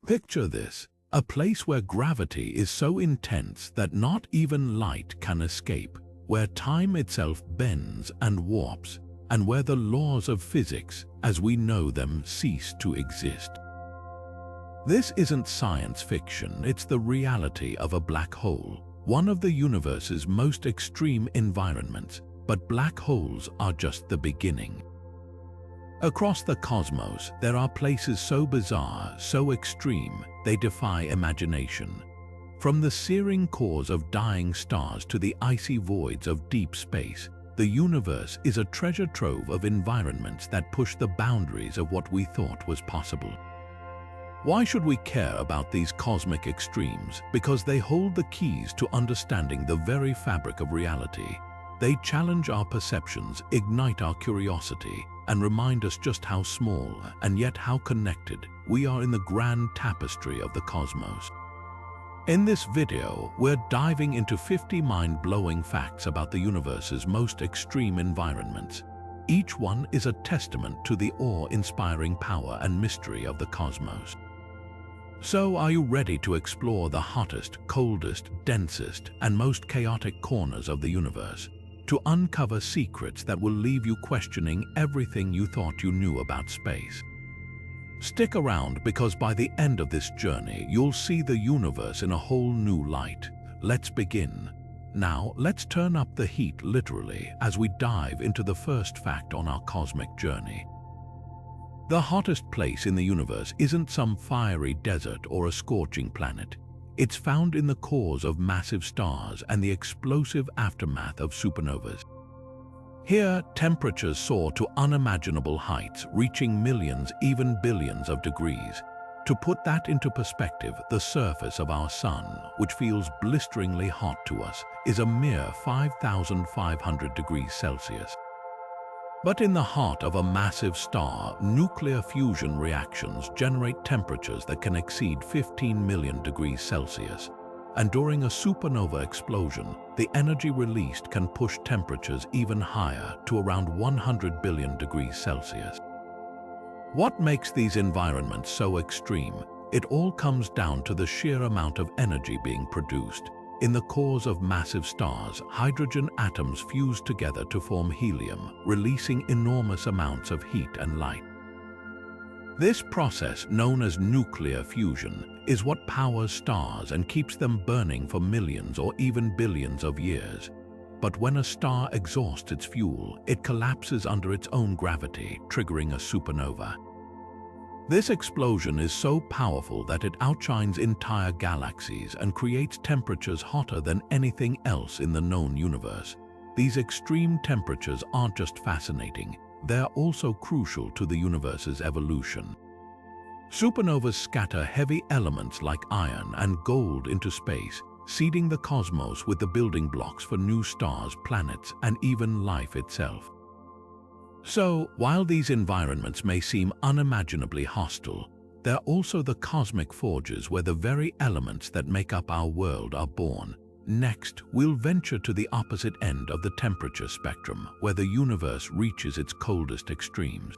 Picture this, a place where gravity is so intense that not even light can escape, where time itself bends and warps, and where the laws of physics, as we know them, cease to exist. This isn't science fiction, it's the reality of a black hole, one of the universe's most extreme environments, but black holes are just the beginning. Across the cosmos, there are places so bizarre, so extreme, they defy imagination. From the searing cores of dying stars to the icy voids of deep space, the universe is a treasure trove of environments that push the boundaries of what we thought was possible. Why should we care about these cosmic extremes? Because they hold the keys to understanding the very fabric of reality. They challenge our perceptions, ignite our curiosity, and remind us just how small, and yet how connected, we are in the grand tapestry of the cosmos. In this video, we're diving into 50 mind-blowing facts about the universe's most extreme environments. Each one is a testament to the awe-inspiring power and mystery of the cosmos. So, are you ready to explore the hottest, coldest, densest, and most chaotic corners of the universe? To uncover secrets that will leave you questioning everything you thought you knew about space. Stick around, because by the end of this journey, you'll see the universe in a whole new light. Let's begin. Now, let's turn up the heat literally as we dive into the first fact on our cosmic journey. The hottest place in the universe isn't some fiery desert or a scorching planet. It's found in the cores of massive stars and the explosive aftermath of supernovas. Here, temperatures soar to unimaginable heights, reaching millions, even billions of degrees. To put that into perspective, the surface of our Sun, which feels blisteringly hot to us, is a mere 5,500 degrees Celsius. But in the heart of a massive star, nuclear fusion reactions generate temperatures that can exceed 15 million degrees Celsius. And during a supernova explosion, the energy released can push temperatures even higher to around 100 billion degrees Celsius. What makes these environments so extreme? It all comes down to the sheer amount of energy being produced. In the cores of massive stars, hydrogen atoms fuse together to form helium, releasing enormous amounts of heat and light. This process, known as nuclear fusion, is what powers stars and keeps them burning for millions or even billions of years. But when a star exhausts its fuel, it collapses under its own gravity, triggering a supernova. This explosion is so powerful that it outshines entire galaxies and creates temperatures hotter than anything else in the known universe. These extreme temperatures aren't just fascinating, they're also crucial to the universe's evolution. Supernovas scatter heavy elements like iron and gold into space, seeding the cosmos with the building blocks for new stars, planets, and even life itself. So, while these environments may seem unimaginably hostile, they're also the cosmic forges where the very elements that make up our world are born. Next, we'll venture to the opposite end of the temperature spectrum, where the universe reaches its coldest extremes.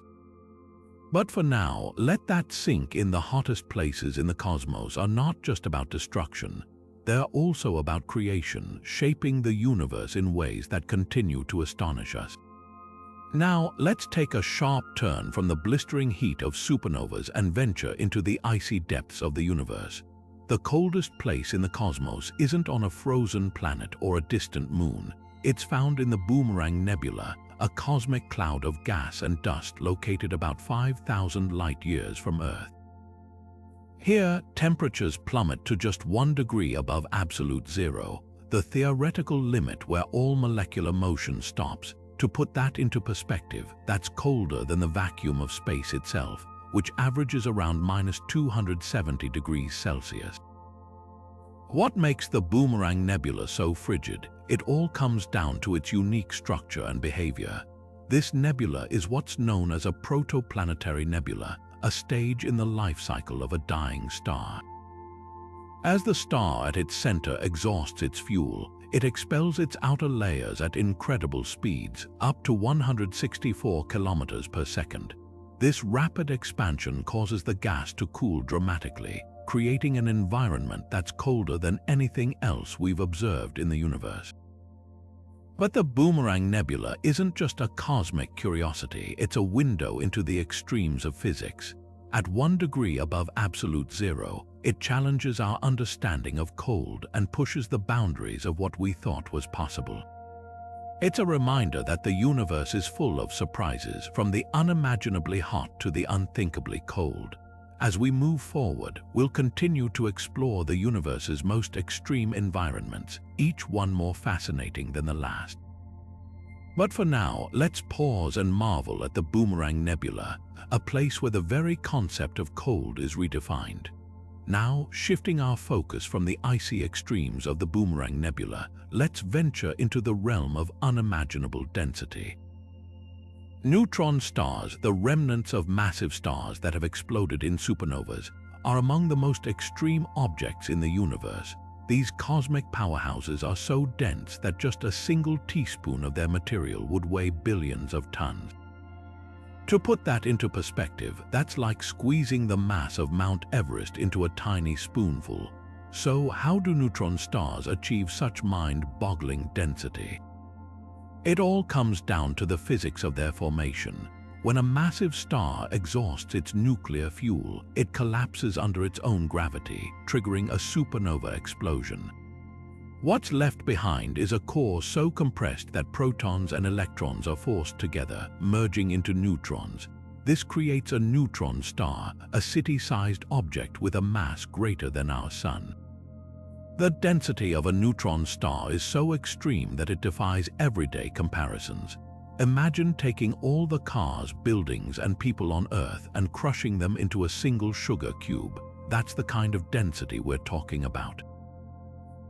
But for now, let that sink in. The hottest places in the cosmos are not just about destruction. They're also about creation, shaping the universe in ways that continue to astonish us. Now, let's take a sharp turn from the blistering heat of supernovas and venture into the icy depths of the universe. The coldest place in the cosmos isn't on a frozen planet or a distant moon. It's found in the Boomerang Nebula, a cosmic cloud of gas and dust located about 5,000 light-years from Earth. Here, temperatures plummet to just 1 degree above absolute zero, the theoretical limit where all molecular motion stops. To put that into perspective, that's colder than the vacuum of space itself, which averages around -270 degrees Celsius. What makes the Boomerang Nebula so frigid? It all comes down to its unique structure and behavior. This nebula is what's known as a protoplanetary nebula, a stage in the life cycle of a dying star. As the star at its center exhausts its fuel, it expels its outer layers at incredible speeds, up to 164 kilometers per second. This rapid expansion causes the gas to cool dramatically, creating an environment that's colder than anything else we've observed in the universe. But the Boomerang Nebula isn't just a cosmic curiosity, it's a window into the extremes of physics. At 1 degree above absolute zero, it challenges our understanding of cold and pushes the boundaries of what we thought was possible. It's a reminder that the universe is full of surprises, from the unimaginably hot to the unthinkably cold. As we move forward, we'll continue to explore the universe's most extreme environments, each one more fascinating than the last. But for now, let's pause and marvel at the Boomerang Nebula, a place where the very concept of cold is redefined. Now, shifting our focus from the icy extremes of the Boomerang Nebula, let's venture into the realm of unimaginable density. Neutron stars, the remnants of massive stars that have exploded in supernovas, are among the most extreme objects in the universe. These cosmic powerhouses are so dense that just a single teaspoon of their material would weigh billions of tons. To put that into perspective, that's like squeezing the mass of Mount Everest into a tiny spoonful. So, how do neutron stars achieve such mind-boggling density? It all comes down to the physics of their formation. When a massive star exhausts its nuclear fuel, it collapses under its own gravity, triggering a supernova explosion. What's left behind is a core so compressed that protons and electrons are forced together, merging into neutrons. This creates a neutron star, a city-sized object with a mass greater than our Sun. The density of a neutron star is so extreme that it defies everyday comparisons. Imagine taking all the cars, buildings, and people on Earth and crushing them into a single sugar cube. That's the kind of density we're talking about.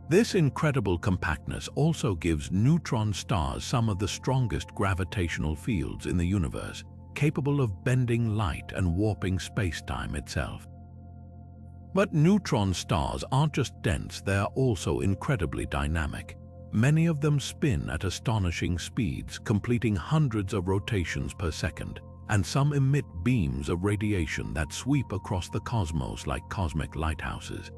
This incredible compactness also gives neutron stars some of the strongest gravitational fields in the universe, capable of bending light and warping space-time itself. But neutron stars aren't just dense, they are also incredibly dynamic. Many of them spin at astonishing speeds, completing hundreds of rotations per second, and some emit beams of radiation that sweep across the cosmos like cosmic lighthouses.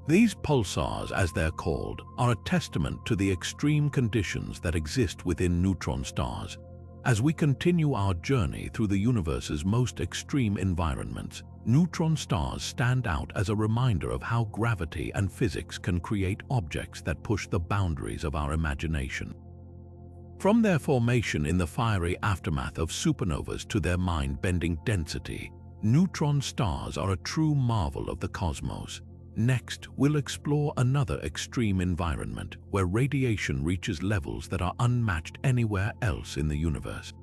These pulsars, as they're called, are a testament to the extreme conditions that exist within neutron stars. As we continue our journey through the universe's most extreme environments, neutron stars stand out as a reminder of how gravity and physics can create objects that push the boundaries of our imagination. From their formation in the fiery aftermath of supernovas to their mind-bending density, neutron stars are a true marvel of the cosmos. Next, we'll explore another extreme environment where radiation reaches levels that are unmatched anywhere else in the universe.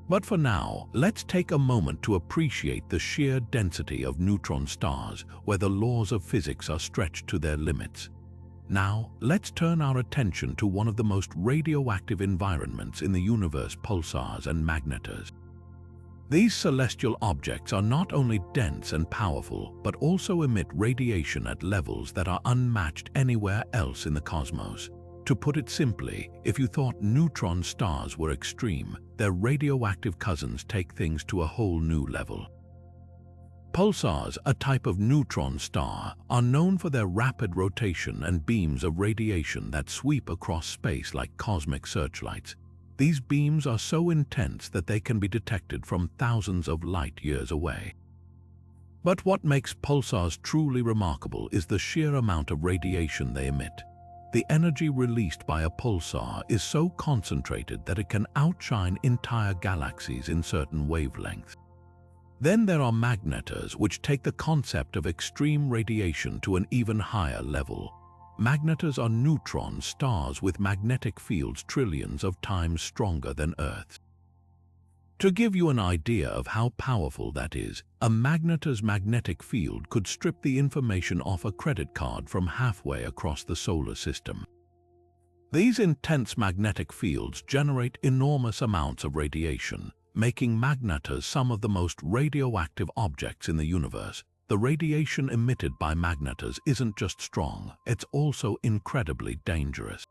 But for now, let's take a moment to appreciate the sheer density of neutron stars, where the laws of physics are stretched to their limits. Now, let's turn our attention to one of the most radioactive environments in the universe: pulsars and magnetars. These celestial objects are not only dense and powerful, but also emit radiation at levels that are unmatched anywhere else in the cosmos. To put it simply, if you thought neutron stars were extreme, their radioactive cousins take things to a whole new level. Pulsars, a type of neutron star, are known for their rapid rotation and beams of radiation that sweep across space like cosmic searchlights. These beams are so intense that they can be detected from thousands of light years away. But what makes pulsars truly remarkable is the sheer amount of radiation they emit. The energy released by a pulsar is so concentrated that it can outshine entire galaxies in certain wavelengths. Then there are magnetars, which take the concept of extreme radiation to an even higher level. Magnetars are neutron stars with magnetic fields trillions of times stronger than Earth's. To give you an idea of how powerful that is, a magnetar's magnetic field could strip the information off a credit card from halfway across the solar system. These intense magnetic fields generate enormous amounts of radiation, making magnetars some of the most radioactive objects in the universe. The radiation emitted by magnetars isn't just strong, it's also incredibly dangerous.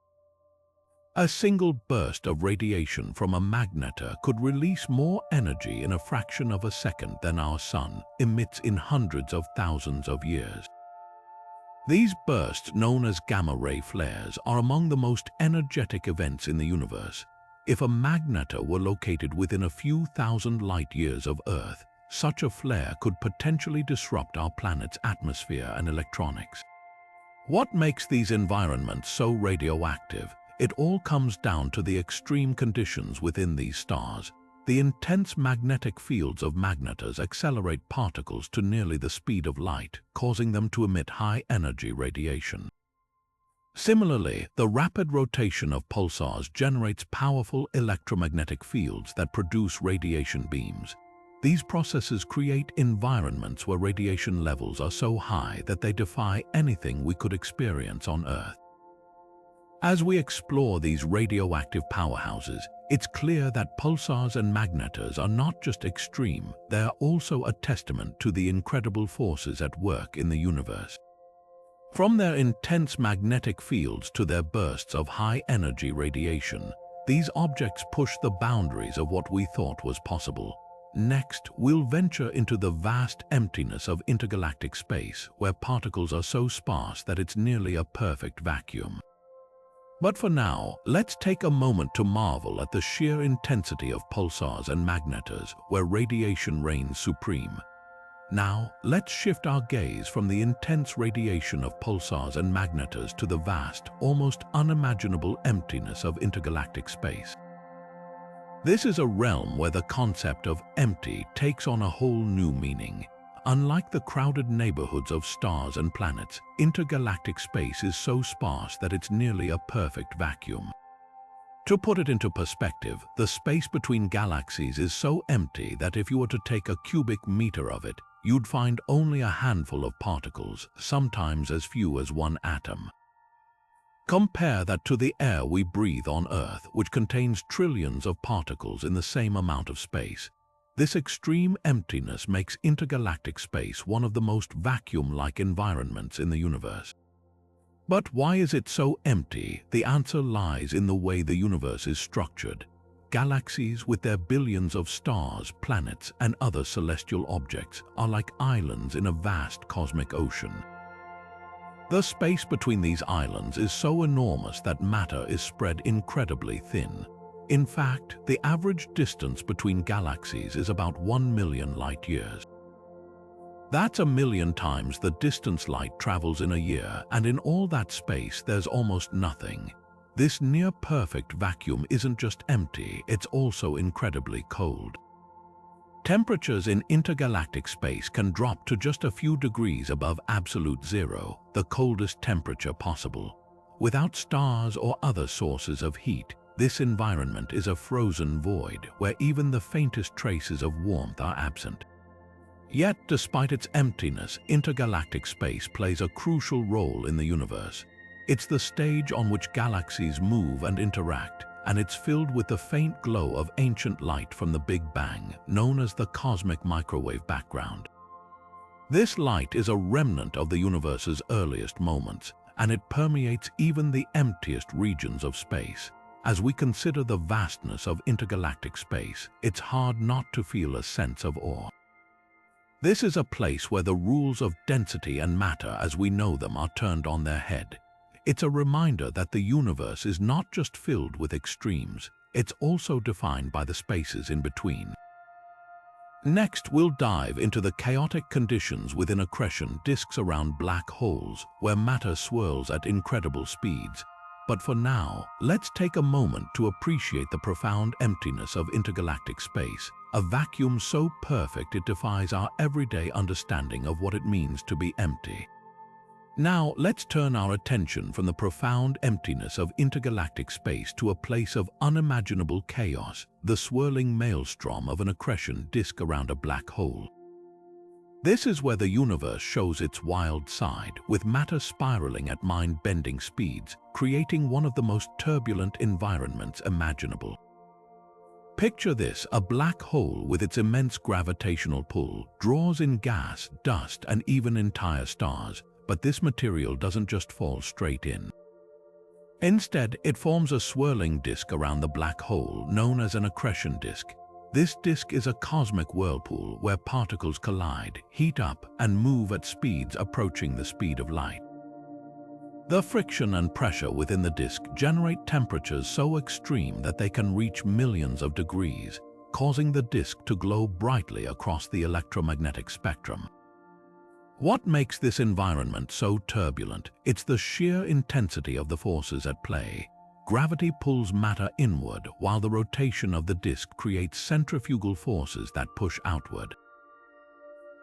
A single burst of radiation from a magnetar could release more energy in a fraction of a second than our Sun emits in hundreds of thousands of years. These bursts, known as gamma-ray flares, are among the most energetic events in the universe. If a magnetar were located within a few thousand light-years of Earth, such a flare could potentially disrupt our planet's atmosphere and electronics. What makes these environments so radioactive? It all comes down to the extreme conditions within these stars. The intense magnetic fields of magnetars accelerate particles to nearly the speed of light, causing them to emit high-energy radiation. Similarly, the rapid rotation of pulsars generates powerful electromagnetic fields that produce radiation beams. These processes create environments where radiation levels are so high that they defy anything we could experience on Earth. As we explore these radioactive powerhouses, it's clear that pulsars and magnetars are not just extreme, they are also a testament to the incredible forces at work in the universe. From their intense magnetic fields to their bursts of high-energy radiation, these objects push the boundaries of what we thought was possible. Next, we'll venture into the vast emptiness of intergalactic space, where particles are so sparse that it's nearly a perfect vacuum. But for now, let's take a moment to marvel at the sheer intensity of pulsars and magnetars, where radiation reigns supreme. Now, let's shift our gaze from the intense radiation of pulsars and magnetars to the vast, almost unimaginable emptiness of intergalactic space. This is a realm where the concept of empty takes on a whole new meaning. Unlike the crowded neighborhoods of stars and planets, intergalactic space is so sparse that it's nearly a perfect vacuum. To put it into perspective, the space between galaxies is so empty that if you were to take a cubic meter of it, you'd find only a handful of particles, sometimes as few as one atom. Compare that to the air we breathe on Earth, which contains trillions of particles in the same amount of space. This extreme emptiness makes intergalactic space one of the most vacuum-like environments in the universe. But why is it so empty? The answer lies in the way the universe is structured. Galaxies, with their billions of stars, planets, and other celestial objects, are like islands in a vast cosmic ocean. The space between these islands is so enormous that matter is spread incredibly thin. In fact, the average distance between galaxies is about 1 million light-years. That's 1 million times the distance light travels in a year, and in all that space there's almost nothing. This near-perfect vacuum isn't just empty, it's also incredibly cold. Temperatures in intergalactic space can drop to just a few degrees above absolute zero, the coldest temperature possible. Without stars or other sources of heat, this environment is a frozen void where even the faintest traces of warmth are absent. Yet, despite its emptiness, intergalactic space plays a crucial role in the universe. It's the stage on which galaxies move and interact, and it's filled with the faint glow of ancient light from the Big Bang, known as the cosmic microwave background. This light is a remnant of the universe's earliest moments, and it permeates even the emptiest regions of space. As we consider the vastness of intergalactic space, it's hard not to feel a sense of awe. This is a place where the rules of density and matter as we know them are turned on their head. It's a reminder that the universe is not just filled with extremes, it's also defined by the spaces in between. Next, we'll dive into the chaotic conditions within accretion disks around black holes, where matter swirls at incredible speeds. But for now, let's take a moment to appreciate the profound emptiness of intergalactic space, a vacuum so perfect it defies our everyday understanding of what it means to be empty. Now, let's turn our attention from the profound emptiness of intergalactic space to a place of unimaginable chaos, the swirling maelstrom of an accretion disk around a black hole. This is where the universe shows its wild side, with matter spiraling at mind-bending speeds, creating one of the most turbulent environments imaginable. Picture this: a black hole with its immense gravitational pull draws in gas, dust, and even entire stars, but this material doesn't just fall straight in. Instead, it forms a swirling disk around the black hole known as an accretion disk. This disk is a cosmic whirlpool where particles collide, heat up, and move at speeds approaching the speed of light. The friction and pressure within the disk generate temperatures so extreme that they can reach millions of degrees, causing the disk to glow brightly across the electromagnetic spectrum. What makes this environment so turbulent? It's the sheer intensity of the forces at play. Gravity pulls matter inward, while the rotation of the disk creates centrifugal forces that push outward.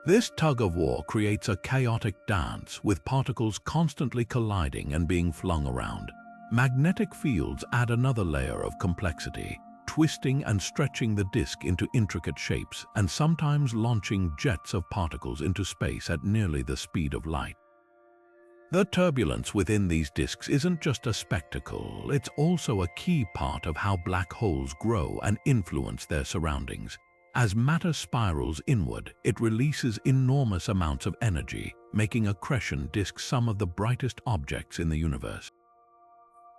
This tug-of-war creates a chaotic dance, with particles constantly colliding and being flung around. Magnetic fields add another layer of complexity, twisting and stretching the disk into intricate shapes and sometimes launching jets of particles into space at nearly the speed of light. The turbulence within these disks isn't just a spectacle, it's also a key part of how black holes grow and influence their surroundings. As matter spirals inward, it releases enormous amounts of energy, making accretion disks some of the brightest objects in the universe.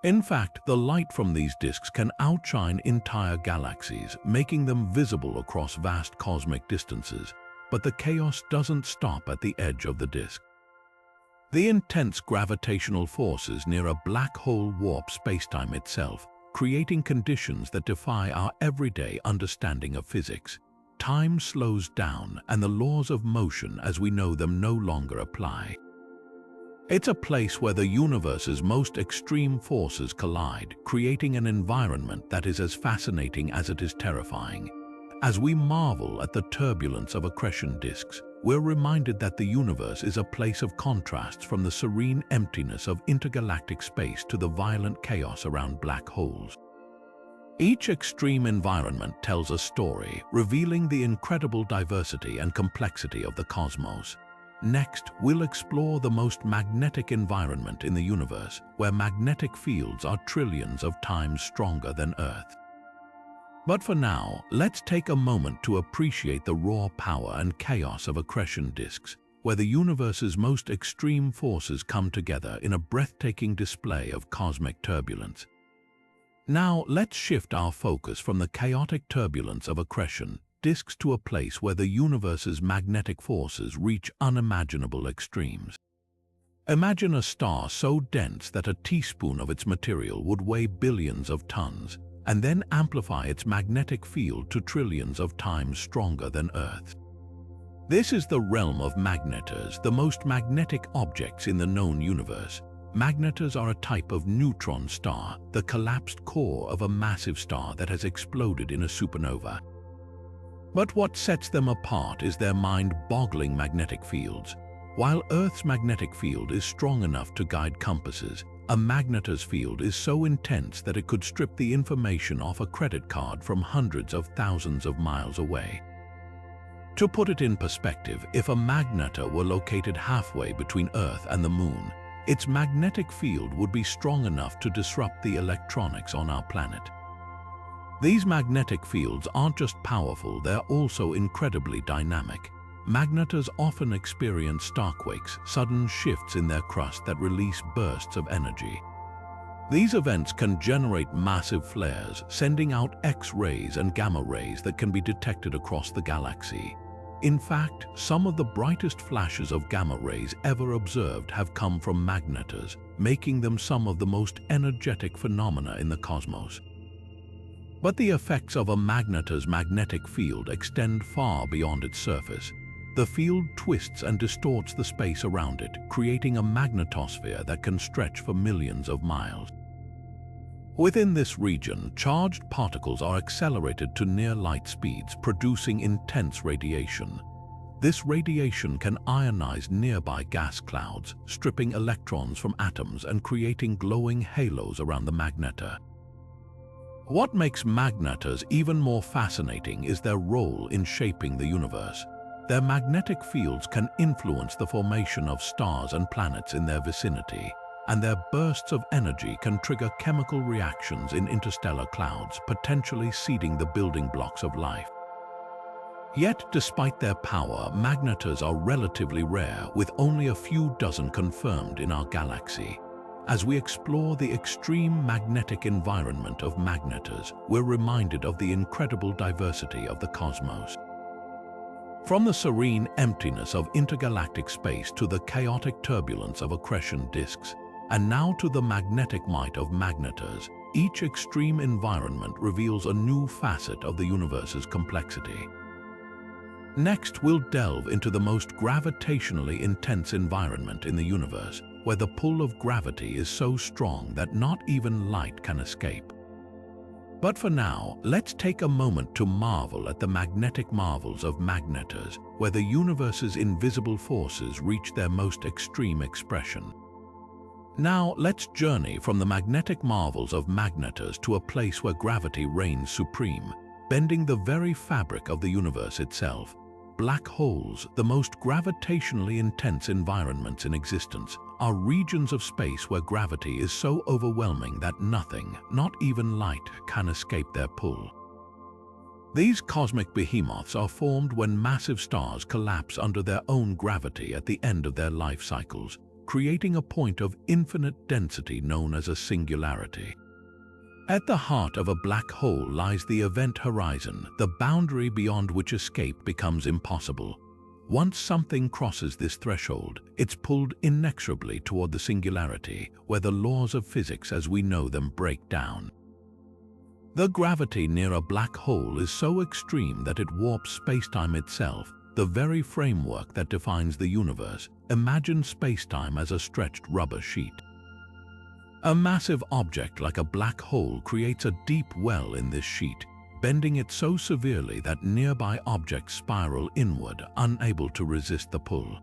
In fact, the light from these disks can outshine entire galaxies, making them visible across vast cosmic distances. But the chaos doesn't stop at the edge of the disk. The intense gravitational forces near a black hole warp spacetime itself, creating conditions that defy our everyday understanding of physics. Time slows down, and the laws of motion as we know them no longer apply. It's a place where the universe's most extreme forces collide, creating an environment that is as fascinating as it is terrifying. As we marvel at the turbulence of accretion disks, we're reminded that the universe is a place of contrasts, from the serene emptiness of intergalactic space to the violent chaos around black holes. Each extreme environment tells a story, revealing the incredible diversity and complexity of the cosmos. Next, we'll explore the most magnetic environment in the universe, where magnetic fields are trillions of times stronger than Earth. But for now, let's take a moment to appreciate the raw power and chaos of accretion disks, where the universe's most extreme forces come together in a breathtaking display of cosmic turbulence. Now, let's shift our focus from the chaotic turbulence of accretion disks to a place where the universe's magnetic forces reach unimaginable extremes. Imagine a star so dense that a teaspoon of its material would weigh billions of tons, and then amplify its magnetic field to trillions of times stronger than Earth. This is the realm of magnetars, the most magnetic objects in the known universe. Magnetars are a type of neutron star, the collapsed core of a massive star that has exploded in a supernova. But what sets them apart is their mind-boggling magnetic fields. While Earth's magnetic field is strong enough to guide compasses, a magnetar's field is so intense that it could strip the information off a credit card from hundreds of thousands of miles away. To put it in perspective, if a magnetar were located halfway between Earth and the Moon, its magnetic field would be strong enough to disrupt the electronics on our planet. These magnetic fields aren't just powerful, they're also incredibly dynamic. Magnetars often experience starquakes, sudden shifts in their crust that release bursts of energy. These events can generate massive flares, sending out X-rays and gamma rays that can be detected across the galaxy. In fact, some of the brightest flashes of gamma rays ever observed have come from magnetars, making them some of the most energetic phenomena in the cosmos. But the effects of a magnetar's magnetic field extend far beyond its surface. The field twists and distorts the space around it, creating a magnetosphere that can stretch for millions of miles. Within this region, charged particles are accelerated to near-light speeds, producing intense radiation. This radiation can ionize nearby gas clouds, stripping electrons from atoms and creating glowing halos around the magnetar. What makes magnetars even more fascinating is their role in shaping the universe. Their magnetic fields can influence the formation of stars and planets in their vicinity, and their bursts of energy can trigger chemical reactions in interstellar clouds, potentially seeding the building blocks of life. Yet, despite their power, magnetars are relatively rare, with only a few dozen confirmed in our galaxy. As we explore the extreme magnetic environment of magnetars, we're reminded of the incredible diversity of the cosmos. From the serene emptiness of intergalactic space to the chaotic turbulence of accretion disks, and now to the magnetic might of magnetars, each extreme environment reveals a new facet of the universe's complexity. Next, we'll delve into the most gravitationally intense environment in the universe, where the pull of gravity is so strong that not even light can escape. But for now, let's take a moment to marvel at the magnetic marvels of magnetars, where the universe's invisible forces reach their most extreme expression. Now, let's journey from the magnetic marvels of magnetars to a place where gravity reigns supreme, bending the very fabric of the universe itself. Black holes, the most gravitationally intense environments in existence, are regions of space where gravity is so overwhelming that nothing, not even light, can escape their pull. These cosmic behemoths are formed when massive stars collapse under their own gravity at the end of their life cycles, creating a point of infinite density known as a singularity. At the heart of a black hole lies the event horizon, the boundary beyond which escape becomes impossible. Once something crosses this threshold, it's pulled inexorably toward the singularity, where the laws of physics as we know them break down. The gravity near a black hole is so extreme that it warps spacetime itself, the very framework that defines the universe. Imagine spacetime as a stretched rubber sheet. A massive object like a black hole creates a deep well in this sheet, bending it so severely that nearby objects spiral inward, unable to resist the pull.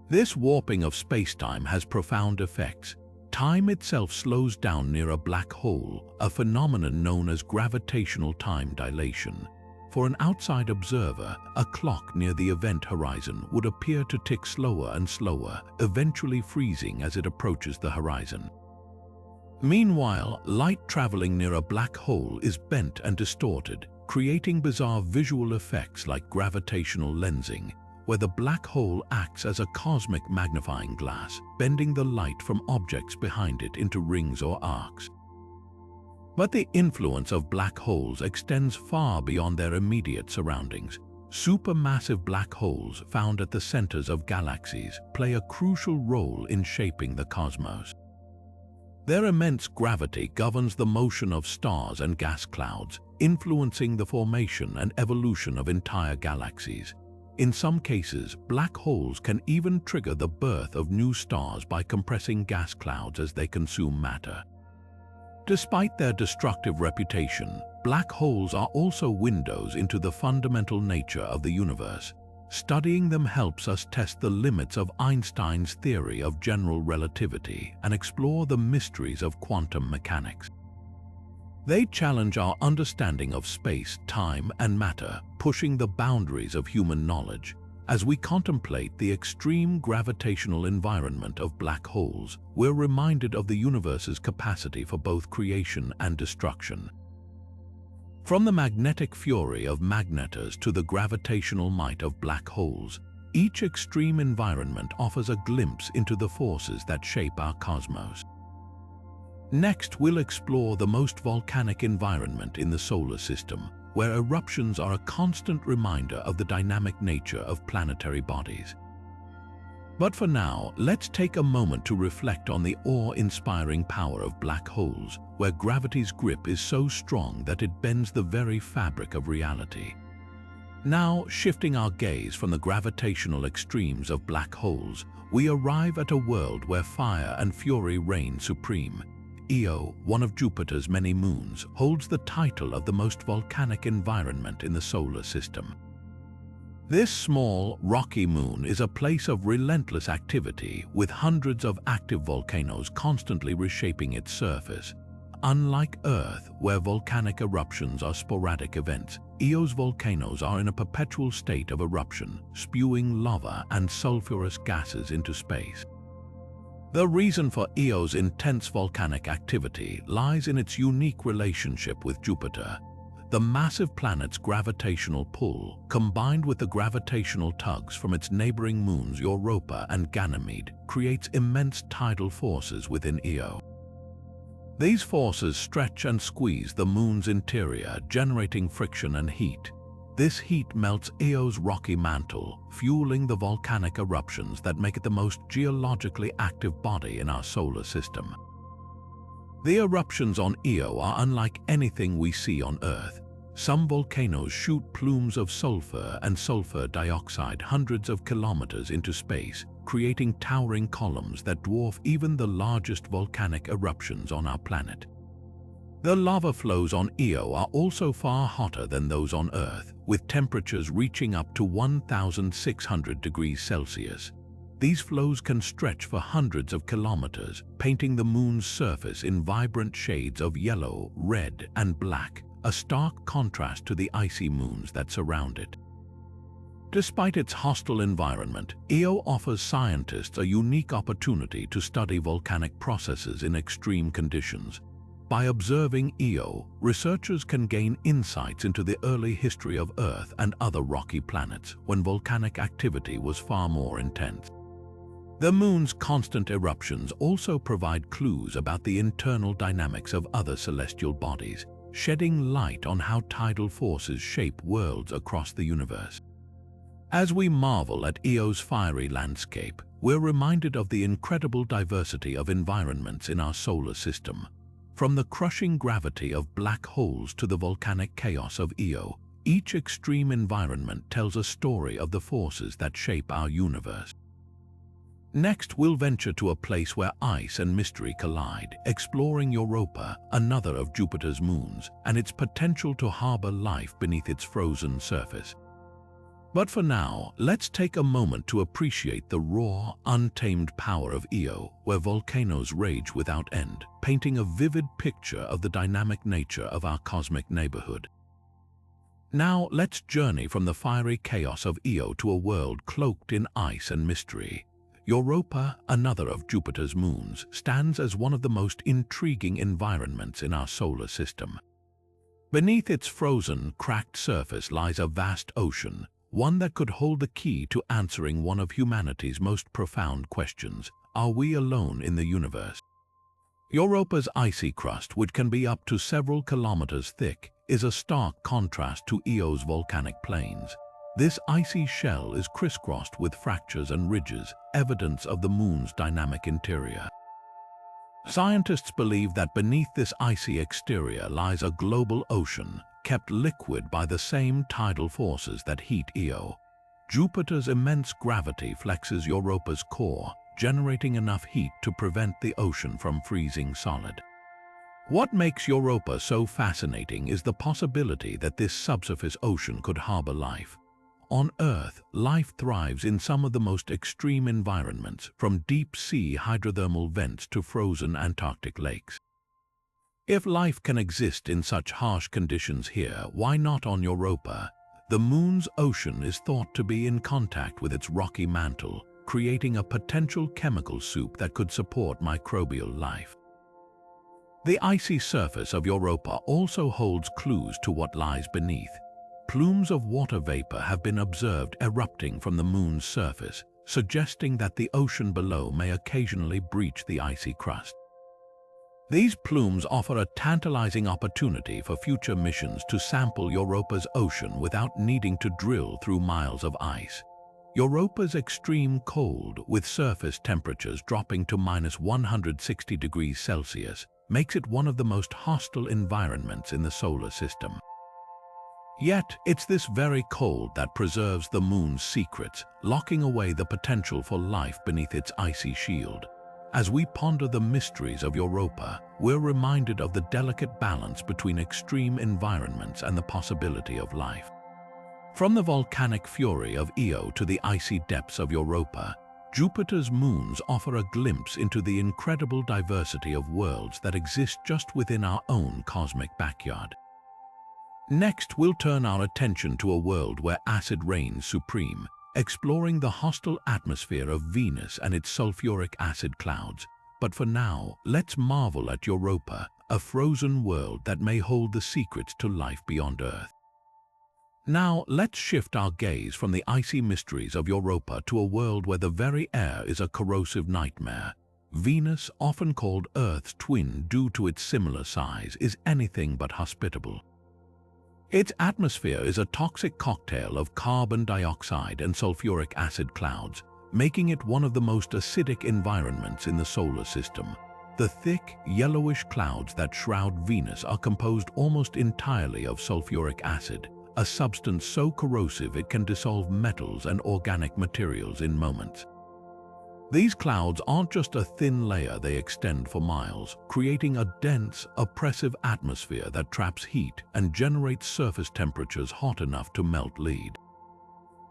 This warping of spacetime has profound effects. Time itself slows down near a black hole, a phenomenon known as gravitational time dilation. For an outside observer, a clock near the event horizon would appear to tick slower and slower, eventually freezing as it approaches the horizon. Meanwhile, light traveling near a black hole is bent and distorted, creating bizarre visual effects like gravitational lensing, where the black hole acts as a cosmic magnifying glass, bending the light from objects behind it into rings or arcs. But the influence of black holes extends far beyond their immediate surroundings. Supermassive black holes found at the centers of galaxies play a crucial role in shaping the cosmos. Their immense gravity governs the motion of stars and gas clouds, influencing the formation and evolution of entire galaxies. In some cases, black holes can even trigger the birth of new stars by compressing gas clouds as they consume matter. Despite their destructive reputation, black holes are also windows into the fundamental nature of the universe. Studying them helps us test the limits of Einstein's theory of general relativity and explore the mysteries of quantum mechanics. They challenge our understanding of space, time, and matter, pushing the boundaries of human knowledge. As we contemplate the extreme gravitational environment of black holes, we're reminded of the universe's capacity for both creation and destruction. From the magnetic fury of magnetars to the gravitational might of black holes, each extreme environment offers a glimpse into the forces that shape our cosmos. Next, we'll explore the most volcanic environment in the solar system, where eruptions are a constant reminder of the dynamic nature of planetary bodies. But for now, let's take a moment to reflect on the awe-inspiring power of black holes, where gravity's grip is so strong that it bends the very fabric of reality. Now, shifting our gaze from the gravitational extremes of black holes, we arrive at a world where fire and fury reign supreme. Io, one of Jupiter's many moons, holds the title of the most volcanic environment in the solar system. This small, rocky moon is a place of relentless activity, with hundreds of active volcanoes constantly reshaping its surface. Unlike Earth, where volcanic eruptions are sporadic events, Io's volcanoes are in a perpetual state of eruption, spewing lava and sulfurous gases into space. The reason for Io's intense volcanic activity lies in its unique relationship with Jupiter. The massive planet's gravitational pull, combined with the gravitational tugs from its neighboring moons Europa and Ganymede, creates immense tidal forces within Io. These forces stretch and squeeze the moon's interior, generating friction and heat. This heat melts Io's rocky mantle, fueling the volcanic eruptions that make it the most geologically active body in our solar system. The eruptions on Io are unlike anything we see on Earth. Some volcanoes shoot plumes of sulfur and sulfur dioxide hundreds of kilometers into space, creating towering columns that dwarf even the largest volcanic eruptions on our planet. The lava flows on Io are also far hotter than those on Earth, with temperatures reaching up to 1,600 degrees Celsius. These flows can stretch for hundreds of kilometers, painting the moon's surface in vibrant shades of yellow, red, and black, a stark contrast to the icy moons that surround it. Despite its hostile environment, Io offers scientists a unique opportunity to study volcanic processes in extreme conditions. By observing Io, researchers can gain insights into the early history of Earth and other rocky planets when volcanic activity was far more intense. The moon's constant eruptions also provide clues about the internal dynamics of other celestial bodies, shedding light on how tidal forces shape worlds across the universe. As we marvel at Io's fiery landscape, we're reminded of the incredible diversity of environments in our solar system. From the crushing gravity of black holes to the volcanic chaos of Io, each extreme environment tells a story of the forces that shape our universe. Next, we'll venture to a place where ice and mystery collide, exploring Europa, another of Jupiter's moons, and its potential to harbor life beneath its frozen surface. But for now, let's take a moment to appreciate the raw, untamed power of Io, where volcanoes rage without end, painting a vivid picture of the dynamic nature of our cosmic neighborhood. Now, let's journey from the fiery chaos of Io to a world cloaked in ice and mystery. Europa, another of Jupiter's moons, stands as one of the most intriguing environments in our solar system. Beneath its frozen, cracked surface lies a vast ocean, one that could hold the key to answering one of humanity's most profound questions: are we alone in the universe? Europa's icy crust, which can be up to several kilometers thick, is a stark contrast to Io's volcanic plains. This icy shell is crisscrossed with fractures and ridges, evidence of the moon's dynamic interior. Scientists believe that beneath this icy exterior lies a global ocean, kept liquid by the same tidal forces that heat Io. Jupiter's immense gravity flexes Europa's core, generating enough heat to prevent the ocean from freezing solid. What makes Europa so fascinating is the possibility that this subsurface ocean could harbor life. On Earth, life thrives in some of the most extreme environments, from deep-sea hydrothermal vents to frozen Antarctic lakes. If life can exist in such harsh conditions here, why not on Europa? The moon's ocean is thought to be in contact with its rocky mantle, creating a potential chemical soup that could support microbial life. The icy surface of Europa also holds clues to what lies beneath. Plumes of water vapor have been observed erupting from the moon's surface, suggesting that the ocean below may occasionally breach the icy crust. These plumes offer a tantalizing opportunity for future missions to sample Europa's ocean without needing to drill through miles of ice. Europa's extreme cold, with surface temperatures dropping to -160 degrees Celsius, makes it one of the most hostile environments in the solar system. Yet, it's this very cold that preserves the moon's secrets, locking away the potential for life beneath its icy shield. As we ponder the mysteries of Europa, we're reminded of the delicate balance between extreme environments and the possibility of life. From the volcanic fury of Io to the icy depths of Europa, Jupiter's moons offer a glimpse into the incredible diversity of worlds that exist just within our own cosmic backyard. Next, we'll turn our attention to a world where acid reigns supreme, exploring the hostile atmosphere of Venus and its sulfuric acid clouds. But for now, let's marvel at Europa, a frozen world that may hold the secrets to life beyond Earth. Now, let's shift our gaze from the icy mysteries of Europa to a world where the very air is a corrosive nightmare. Venus, often called Earth's twin due to its similar size, is anything but hospitable. Its atmosphere is a toxic cocktail of carbon dioxide and sulfuric acid clouds, making it one of the most acidic environments in the solar system. The thick, yellowish clouds that shroud Venus are composed almost entirely of sulfuric acid, a substance so corrosive it can dissolve metals and organic materials in moments. These clouds aren't just a thin layer, they extend for miles, creating a dense, oppressive atmosphere that traps heat and generates surface temperatures hot enough to melt lead.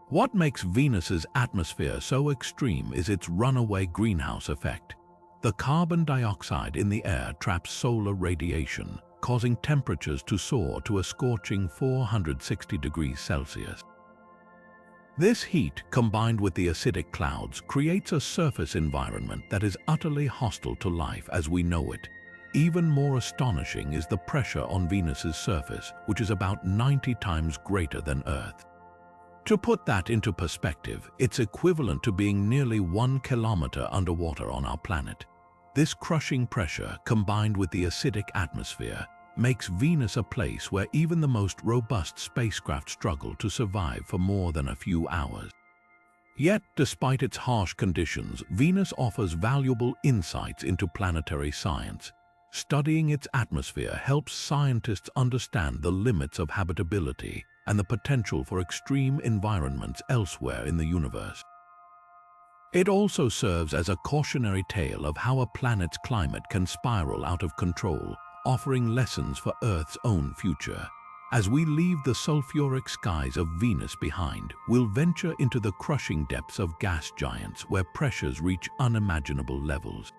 What makes Venus's atmosphere so extreme is its runaway greenhouse effect. The carbon dioxide in the air traps solar radiation, causing temperatures to soar to a scorching 460 degrees Celsius. This heat, combined with the acidic clouds, creates a surface environment that is utterly hostile to life as we know it. Even more astonishing is the pressure on Venus's surface, which is about 90 times greater than Earth. To put that into perspective, it's equivalent to being nearly 1 kilometer underwater on our planet. This crushing pressure, combined with the acidic atmosphere, makes Venus a place where even the most robust spacecraft struggle to survive for more than a few hours. Yet, despite its harsh conditions, Venus offers valuable insights into planetary science. Studying its atmosphere helps scientists understand the limits of habitability and the potential for extreme environments elsewhere in the universe. It also serves as a cautionary tale of how a planet's climate can spiral out of control, offering lessons for Earth's own future. As we leave the sulfuric skies of Venus behind, we'll venture into the crushing depths of gas giants where pressures reach unimaginable levels.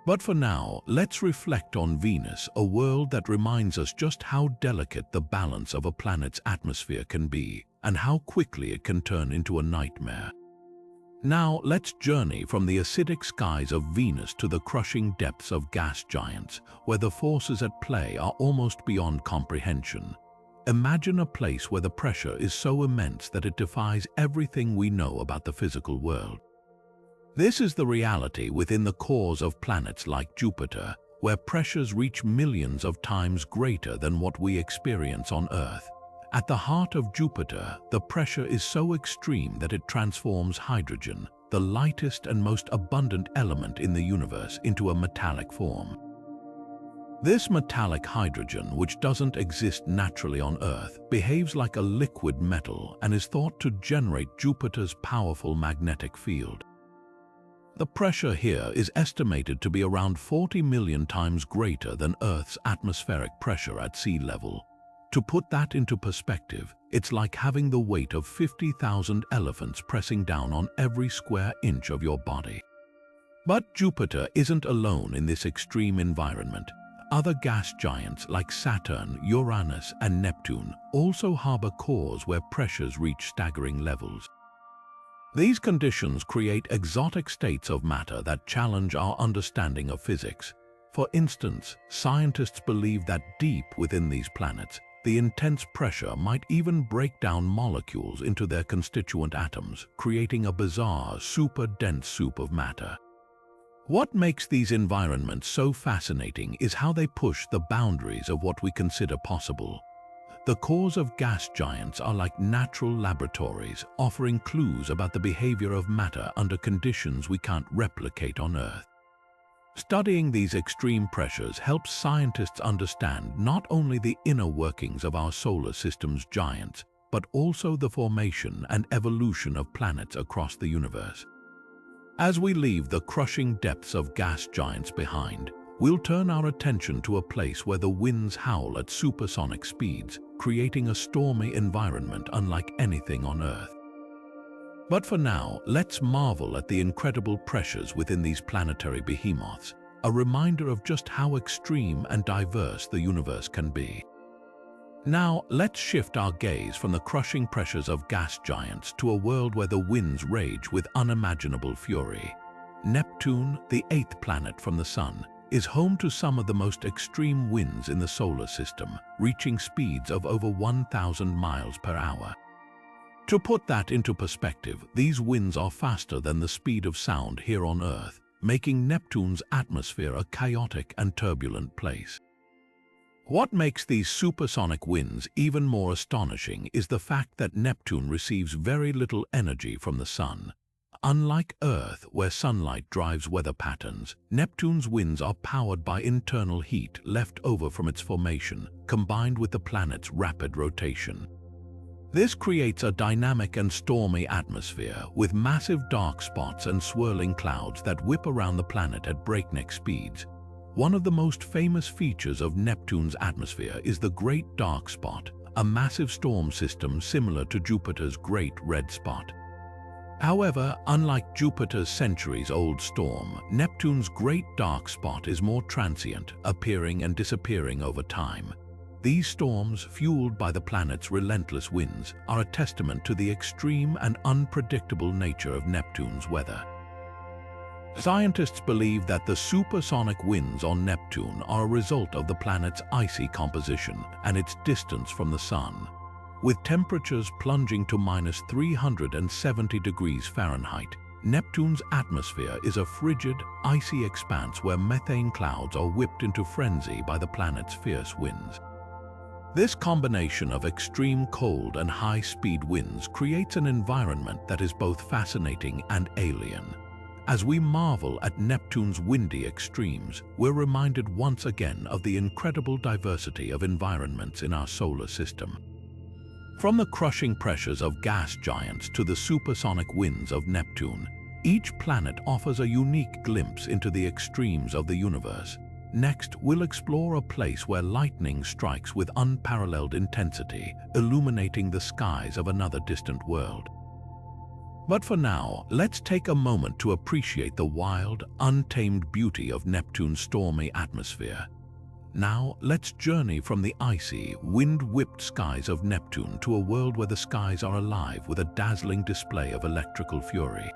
But for now, let's reflect on Venus, a world that reminds us just how delicate the balance of a planet's atmosphere can be, and how quickly it can turn into a nightmare. Now, let's journey from the acidic skies of Venus to the crushing depths of gas giants, where the forces at play are almost beyond comprehension. Imagine a place where the pressure is so immense that it defies everything we know about the physical world. This is the reality within the cores of planets like Jupiter, where pressures reach millions of times greater than what we experience on Earth. At the heart of Jupiter, the pressure is so extreme that it transforms hydrogen, the lightest and most abundant element in the universe, into a metallic form. This metallic hydrogen, which doesn't exist naturally on Earth, behaves like a liquid metal and is thought to generate Jupiter's powerful magnetic field. The pressure here is estimated to be around 40 million times greater than Earth's atmospheric pressure at sea level. To put that into perspective, it's like having the weight of 50,000 elephants pressing down on every square inch of your body. But Jupiter isn't alone in this extreme environment. Other gas giants like Saturn, Uranus, and Neptune also harbor cores where pressures reach staggering levels. These conditions create exotic states of matter that challenge our understanding of physics. For instance, scientists believe that deep within these planets, the intense pressure might even break down molecules into their constituent atoms, creating a bizarre, super-dense soup of matter. What makes these environments so fascinating is how they push the boundaries of what we consider possible. The cores of gas giants are like natural laboratories, offering clues about the behavior of matter under conditions we can't replicate on Earth. Studying these extreme pressures helps scientists understand not only the inner workings of our solar system's giants, but also the formation and evolution of planets across the universe. As we leave the crushing depths of gas giants behind, we'll turn our attention to a place where the winds howl at supersonic speeds, creating a stormy environment unlike anything on Earth. But for now, let's marvel at the incredible pressures within these planetary behemoths, a reminder of just how extreme and diverse the universe can be. Now, let's shift our gaze from the crushing pressures of gas giants to a world where the winds rage with unimaginable fury. Neptune, the eighth planet from the Sun, is home to some of the most extreme winds in the solar system, reaching speeds of over 1,000 miles per hour. To put that into perspective, these winds are faster than the speed of sound here on Earth, making Neptune's atmosphere a chaotic and turbulent place. What makes these supersonic winds even more astonishing is the fact that Neptune receives very little energy from the Sun. Unlike Earth, where sunlight drives weather patterns, Neptune's winds are powered by internal heat left over from its formation, combined with the planet's rapid rotation. This creates a dynamic and stormy atmosphere with massive dark spots and swirling clouds that whip around the planet at breakneck speeds. One of the most famous features of Neptune's atmosphere is the Great Dark Spot, a massive storm system similar to Jupiter's Great Red Spot. However, unlike Jupiter's centuries-old storm, Neptune's Great Dark Spot is more transient, appearing and disappearing over time. These storms, fueled by the planet's relentless winds, are a testament to the extreme and unpredictable nature of Neptune's weather. Scientists believe that the supersonic winds on Neptune are a result of the planet's icy composition and its distance from the Sun. With temperatures plunging to -370 degrees Fahrenheit, Neptune's atmosphere is a frigid, icy expanse where methane clouds are whipped into frenzy by the planet's fierce winds. This combination of extreme cold and high-speed winds creates an environment that is both fascinating and alien. As we marvel at Neptune's windy extremes, we're reminded once again of the incredible diversity of environments in our solar system. From the crushing pressures of gas giants to the supersonic winds of Neptune, each planet offers a unique glimpse into the extremes of the universe. Next, we'll explore a place where lightning strikes with unparalleled intensity, illuminating the skies of another distant world. But for now, let's take a moment to appreciate the wild, untamed beauty of Neptune's stormy atmosphere. Now, let's journey from the icy, wind-whipped skies of Neptune to a world where the skies are alive with a dazzling display of electrical fury.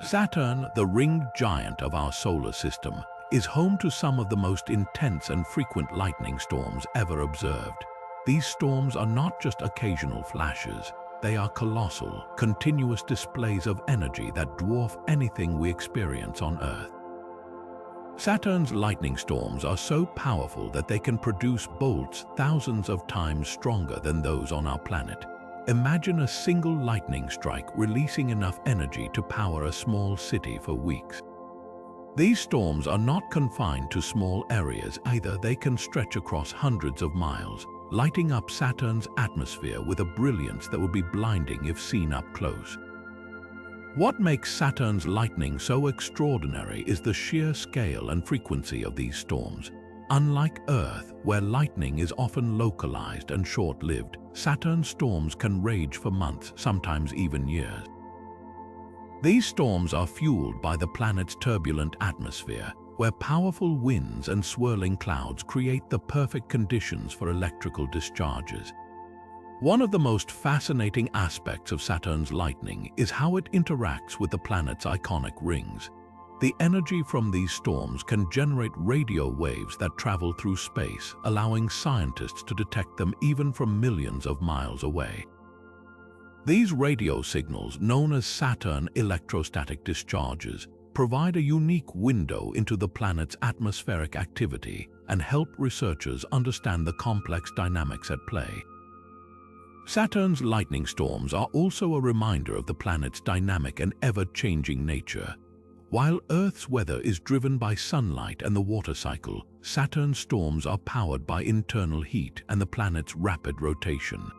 Saturn, the ringed giant of our solar system, is home to some of the most intense and frequent lightning storms ever observed. These storms are not just occasional flashes. They are colossal, continuous displays of energy that dwarf anything we experience on Earth. Saturn's lightning storms are so powerful that they can produce bolts thousands of times stronger than those on our planet. Imagine a single lightning strike releasing enough energy to power a small city for weeks. These storms are not confined to small areas either. They can stretch across hundreds of miles, lighting up Saturn's atmosphere with a brilliance that would be blinding if seen up close. What makes Saturn's lightning so extraordinary is the sheer scale and frequency of these storms. Unlike Earth, where lightning is often localized and short-lived, Saturn's storms can rage for months, sometimes even years. These storms are fueled by the planet's turbulent atmosphere, where powerful winds and swirling clouds create the perfect conditions for electrical discharges. One of the most fascinating aspects of Saturn's lightning is how it interacts with the planet's iconic rings. The energy from these storms can generate radio waves that travel through space, allowing scientists to detect them even from millions of miles away. These radio signals, known as Saturn electrostatic discharges, provide a unique window into the planet's atmospheric activity and help researchers understand the complex dynamics at play. Saturn's lightning storms are also a reminder of the planet's dynamic and ever-changing nature. While Earth's weather is driven by sunlight and the water cycle, Saturn's storms are powered by internal heat and the planet's rapid rotation.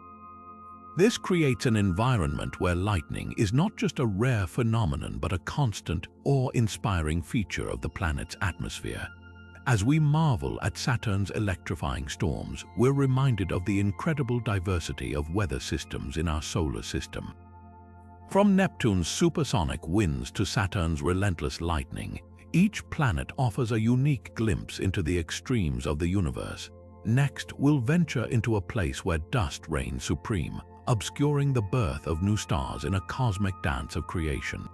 This creates an environment where lightning is not just a rare phenomenon but a constant, awe-inspiring feature of the planet's atmosphere. As we marvel at Saturn's electrifying storms, we're reminded of the incredible diversity of weather systems in our solar system. From Neptune's supersonic winds to Saturn's relentless lightning, each planet offers a unique glimpse into the extremes of the universe. Next, we'll venture into a place where dust reigns supreme, obscuring the birth of new stars in a cosmic dance of creation.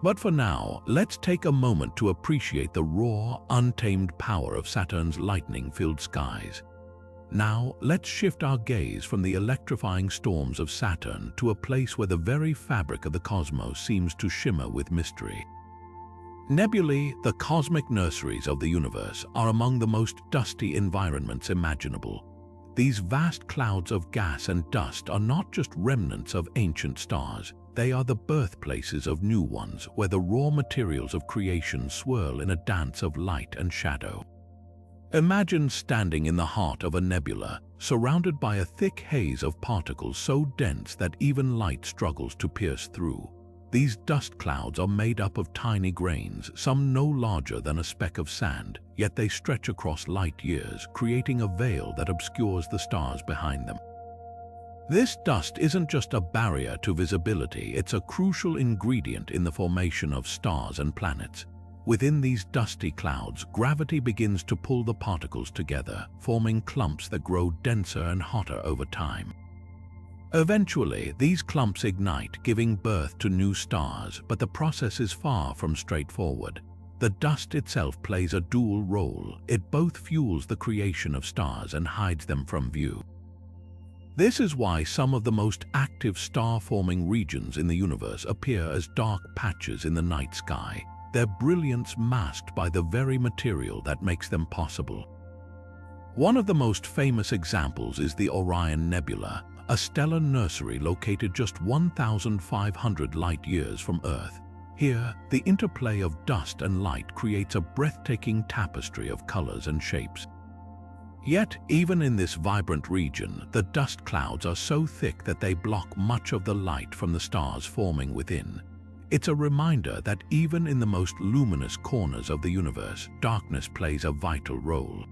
But for now, let's take a moment to appreciate the raw, untamed power of Saturn's lightning-filled skies. Now, let's shift our gaze from the electrifying storms of Saturn to a place where the very fabric of the cosmos seems to shimmer with mystery. Nebulae, the cosmic nurseries of the universe, are among the most dusty environments imaginable. These vast clouds of gas and dust are not just remnants of ancient stars. They are the birthplaces of new ones, where the raw materials of creation swirl in a dance of light and shadow. Imagine standing in the heart of a nebula, surrounded by a thick haze of particles so dense that even light struggles to pierce through. These dust clouds are made up of tiny grains, some no larger than a speck of sand, yet they stretch across light years, creating a veil that obscures the stars behind them. This dust isn't just a barrier to visibility, it's a crucial ingredient in the formation of stars and planets. Within these dusty clouds, gravity begins to pull the particles together, forming clumps that grow denser and hotter over time. Eventually, these clumps ignite, giving birth to new stars, but the process is far from straightforward. The dust itself plays a dual role. It both fuels the creation of stars and hides them from view. This is why some of the most active star-forming regions in the universe appear as dark patches in the night sky, their brilliance masked by the very material that makes them possible. One of the most famous examples is the Orion Nebula, a stellar nursery located just 1,500 light-years from Earth. Here, the interplay of dust and light creates a breathtaking tapestry of colors and shapes. Yet, even in this vibrant region, the dust clouds are so thick that they block much of the light from the stars forming within. It's a reminder that even in the most luminous corners of the universe, darkness plays a vital role.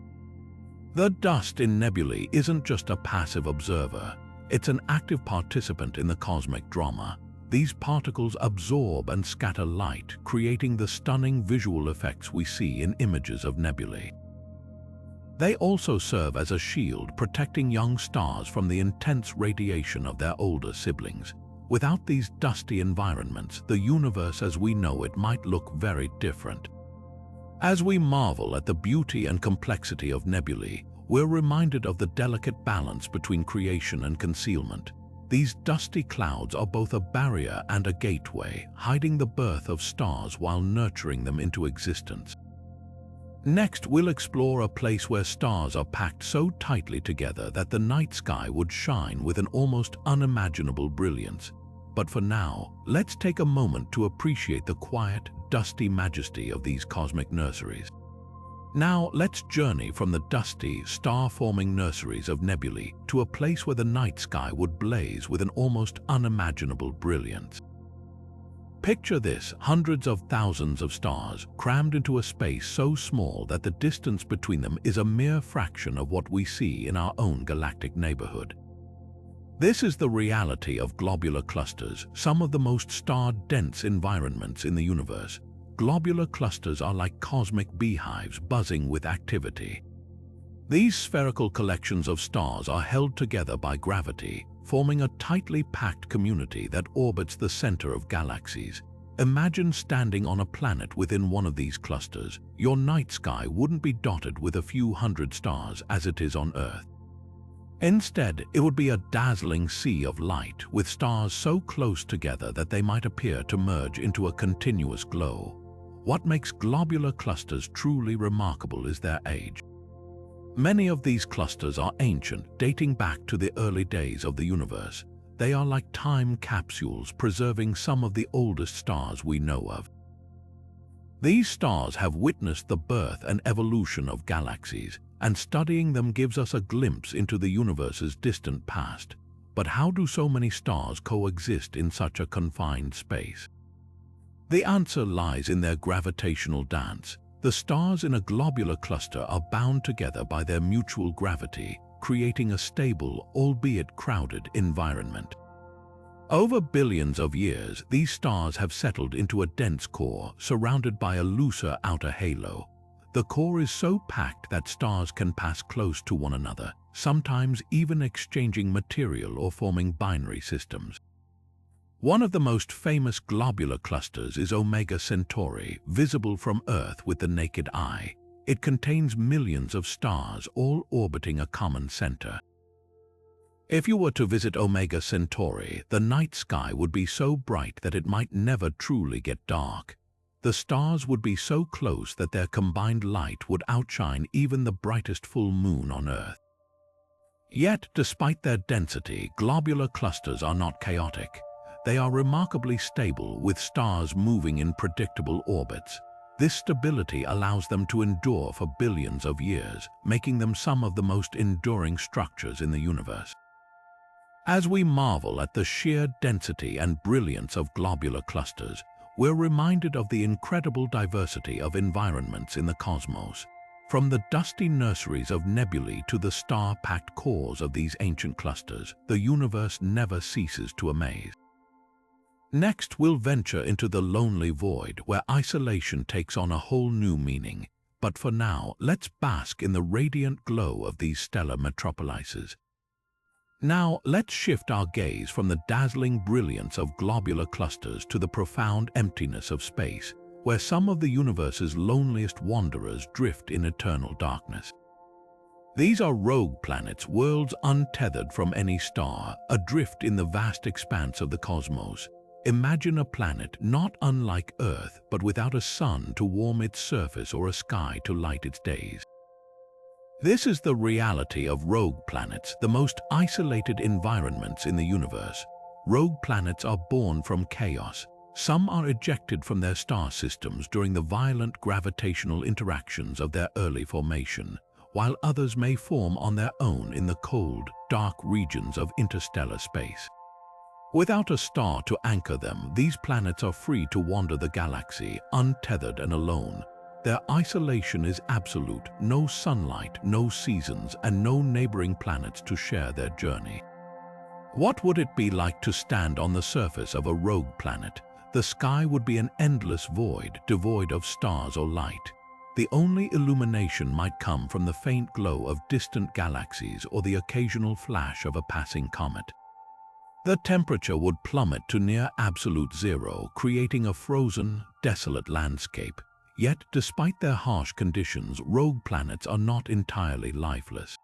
The dust in nebulae isn't just a passive observer, it's an active participant in the cosmic drama. These particles absorb and scatter light, creating the stunning visual effects we see in images of nebulae. They also serve as a shield, protecting young stars from the intense radiation of their older siblings. Without these dusty environments, the universe as we know it might look very different. As we marvel at the beauty and complexity of nebulae, we're reminded of the delicate balance between creation and concealment. These dusty clouds are both a barrier and a gateway, hiding the birth of stars while nurturing them into existence. Next, we'll explore a place where stars are packed so tightly together that the night sky would shine with an almost unimaginable brilliance. But for now, let's take a moment to appreciate the quiet, dusty majesty of these cosmic nurseries. Now, let's journey from the dusty, star-forming nurseries of nebulae to a place where the night sky would blaze with an almost unimaginable brilliance. Picture this: hundreds of thousands of stars crammed into a space so small that the distance between them is a mere fraction of what we see in our own galactic neighborhood. This is the reality of globular clusters, some of the most star-dense environments in the universe. Globular clusters are like cosmic beehives buzzing with activity. These spherical collections of stars are held together by gravity, forming a tightly packed community that orbits the center of galaxies. Imagine standing on a planet within one of these clusters. Your night sky wouldn't be dotted with a few hundred stars as it is on Earth. Instead, it would be a dazzling sea of light, with stars so close together that they might appear to merge into a continuous glow. What makes globular clusters truly remarkable is their age. Many of these clusters are ancient, dating back to the early days of the universe. They are like time capsules, preserving some of the oldest stars we know of. These stars have witnessed the birth and evolution of galaxies, and studying them gives us a glimpse into the universe's distant past. But how do so many stars coexist in such a confined space? The answer lies in their gravitational dance. The stars in a globular cluster are bound together by their mutual gravity, creating a stable, albeit crowded, environment. Over billions of years, these stars have settled into a dense core, surrounded by a looser outer halo. The core is so packed that stars can pass close to one another, sometimes even exchanging material or forming binary systems. One of the most famous globular clusters is Omega Centauri, visible from Earth with the naked eye. It contains millions of stars, all orbiting a common center. If you were to visit Omega Centauri, the night sky would be so bright that it might never truly get dark. The stars would be so close that their combined light would outshine even the brightest full moon on Earth. Yet, despite their density, globular clusters are not chaotic. They are remarkably stable, with stars moving in predictable orbits. This stability allows them to endure for billions of years, making them some of the most enduring structures in the universe. As we marvel at the sheer density and brilliance of globular clusters, we're reminded of the incredible diversity of environments in the cosmos. From the dusty nurseries of nebulae to the star-packed cores of these ancient clusters, the universe never ceases to amaze. Next, we'll venture into the lonely void, where isolation takes on a whole new meaning. But for now, let's bask in the radiant glow of these stellar metropolises. Now, let's shift our gaze from the dazzling brilliance of globular clusters to the profound emptiness of space, where some of the universe's loneliest wanderers drift in eternal darkness. These are rogue planets, worlds untethered from any star, adrift in the vast expanse of the cosmos. Imagine a planet not unlike Earth, but without a sun to warm its surface or a sky to light its days. This is the reality of rogue planets, the most isolated environments in the universe. Rogue planets are born from chaos. Some are ejected from their star systems during the violent gravitational interactions of their early formation, while others may form on their own in the cold, dark regions of interstellar space. Without a star to anchor them, these planets are free to wander the galaxy, untethered and alone. Their isolation is absolute, no sunlight, no seasons, and no neighboring planets to share their journey. What would it be like to stand on the surface of a rogue planet? The sky would be an endless void, devoid of stars or light. The only illumination might come from the faint glow of distant galaxies or the occasional flash of a passing comet. The temperature would plummet to near absolute zero, creating a frozen, desolate landscape. Yet, despite their harsh conditions, rogue planets are not entirely lifeless.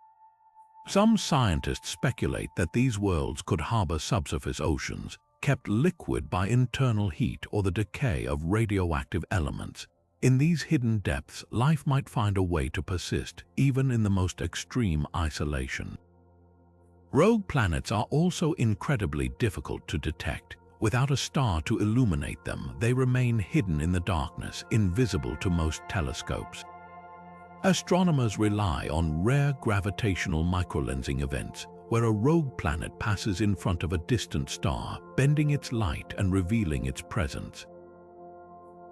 Some scientists speculate that these worlds could harbor subsurface oceans, kept liquid by internal heat or the decay of radioactive elements. In these hidden depths, life might find a way to persist, even in the most extreme isolation. Rogue planets are also incredibly difficult to detect. Without a star to illuminate them, they remain hidden in the darkness, invisible to most telescopes. Astronomers rely on rare gravitational microlensing events, where a rogue planet passes in front of a distant star, bending its light and revealing its presence.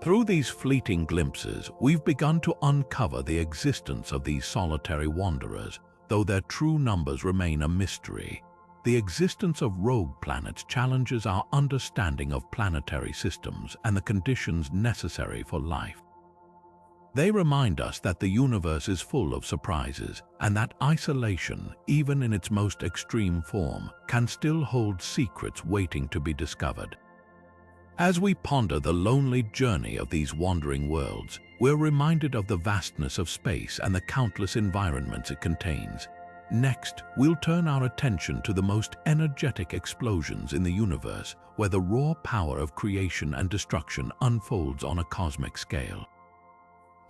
Through these fleeting glimpses, we've begun to uncover the existence of these solitary wanderers, though their true numbers remain a mystery. The existence of rogue planets challenges our understanding of planetary systems and the conditions necessary for life. They remind us that the universe is full of surprises, and that isolation, even in its most extreme form, can still hold secrets waiting to be discovered. As we ponder the lonely journey of these wandering worlds, we're reminded of the vastness of space and the countless environments it contains. Next, we'll turn our attention to the most energetic explosions in the universe, where the raw power of creation and destruction unfolds on a cosmic scale.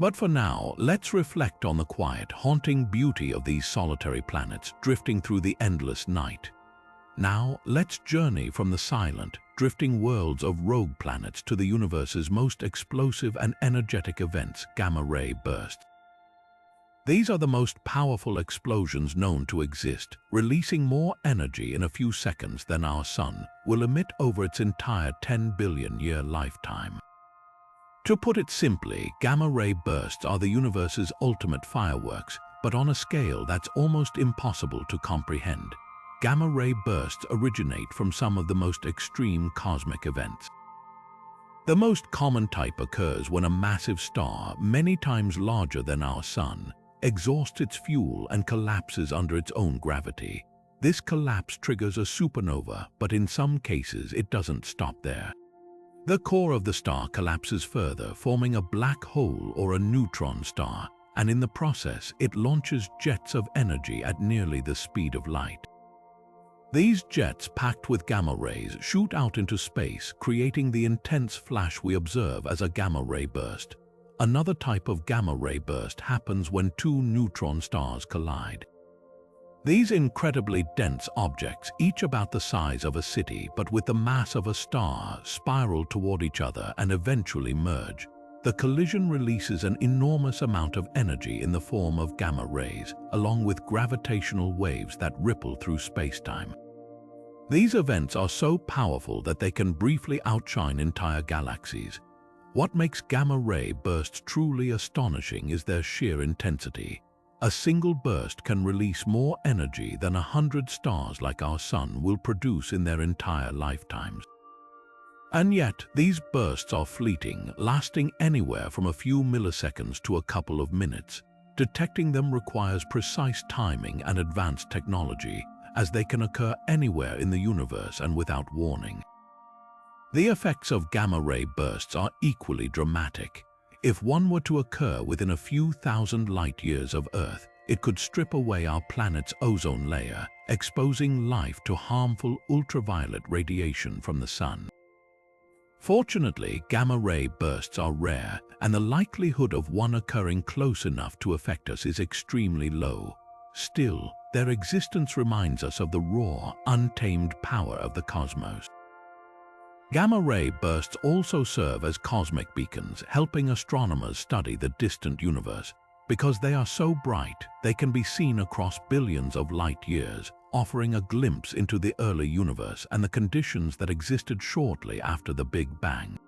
But for now, let's reflect on the quiet, haunting beauty of these solitary planets drifting through the endless night. Now, let's journey from the silent, drifting worlds of rogue planets to the universe's most explosive and energetic events, gamma-ray bursts. These are the most powerful explosions known to exist, releasing more energy in a few seconds than our Sun will emit over its entire 10 billion-year lifetime. To put it simply, gamma-ray bursts are the universe's ultimate fireworks, but on a scale that's almost impossible to comprehend. Gamma-ray bursts originate from some of the most extreme cosmic events. The most common type occurs when a massive star, many times larger than our Sun, exhausts its fuel and collapses under its own gravity. This collapse triggers a supernova, but in some cases it doesn't stop there. The core of the star collapses further, forming a black hole or a neutron star, and in the process it launches jets of energy at nearly the speed of light. These jets, packed with gamma rays, shoot out into space, creating the intense flash we observe as a gamma ray burst. Another type of gamma ray burst happens when two neutron stars collide. These incredibly dense objects, each about the size of a city but with the mass of a star, spiral toward each other and eventually merge. The collision releases an enormous amount of energy in the form of gamma rays, along with gravitational waves that ripple through space-time. These events are so powerful that they can briefly outshine entire galaxies. What makes gamma ray bursts truly astonishing is their sheer intensity. A single burst can release more energy than 100 stars like our Sun will produce in their entire lifetimes. And yet, these bursts are fleeting, lasting anywhere from a few milliseconds to a couple of minutes. Detecting them requires precise timing and advanced technology, as they can occur anywhere in the universe and without warning. The effects of gamma ray bursts are equally dramatic. If one were to occur within a few thousand light-years of Earth, it could strip away our planet's ozone layer, exposing life to harmful ultraviolet radiation from the Sun. Fortunately, gamma ray bursts are rare, and the likelihood of one occurring close enough to affect us is extremely low. Still, their existence reminds us of the raw, untamed power of the cosmos. Gamma-ray bursts also serve as cosmic beacons, helping astronomers study the distant universe. Because they are so bright, they can be seen across billions of light-years, offering a glimpse into the early universe and the conditions that existed shortly after the Big Bang.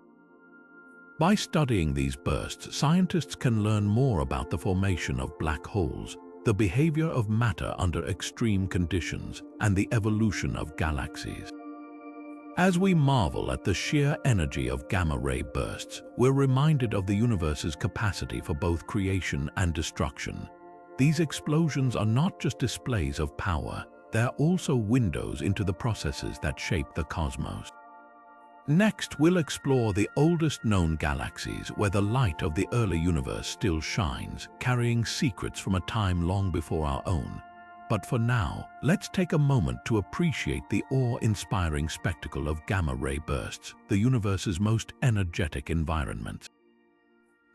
By studying these bursts, scientists can learn more about the formation of black holes, the behavior of matter under extreme conditions, and the evolution of galaxies. As we marvel at the sheer energy of gamma-ray bursts, we're reminded of the universe's capacity for both creation and destruction. These explosions are not just displays of power, they're also windows into the processes that shape the cosmos. Next, we'll explore the oldest known galaxies, where the light of the early universe still shines, carrying secrets from a time long before our own. But for now, let's take a moment to appreciate the awe-inspiring spectacle of gamma-ray bursts, the universe's most energetic environment.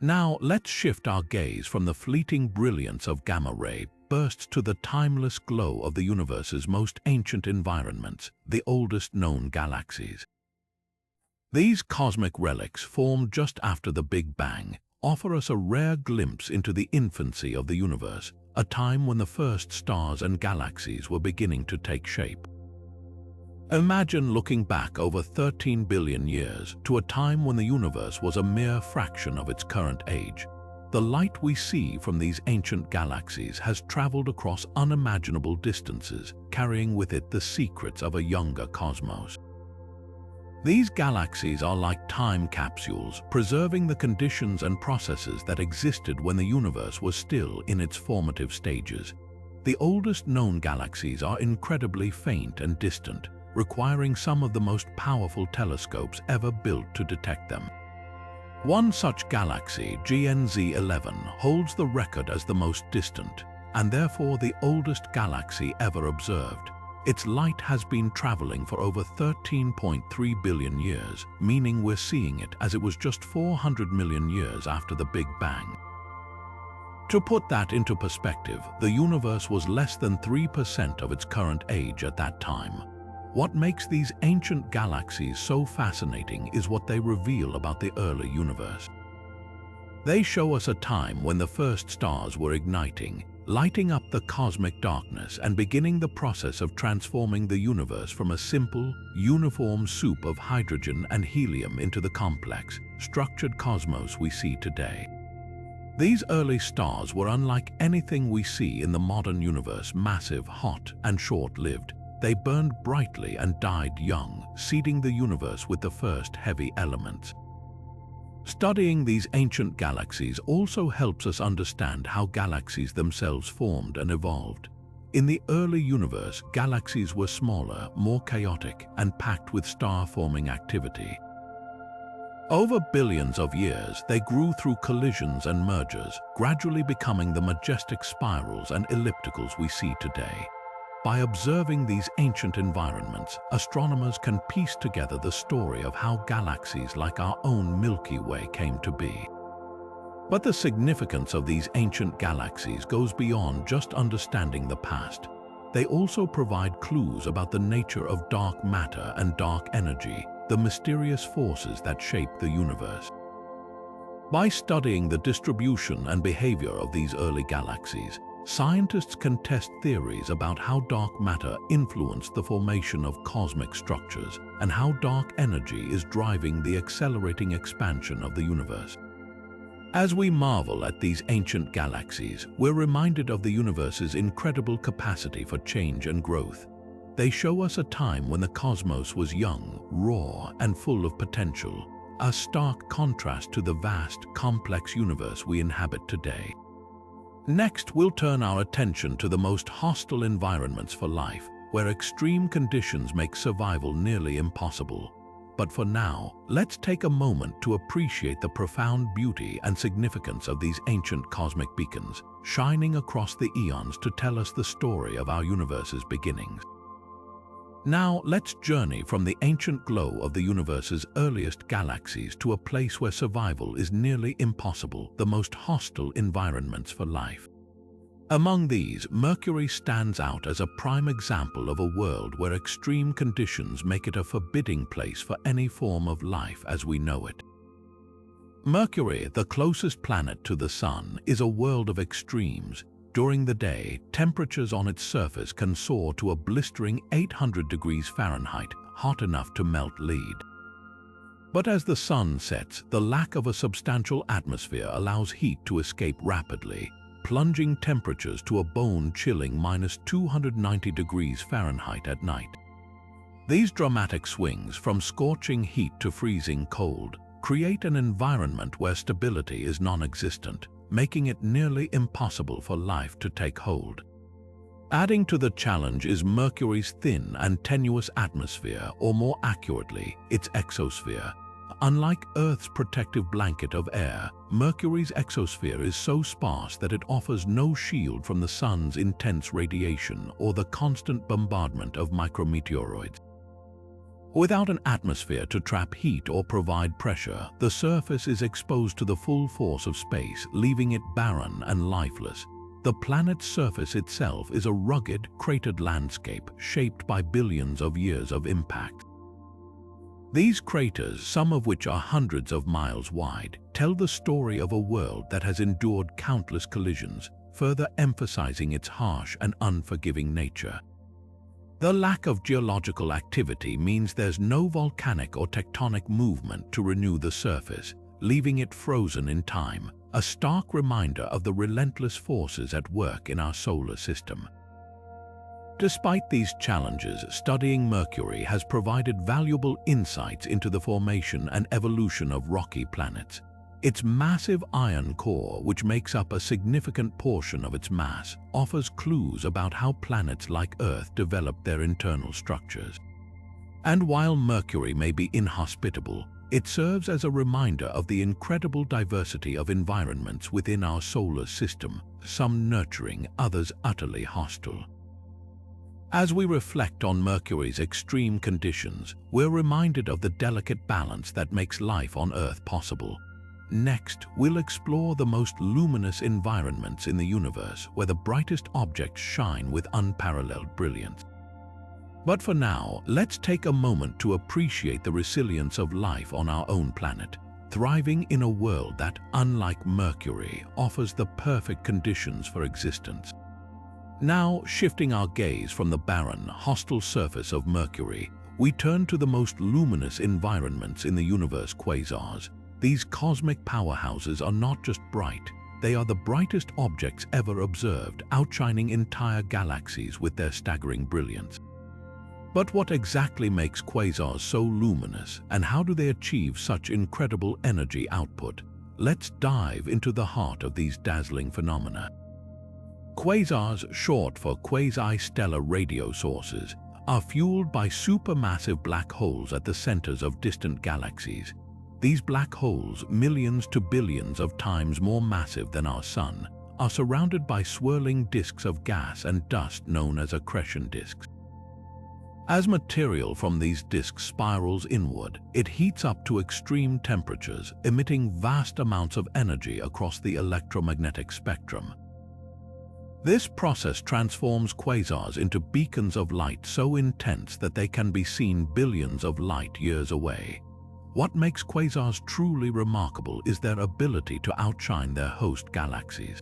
Now, let's shift our gaze from the fleeting brilliance of gamma-ray bursts to the timeless glow of the universe's most ancient environments, the oldest known galaxies. These cosmic relics, formed just after the Big Bang, offer us a rare glimpse into the infancy of the universe, a time when the first stars and galaxies were beginning to take shape. Imagine looking back over 13 billion years to a time when the universe was a mere fraction of its current age. The light we see from these ancient galaxies has traveled across unimaginable distances, carrying with it the secrets of a younger cosmos. These galaxies are like time capsules, preserving the conditions and processes that existed when the universe was still in its formative stages. The oldest known galaxies are incredibly faint and distant, requiring some of the most powerful telescopes ever built to detect them. One such galaxy, GNZ 11, holds the record as the most distant, and therefore the oldest galaxy ever observed. Its light has been traveling for over 13.3 billion years, meaning we're seeing it as it was just 400 million years after the Big Bang. To put that into perspective, the universe was less than 3% of its current age at that time. What makes these ancient galaxies so fascinating is what they reveal about the early universe. They show us a time when the first stars were igniting, lighting up the cosmic darkness and beginning the process of transforming the universe from a simple, uniform soup of hydrogen and helium into the complex, structured cosmos we see today. These early stars were unlike anything we see in the modern universe, massive, hot, and short-lived. They burned brightly and died young, seeding the universe with the first heavy elements. Studying these ancient galaxies also helps us understand how galaxies themselves formed and evolved. In the early universe, galaxies were smaller, more chaotic, and packed with star-forming activity. Over billions of years, they grew through collisions and mergers, gradually becoming the majestic spirals and ellipticals we see today. By observing these ancient environments, astronomers can piece together the story of how galaxies like our own Milky Way came to be. But the significance of these ancient galaxies goes beyond just understanding the past. They also provide clues about the nature of dark matter and dark energy, the mysterious forces that shape the universe. By studying the distribution and behavior of these early galaxies, scientists can test theories about how dark matter influenced the formation of cosmic structures and how dark energy is driving the accelerating expansion of the universe. As we marvel at these ancient galaxies, we're reminded of the universe's incredible capacity for change and growth. They show us a time when the cosmos was young, raw, and full of potential, a stark contrast to the vast, complex universe we inhabit today. Next, we'll turn our attention to the most hostile environments for life, where extreme conditions make survival nearly impossible. But for now, let's take a moment to appreciate the profound beauty and significance of these ancient cosmic beacons, shining across the eons to tell us the story of our universe's beginnings. Now, let's journey from the ancient glow of the universe's earliest galaxies to a place where survival is nearly impossible, the most hostile environments for life. Among these, Mercury stands out as a prime example of a world where extreme conditions make it a forbidding place for any form of life as we know it. Mercury, the closest planet to the Sun, is a world of extremes. During the day, temperatures on its surface can soar to a blistering 800 degrees Fahrenheit, hot enough to melt lead. But as the sun sets, the lack of a substantial atmosphere allows heat to escape rapidly, plunging temperatures to a bone-chilling -290 degrees Fahrenheit at night. These dramatic swings, from scorching heat to freezing cold, create an environment where stability is non-existent, making it nearly impossible for life to take hold. Adding to the challenge is Mercury's thin and tenuous atmosphere, or more accurately, its exosphere. Unlike Earth's protective blanket of air, Mercury's exosphere is so sparse that it offers no shield from the sun's intense radiation or the constant bombardment of micrometeoroids. Without an atmosphere to trap heat or provide pressure, the surface is exposed to the full force of space, leaving it barren and lifeless. The planet's surface itself is a rugged, cratered landscape shaped by billions of years of impact. These craters, some of which are hundreds of miles wide, tell the story of a world that has endured countless collisions, further emphasizing its harsh and unforgiving nature. The lack of geological activity means there's no volcanic or tectonic movement to renew the surface, leaving it frozen in time, a stark reminder of the relentless forces at work in our solar system. Despite these challenges, studying Mercury has provided valuable insights into the formation and evolution of rocky planets. Its massive iron core, which makes up a significant portion of its mass, offers clues about how planets like Earth developed their internal structures. And while Mercury may be inhospitable, it serves as a reminder of the incredible diversity of environments within our solar system, some nurturing, others utterly hostile. As we reflect on Mercury's extreme conditions, we're reminded of the delicate balance that makes life on Earth possible. Next, we'll explore the most luminous environments in the universe, where the brightest objects shine with unparalleled brilliance. But for now, let's take a moment to appreciate the resilience of life on our own planet, thriving in a world that, unlike Mercury, offers the perfect conditions for existence. Now, shifting our gaze from the barren, hostile surface of Mercury, we turn to the most luminous environments in the universe, quasars. These cosmic powerhouses are not just bright, they are the brightest objects ever observed, outshining entire galaxies with their staggering brilliance. But what exactly makes quasars so luminous, and how do they achieve such incredible energy output? Let's dive into the heart of these dazzling phenomena. Quasars, short for quasi-stellar radio sources, are fueled by supermassive black holes at the centers of distant galaxies. These black holes, millions to billions of times more massive than our Sun, are surrounded by swirling disks of gas and dust known as accretion disks. As material from these disks spirals inward, it heats up to extreme temperatures, emitting vast amounts of energy across the electromagnetic spectrum. This process transforms quasars into beacons of light so intense that they can be seen billions of light years away. What makes quasars truly remarkable is their ability to outshine their host galaxies.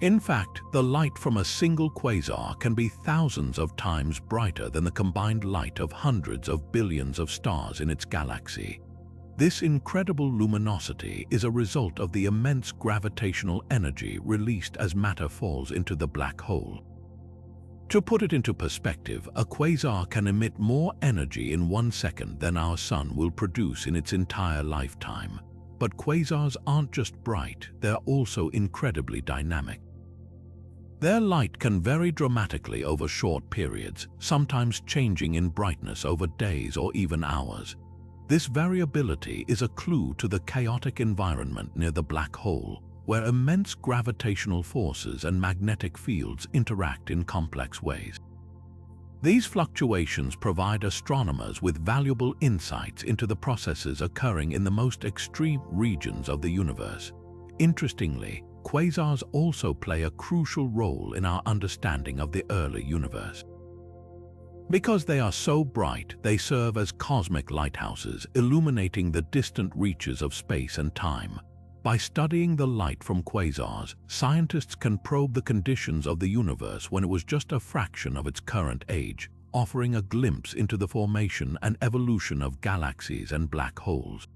In fact, the light from a single quasar can be thousands of times brighter than the combined light of hundreds of billions of stars in its galaxy. This incredible luminosity is a result of the immense gravitational energy released as matter falls into the black hole. To put it into perspective, a quasar can emit more energy in 1 second than our Sun will produce in its entire lifetime. But quasars aren't just bright, they're also incredibly dynamic. Their light can vary dramatically over short periods, sometimes changing in brightness over days or even hours. This variability is a clue to the chaotic environment near the black hole, where immense gravitational forces and magnetic fields interact in complex ways. These fluctuations provide astronomers with valuable insights into the processes occurring in the most extreme regions of the universe. Interestingly, quasars also play a crucial role in our understanding of the early universe. Because they are so bright, they serve as cosmic lighthouses, illuminating the distant reaches of space and time. By studying the light from quasars, scientists can probe the conditions of the universe when it was just a fraction of its current age, offering a glimpse into the formation and evolution of galaxies and black holes.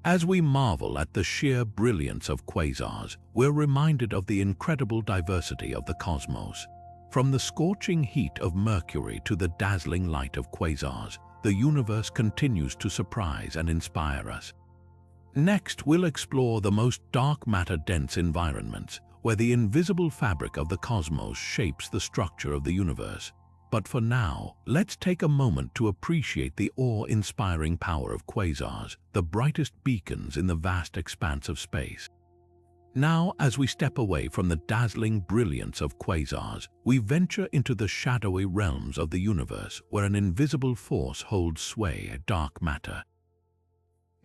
As we marvel at the sheer brilliance of quasars, we're reminded of the incredible diversity of the cosmos. From the scorching heat of Mercury to the dazzling light of quasars, the universe continues to surprise and inspire us. Next, we'll explore the most dark matter-dense environments, where the invisible fabric of the cosmos shapes the structure of the universe. But for now, let's take a moment to appreciate the awe-inspiring power of quasars, the brightest beacons in the vast expanse of space. Now, as we step away from the dazzling brilliance of quasars, we venture into the shadowy realms of the universe, where an invisible force holds sway: dark matter.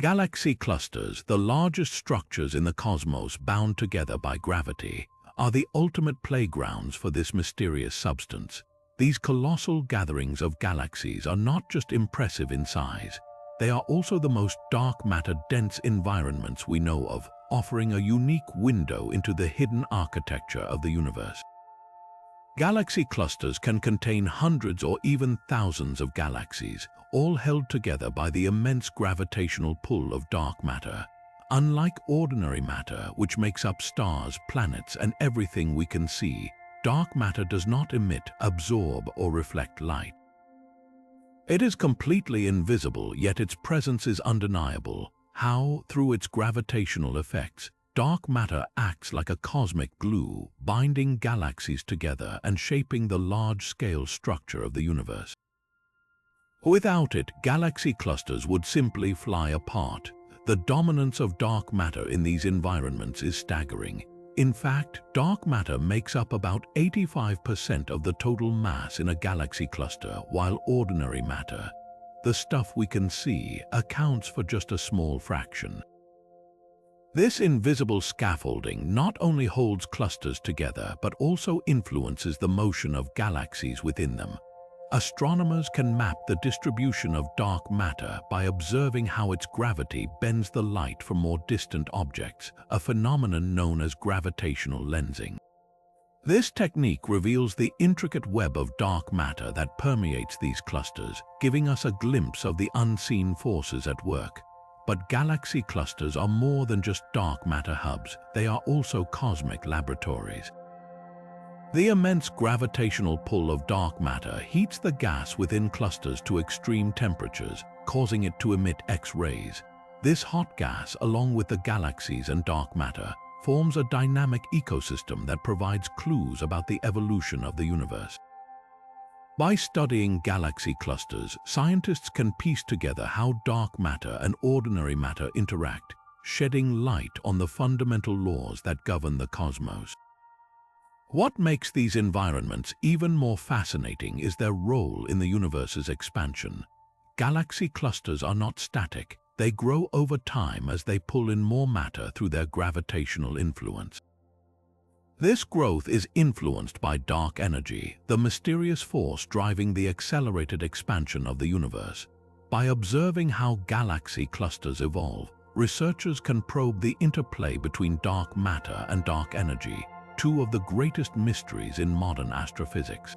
Galaxy clusters, the largest structures in the cosmos bound together by gravity, are the ultimate playgrounds for this mysterious substance. These colossal gatherings of galaxies are not just impressive in size, they are also the most dark matter-dense environments we know of, offering a unique window into the hidden architecture of the universe. Galaxy clusters can contain hundreds or even thousands of galaxies, all held together by the immense gravitational pull of dark matter. Unlike ordinary matter, which makes up stars, planets, and everything we can see, dark matter does not emit, absorb, or reflect light. It is completely invisible, yet its presence is undeniable. How, through its gravitational effects, dark matter acts like a cosmic glue, binding galaxies together and shaping the large-scale structure of the universe. Without it, galaxy clusters would simply fly apart. The dominance of dark matter in these environments is staggering. In fact, dark matter makes up about 85% of the total mass in a galaxy cluster, while ordinary matter, the stuff we can see, accounts for just a small fraction. This invisible scaffolding not only holds clusters together but also influences the motion of galaxies within them. Astronomers can map the distribution of dark matter by observing how its gravity bends the light from more distant objects, a phenomenon known as gravitational lensing. This technique reveals the intricate web of dark matter that permeates these clusters, giving us a glimpse of the unseen forces at work. But galaxy clusters are more than just dark matter hubs, they are also cosmic laboratories. The immense gravitational pull of dark matter heats the gas within clusters to extreme temperatures, causing it to emit X-rays. This hot gas, along with the galaxies and dark matter, forms a dynamic ecosystem that provides clues about the evolution of the universe. By studying galaxy clusters, scientists can piece together how dark matter and ordinary matter interact, shedding light on the fundamental laws that govern the cosmos. What makes these environments even more fascinating is their role in the universe's expansion. Galaxy clusters are not static. They grow over time as they pull in more matter through their gravitational influence. This growth is influenced by dark energy, the mysterious force driving the accelerated expansion of the universe. By observing how galaxy clusters evolve, researchers can probe the interplay between dark matter and dark energy, two of the greatest mysteries in modern astrophysics.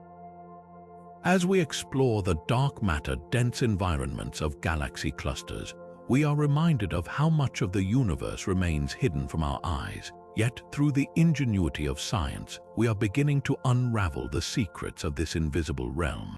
As we explore the dark matter-dense environments of galaxy clusters, we are reminded of how much of the universe remains hidden from our eyes. Yet, through the ingenuity of science, we are beginning to unravel the secrets of this invisible realm.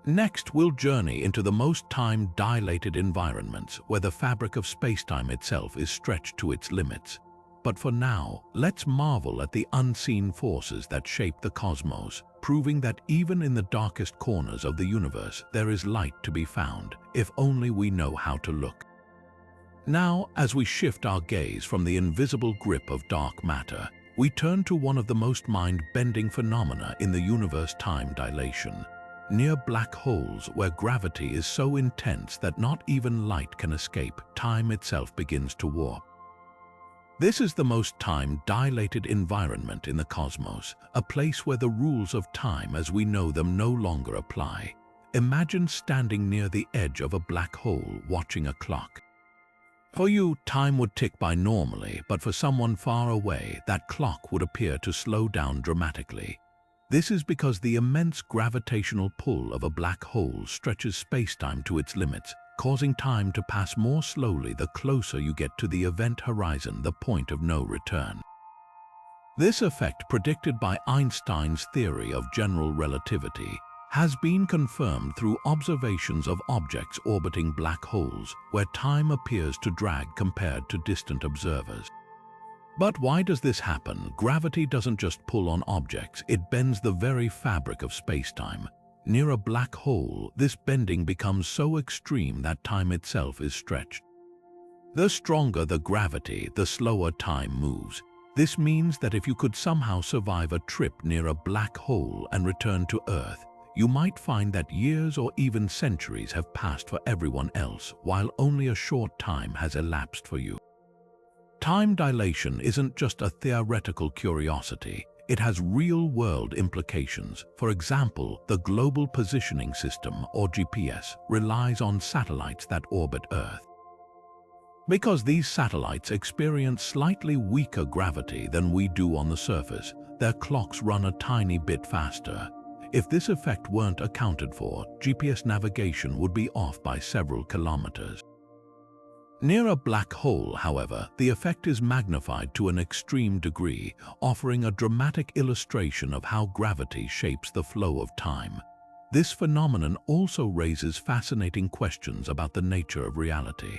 Next, we'll journey into the most time-dilated environments where the fabric of spacetime itself is stretched to its limits. But for now, let's marvel at the unseen forces that shape the cosmos, proving that even in the darkest corners of the universe, there is light to be found, if only we know how to look. Now, as we shift our gaze from the invisible grip of dark matter, we turn to one of the most mind-bending phenomena in the universe: time dilation. Near black holes, where gravity is so intense that not even light can escape, time itself begins to warp. This is the most time-dilated environment in the cosmos, a place where the rules of time as we know them no longer apply. Imagine standing near the edge of a black hole watching a clock. For you, time would tick by normally, but for someone far away, that clock would appear to slow down dramatically. This is because the immense gravitational pull of a black hole stretches spacetime to its limits, causing time to pass more slowly the closer you get to the event horizon, the point of no return. This effect, predicted by Einstein's theory of general relativity, has been confirmed through observations of objects orbiting black holes, where time appears to drag compared to distant observers. But why does this happen? Gravity doesn't just pull on objects, it bends the very fabric of spacetime. Near a black hole, this bending becomes so extreme that time itself is stretched. The stronger the gravity, the slower time moves. This means that if you could somehow survive a trip near a black hole and return to Earth, you might find that years or even centuries have passed for everyone else, while only a short time has elapsed for you. Time dilation isn't just a theoretical curiosity. It has real-world implications. For example, the Global Positioning System, or GPS, relies on satellites that orbit Earth. Because these satellites experience slightly weaker gravity than we do on the surface, their clocks run a tiny bit faster. If this effect weren't accounted for, GPS navigation would be off by several kilometers. Near a black hole, however, the effect is magnified to an extreme degree, offering a dramatic illustration of how gravity shapes the flow of time. This phenomenon also raises fascinating questions about the nature of reality.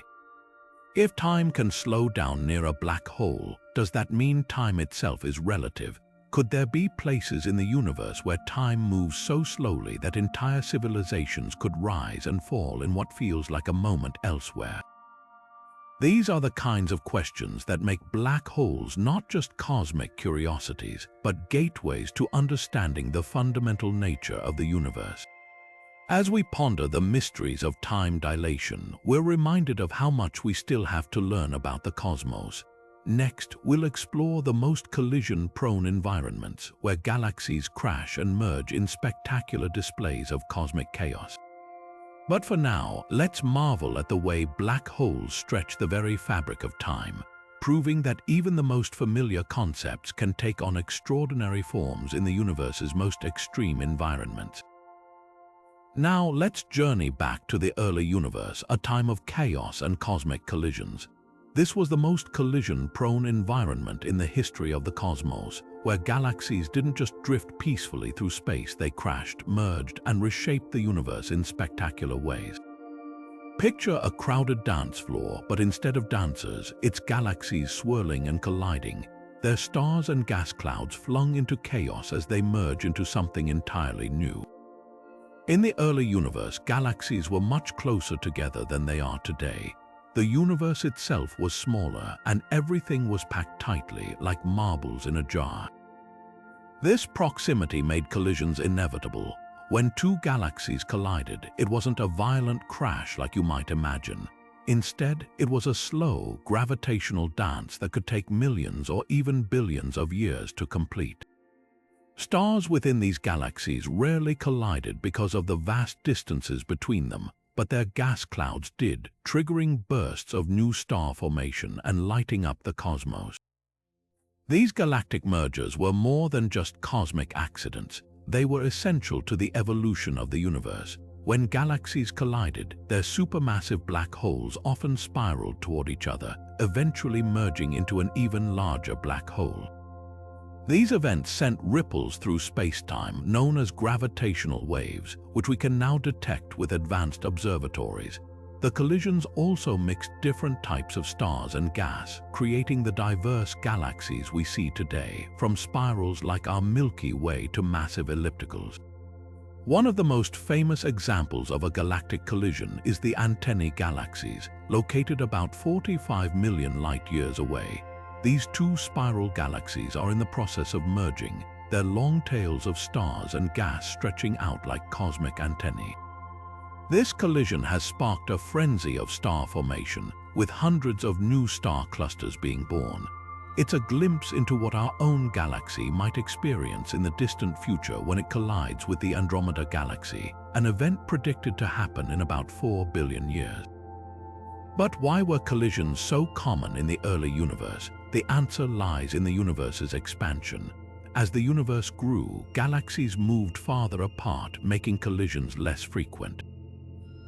If time can slow down near a black hole, does that mean time itself is relative? Could there be places in the universe where time moves so slowly that entire civilizations could rise and fall in what feels like a moment elsewhere? These are the kinds of questions that make black holes not just cosmic curiosities, but gateways to understanding the fundamental nature of the universe. As we ponder the mysteries of time dilation, we're reminded of how much we still have to learn about the cosmos. Next, we'll explore the most collision-prone environments, where galaxies crash and merge in spectacular displays of cosmic chaos. But for now, let's marvel at the way black holes stretch the very fabric of time, proving that even the most familiar concepts can take on extraordinary forms in the universe's most extreme environments. Now, let's journey back to the early universe, a time of chaos and cosmic collisions. This was the most collision-prone environment in the history of the cosmos, where galaxies didn't just drift peacefully through space, they crashed, merged, and reshaped the universe in spectacular ways. Picture a crowded dance floor, but instead of dancers, it's galaxies swirling and colliding, their stars and gas clouds flung into chaos as they merge into something entirely new. In the early universe, galaxies were much closer together than they are today. The universe itself was smaller, and everything was packed tightly, like marbles in a jar. This proximity made collisions inevitable. When two galaxies collided, it wasn't a violent crash like you might imagine. Instead, it was a slow, gravitational dance that could take millions or even billions of years to complete. Stars within these galaxies rarely collided because of the vast distances between them, but their gas clouds did, triggering bursts of new star formation and lighting up the cosmos. These galactic mergers were more than just cosmic accidents. They were essential to the evolution of the universe. When galaxies collided, their supermassive black holes often spiraled toward each other, eventually merging into an even larger black hole. These events sent ripples through space-time known as gravitational waves, which we can now detect with advanced observatories. The collisions also mixed different types of stars and gas, creating the diverse galaxies we see today, from spirals like our Milky Way to massive ellipticals. One of the most famous examples of a galactic collision is the Antennae galaxies, located about 45 million light-years away. These two spiral galaxies are in the process of merging, their long tails of stars and gas stretching out like cosmic antennae. This collision has sparked a frenzy of star formation, with hundreds of new star clusters being born. It's a glimpse into what our own galaxy might experience in the distant future when it collides with the Andromeda Galaxy, an event predicted to happen in about 4 billion years. But why were collisions so common in the early universe? The answer lies in the universe's expansion. As the universe grew, galaxies moved farther apart, making collisions less frequent.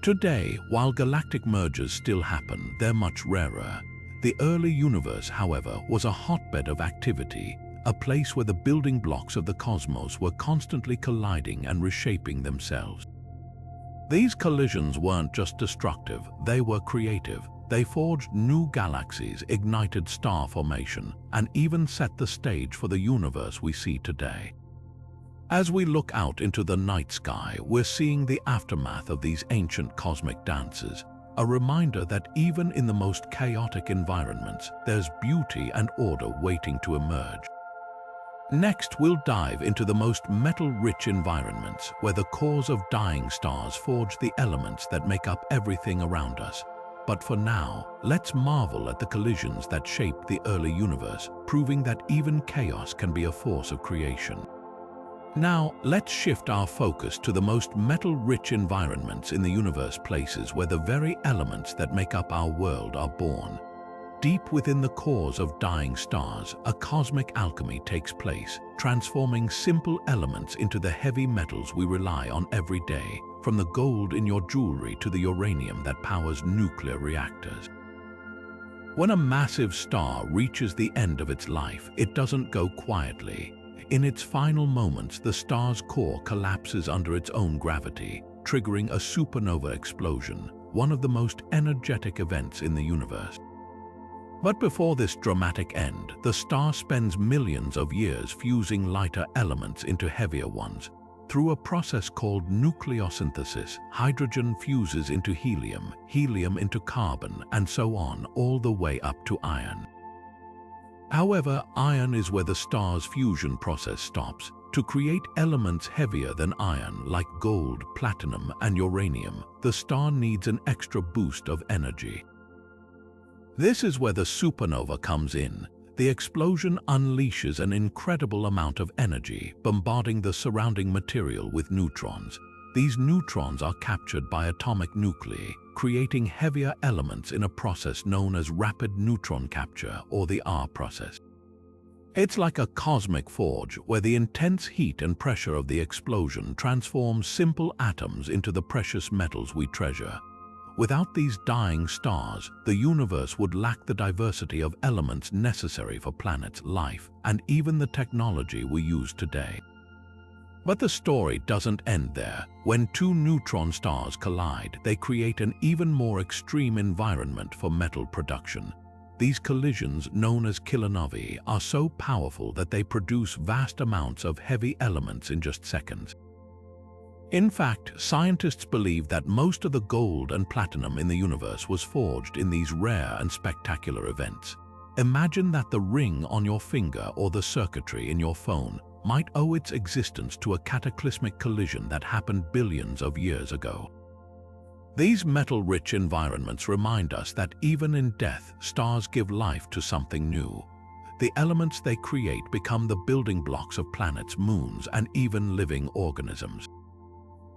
Today, while galactic mergers still happen, they're much rarer. The early universe, however, was a hotbed of activity, a place where the building blocks of the cosmos were constantly colliding and reshaping themselves. These collisions weren't just destructive, they were creative. They forged new galaxies, ignited star formation, and even set the stage for the universe we see today. As we look out into the night sky, we're seeing the aftermath of these ancient cosmic dances, a reminder that even in the most chaotic environments, there's beauty and order waiting to emerge. Next, we'll dive into the most metal-rich environments, where the cores of dying stars forge the elements that make up everything around us. But for now, let's marvel at the collisions that shaped the early universe, proving that even chaos can be a force of creation. Now, let's shift our focus to the most metal-rich environments in the universe, places where the very elements that make up our world are born. Deep within the cores of dying stars, a cosmic alchemy takes place, transforming simple elements into the heavy metals we rely on every day, from the gold in your jewelry to the uranium that powers nuclear reactors. When a massive star reaches the end of its life, it doesn't go quietly. In its final moments, the star's core collapses under its own gravity, triggering a supernova explosion, one of the most energetic events in the universe. But before this dramatic end, the star spends millions of years fusing lighter elements into heavier ones. Through a process called nucleosynthesis, hydrogen fuses into helium, helium into carbon, and so on, all the way up to iron. However, iron is where the star's fusion process stops. To create elements heavier than iron, like gold, platinum, and uranium, the star needs an extra boost of energy. This is where the supernova comes in. The explosion unleashes an incredible amount of energy, bombarding the surrounding material with neutrons. These neutrons are captured by atomic nuclei, creating heavier elements in a process known as rapid neutron capture, or the R process. It's like a cosmic forge where the intense heat and pressure of the explosion transforms simple atoms into the precious metals we treasure. Without these dying stars, the universe would lack the diversity of elements necessary for planets, life, and even the technology we use today. But the story doesn't end there. When two neutron stars collide, they create an even more extreme environment for metal production. These collisions, known as kilonovae, are so powerful that they produce vast amounts of heavy elements in just seconds. In fact, scientists believe that most of the gold and platinum in the universe was forged in these rare and spectacular events. Imagine that the ring on your finger or the circuitry in your phone might owe its existence to a cataclysmic collision that happened billions of years ago. These metal-rich environments remind us that even in death, stars give life to something new. The elements they create become the building blocks of planets, moons, and even living organisms.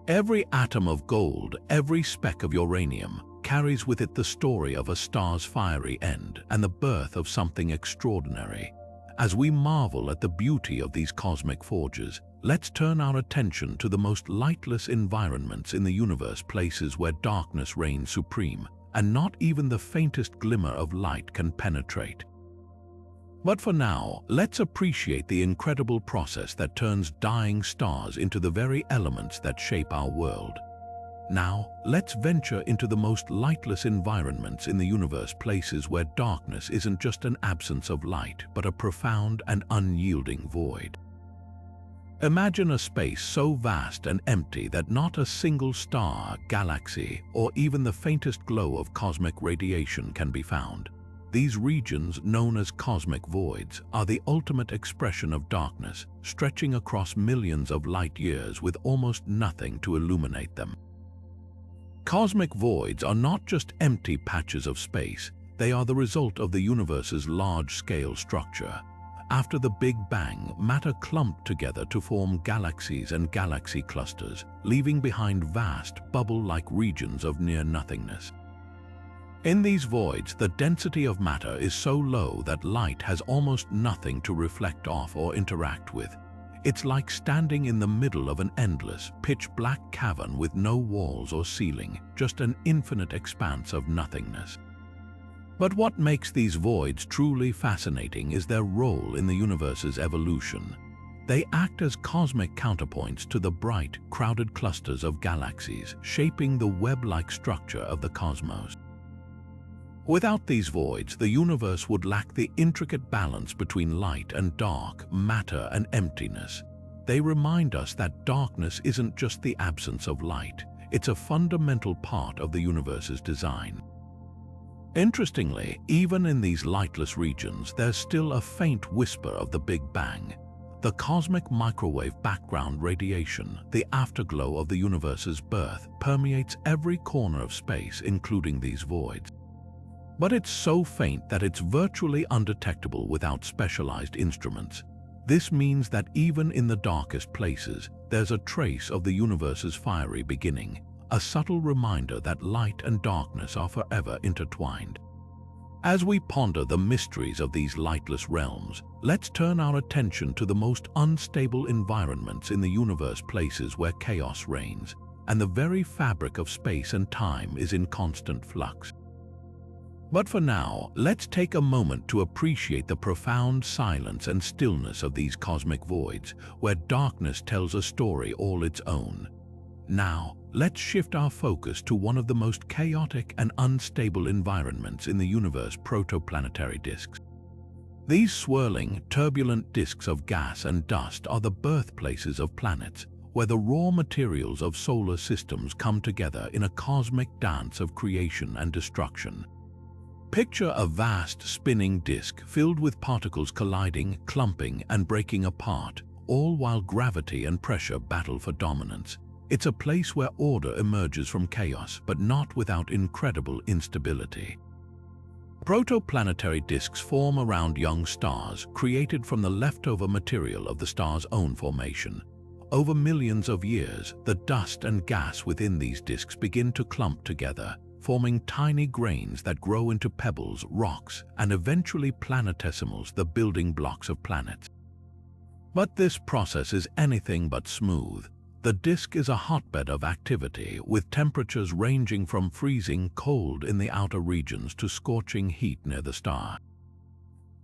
Every atom of gold, every speck of uranium, carries with it the story of a star's fiery end and the birth of something extraordinary. As we marvel at the beauty of these cosmic forges, let's turn our attention to the most lightless environments in the universe, places where darkness reigns supreme, and not even the faintest glimmer of light can penetrate. But for now, let's appreciate the incredible process that turns dying stars into the very elements that shape our world. Now, let's venture into the most lightless environments in the universe, places where darkness isn't just an absence of light, but a profound and unyielding void. Imagine a space so vast and empty that not a single star, galaxy, or even the faintest glow of cosmic radiation can be found. These regions, known as cosmic voids, are the ultimate expression of darkness, stretching across millions of light years with almost nothing to illuminate them. Cosmic voids are not just empty patches of space, they are the result of the universe's large-scale structure. After the Big Bang, matter clumped together to form galaxies and galaxy clusters, leaving behind vast, bubble-like regions of near-nothingness. In these voids, the density of matter is so low that light has almost nothing to reflect off or interact with. It's like standing in the middle of an endless, pitch-black cavern with no walls or ceiling, just an infinite expanse of nothingness. But what makes these voids truly fascinating is their role in the universe's evolution. They act as cosmic counterpoints to the bright, crowded clusters of galaxies, shaping the web-like structure of the cosmos. Without these voids, the universe would lack the intricate balance between light and dark, matter and emptiness. They remind us that darkness isn't just the absence of light, it's a fundamental part of the universe's design. Interestingly, even in these lightless regions, there's still a faint whisper of the Big Bang. The cosmic microwave background radiation, the afterglow of the universe's birth, permeates every corner of space, including these voids. But it's so faint that it's virtually undetectable without specialized instruments. This means that even in the darkest places, there's a trace of the universe's fiery beginning, a subtle reminder that light and darkness are forever intertwined. As we ponder the mysteries of these lightless realms, let's turn our attention to the most unstable environments in the universe, places where chaos reigns, and the very fabric of space and time is in constant flux. But for now, let's take a moment to appreciate the profound silence and stillness of these cosmic voids, where darkness tells a story all its own. Now, let's shift our focus to one of the most chaotic and unstable environments in the universe: protoplanetary disks. These swirling, turbulent disks of gas and dust are the birthplaces of planets, where the raw materials of solar systems come together in a cosmic dance of creation and destruction. Picture a vast, spinning disk filled with particles colliding, clumping, and breaking apart, all while gravity and pressure battle for dominance. It's a place where order emerges from chaos, but not without incredible instability. Protoplanetary disks form around young stars, created from the leftover material of the star's own formation. Over millions of years, the dust and gas within these disks begin to clump together, forming tiny grains that grow into pebbles, rocks, and eventually planetesimals, the building blocks of planets. But this process is anything but smooth. The disk is a hotbed of activity, with temperatures ranging from freezing cold in the outer regions to scorching heat near the star.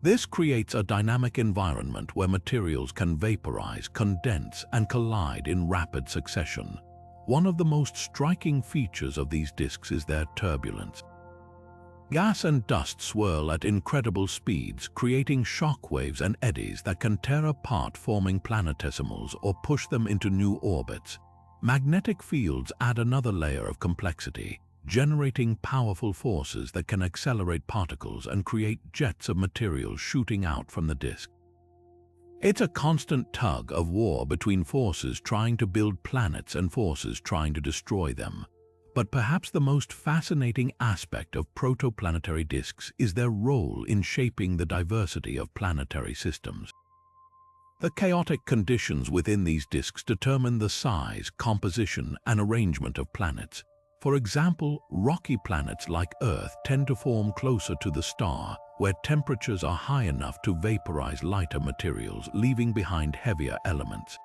This creates a dynamic environment where materials can vaporize, condense, and collide in rapid succession. One of the most striking features of these disks is their turbulence. Gas and dust swirl at incredible speeds, creating shock waves and eddies that can tear apart forming planetesimals or push them into new orbits. Magnetic fields add another layer of complexity, generating powerful forces that can accelerate particles and create jets of material shooting out from the disk. It's a constant tug of war between forces trying to build planets and forces trying to destroy them. But perhaps the most fascinating aspect of protoplanetary disks is their role in shaping the diversity of planetary systems. The chaotic conditions within these disks determine the size, composition, and arrangement of planets. For example, rocky planets like Earth tend to form closer to the star, where temperatures are high enough to vaporize lighter materials, leaving behind heavier elements.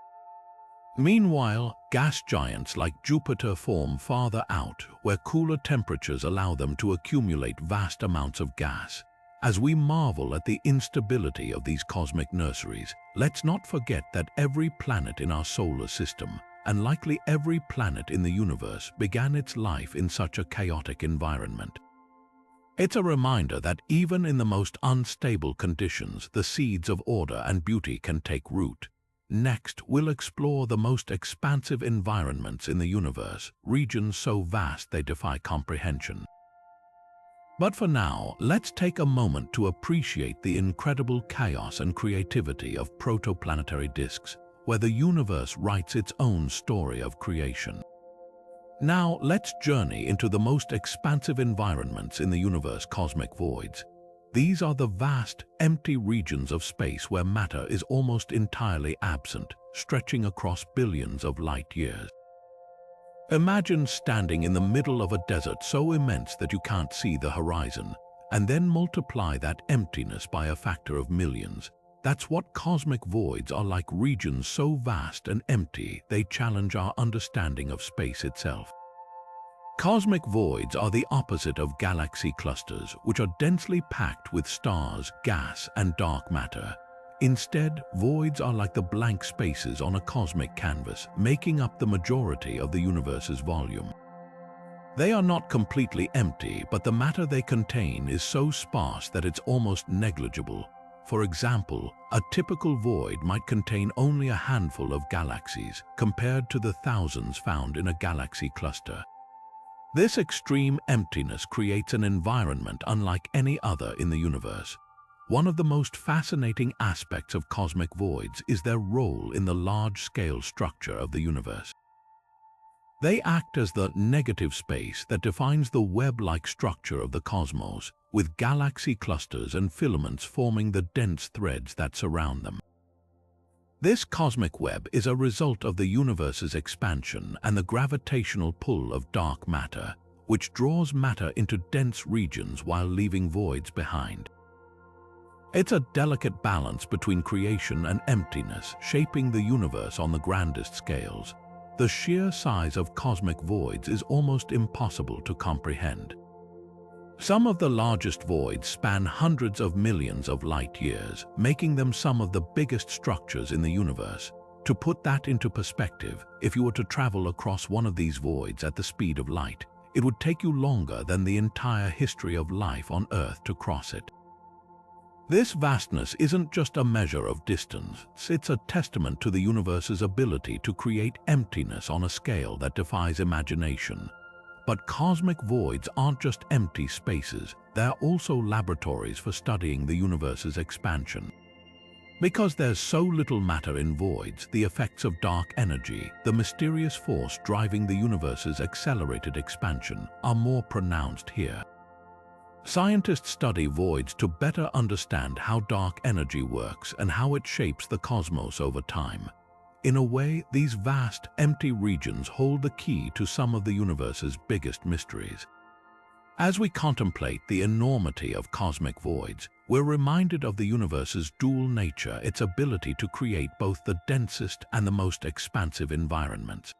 Meanwhile, gas giants like Jupiter form farther out, where cooler temperatures allow them to accumulate vast amounts of gas. As we marvel at the instability of these cosmic nurseries, let's not forget that every planet in our solar system, and likely every planet in the universe, began its life in such a chaotic environment. It's a reminder that even in the most unstable conditions, the seeds of order and beauty can take root. Next, we'll explore the most expansive environments in the universe, regions so vast they defy comprehension. But for now, let's take a moment to appreciate the incredible chaos and creativity of protoplanetary disks, where the universe writes its own story of creation. Now, let's journey into the most expansive environments in the universe, cosmic voids. These are the vast, empty regions of space where matter is almost entirely absent, stretching across billions of light years. Imagine standing in the middle of a desert so immense that you can't see the horizon, and then multiply that emptiness by a factor of millions. That's what cosmic voids are like, regions so vast and empty they challenge our understanding of space itself. Cosmic voids are the opposite of galaxy clusters, which are densely packed with stars, gas, and dark matter. Instead, voids are like the blank spaces on a cosmic canvas, making up the majority of the universe's volume. They are not completely empty, but the matter they contain is so sparse that it's almost negligible. For example, a typical void might contain only a handful of galaxies, compared to the thousands found in a galaxy cluster. This extreme emptiness creates an environment unlike any other in the universe. One of the most fascinating aspects of cosmic voids is their role in the large-scale structure of the universe. They act as the negative space that defines the web-like structure of the cosmos, with galaxy clusters and filaments forming the dense threads that surround them. This cosmic web is a result of the universe's expansion and the gravitational pull of dark matter, which draws matter into dense regions while leaving voids behind. It's a delicate balance between creation and emptiness, shaping the universe on the grandest scales. The sheer size of cosmic voids is almost impossible to comprehend. Some of the largest voids span hundreds of millions of light years, making them some of the biggest structures in the universe. To put that into perspective, if you were to travel across one of these voids at the speed of light, it would take you longer than the entire history of life on Earth to cross it. This vastness isn't just a measure of distance, it's a testament to the universe's ability to create emptiness on a scale that defies imagination. But cosmic voids aren't just empty spaces, they're also laboratories for studying the universe's expansion. Because there's so little matter in voids, the effects of dark energy, the mysterious force driving the universe's accelerated expansion, are more pronounced here. Scientists study voids to better understand how dark energy works and how it shapes the cosmos over time. In a way, these vast, empty regions hold the key to some of the universe's biggest mysteries. As we contemplate the enormity of cosmic voids, we're reminded of the universe's dual nature, its ability to create both the densest and the most expansive environments.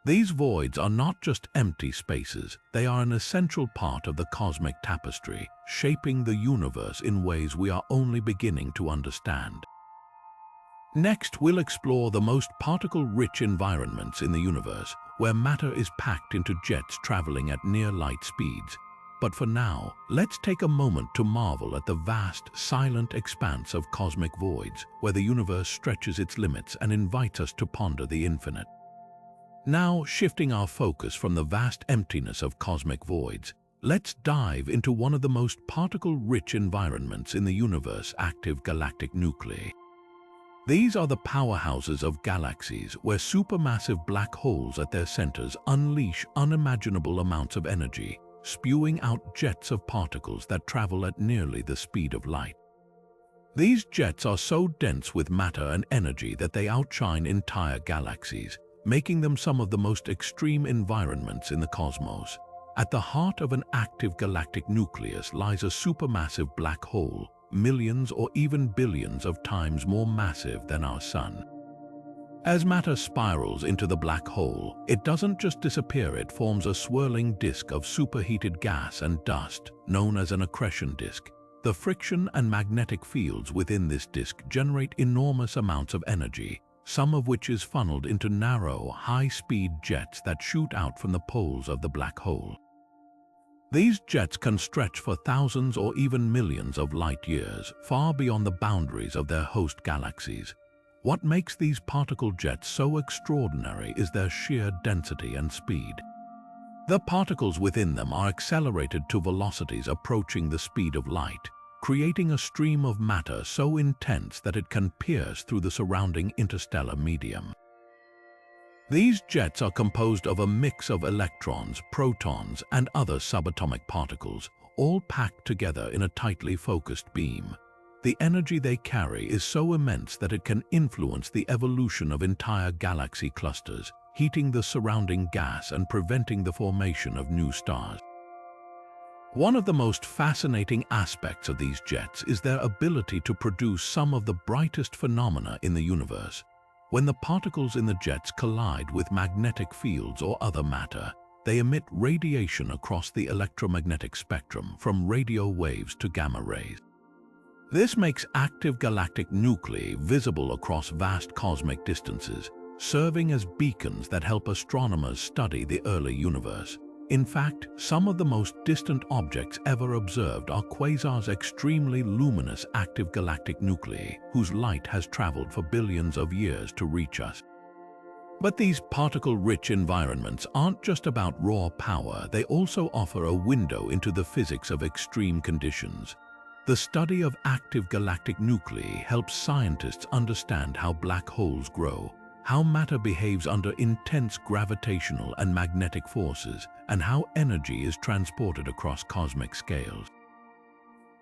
These voids are not just empty spaces, they are an essential part of the cosmic tapestry, shaping the universe in ways we are only beginning to understand. Next, we'll explore the most particle-rich environments in the universe, where matter is packed into jets traveling at near-light speeds. But for now, let's take a moment to marvel at the vast, silent expanse of cosmic voids, where the universe stretches its limits and invites us to ponder the infinite. Now, shifting our focus from the vast emptiness of cosmic voids, let's dive into one of the most particle-rich environments in the universe, active galactic nuclei. These are the powerhouses of galaxies, where supermassive black holes at their centers unleash unimaginable amounts of energy, spewing out jets of particles that travel at nearly the speed of light. These jets are so dense with matter and energy that they outshine entire galaxies, making them some of the most extreme environments in the cosmos. At the heart of an active galactic nucleus lies a supermassive black hole, millions or even billions of times more massive than our Sun. As matter spirals into the black hole, it doesn't just disappear, it forms a swirling disk of superheated gas and dust, known as an accretion disk. The friction and magnetic fields within this disk generate enormous amounts of energy, some of which is funneled into narrow, high-speed jets that shoot out from the poles of the black hole. These jets can stretch for thousands or even millions of light years, far beyond the boundaries of their host galaxies. What makes these particle jets so extraordinary is their sheer density and speed. The particles within them are accelerated to velocities approaching the speed of light, creating a stream of matter so intense that it can pierce through the surrounding interstellar medium. These jets are composed of a mix of electrons, protons, and other subatomic particles, all packed together in a tightly focused beam. The energy they carry is so immense that it can influence the evolution of entire galaxy clusters, heating the surrounding gas and preventing the formation of new stars. One of the most fascinating aspects of these jets is their ability to produce some of the brightest phenomena in the universe. When the particles in the jets collide with magnetic fields or other matter, they emit radiation across the electromagnetic spectrum, from radio waves to gamma rays. This makes active galactic nuclei visible across vast cosmic distances, serving as beacons that help astronomers study the early universe. In fact, some of the most distant objects ever observed are quasars, extremely luminous active galactic nuclei, whose light has traveled for billions of years to reach us. But these particle-rich environments aren't just about raw power, they also offer a window into the physics of extreme conditions. The study of active galactic nuclei helps scientists understand how black holes grow, how matter behaves under intense gravitational and magnetic forces, and how energy is transported across cosmic scales.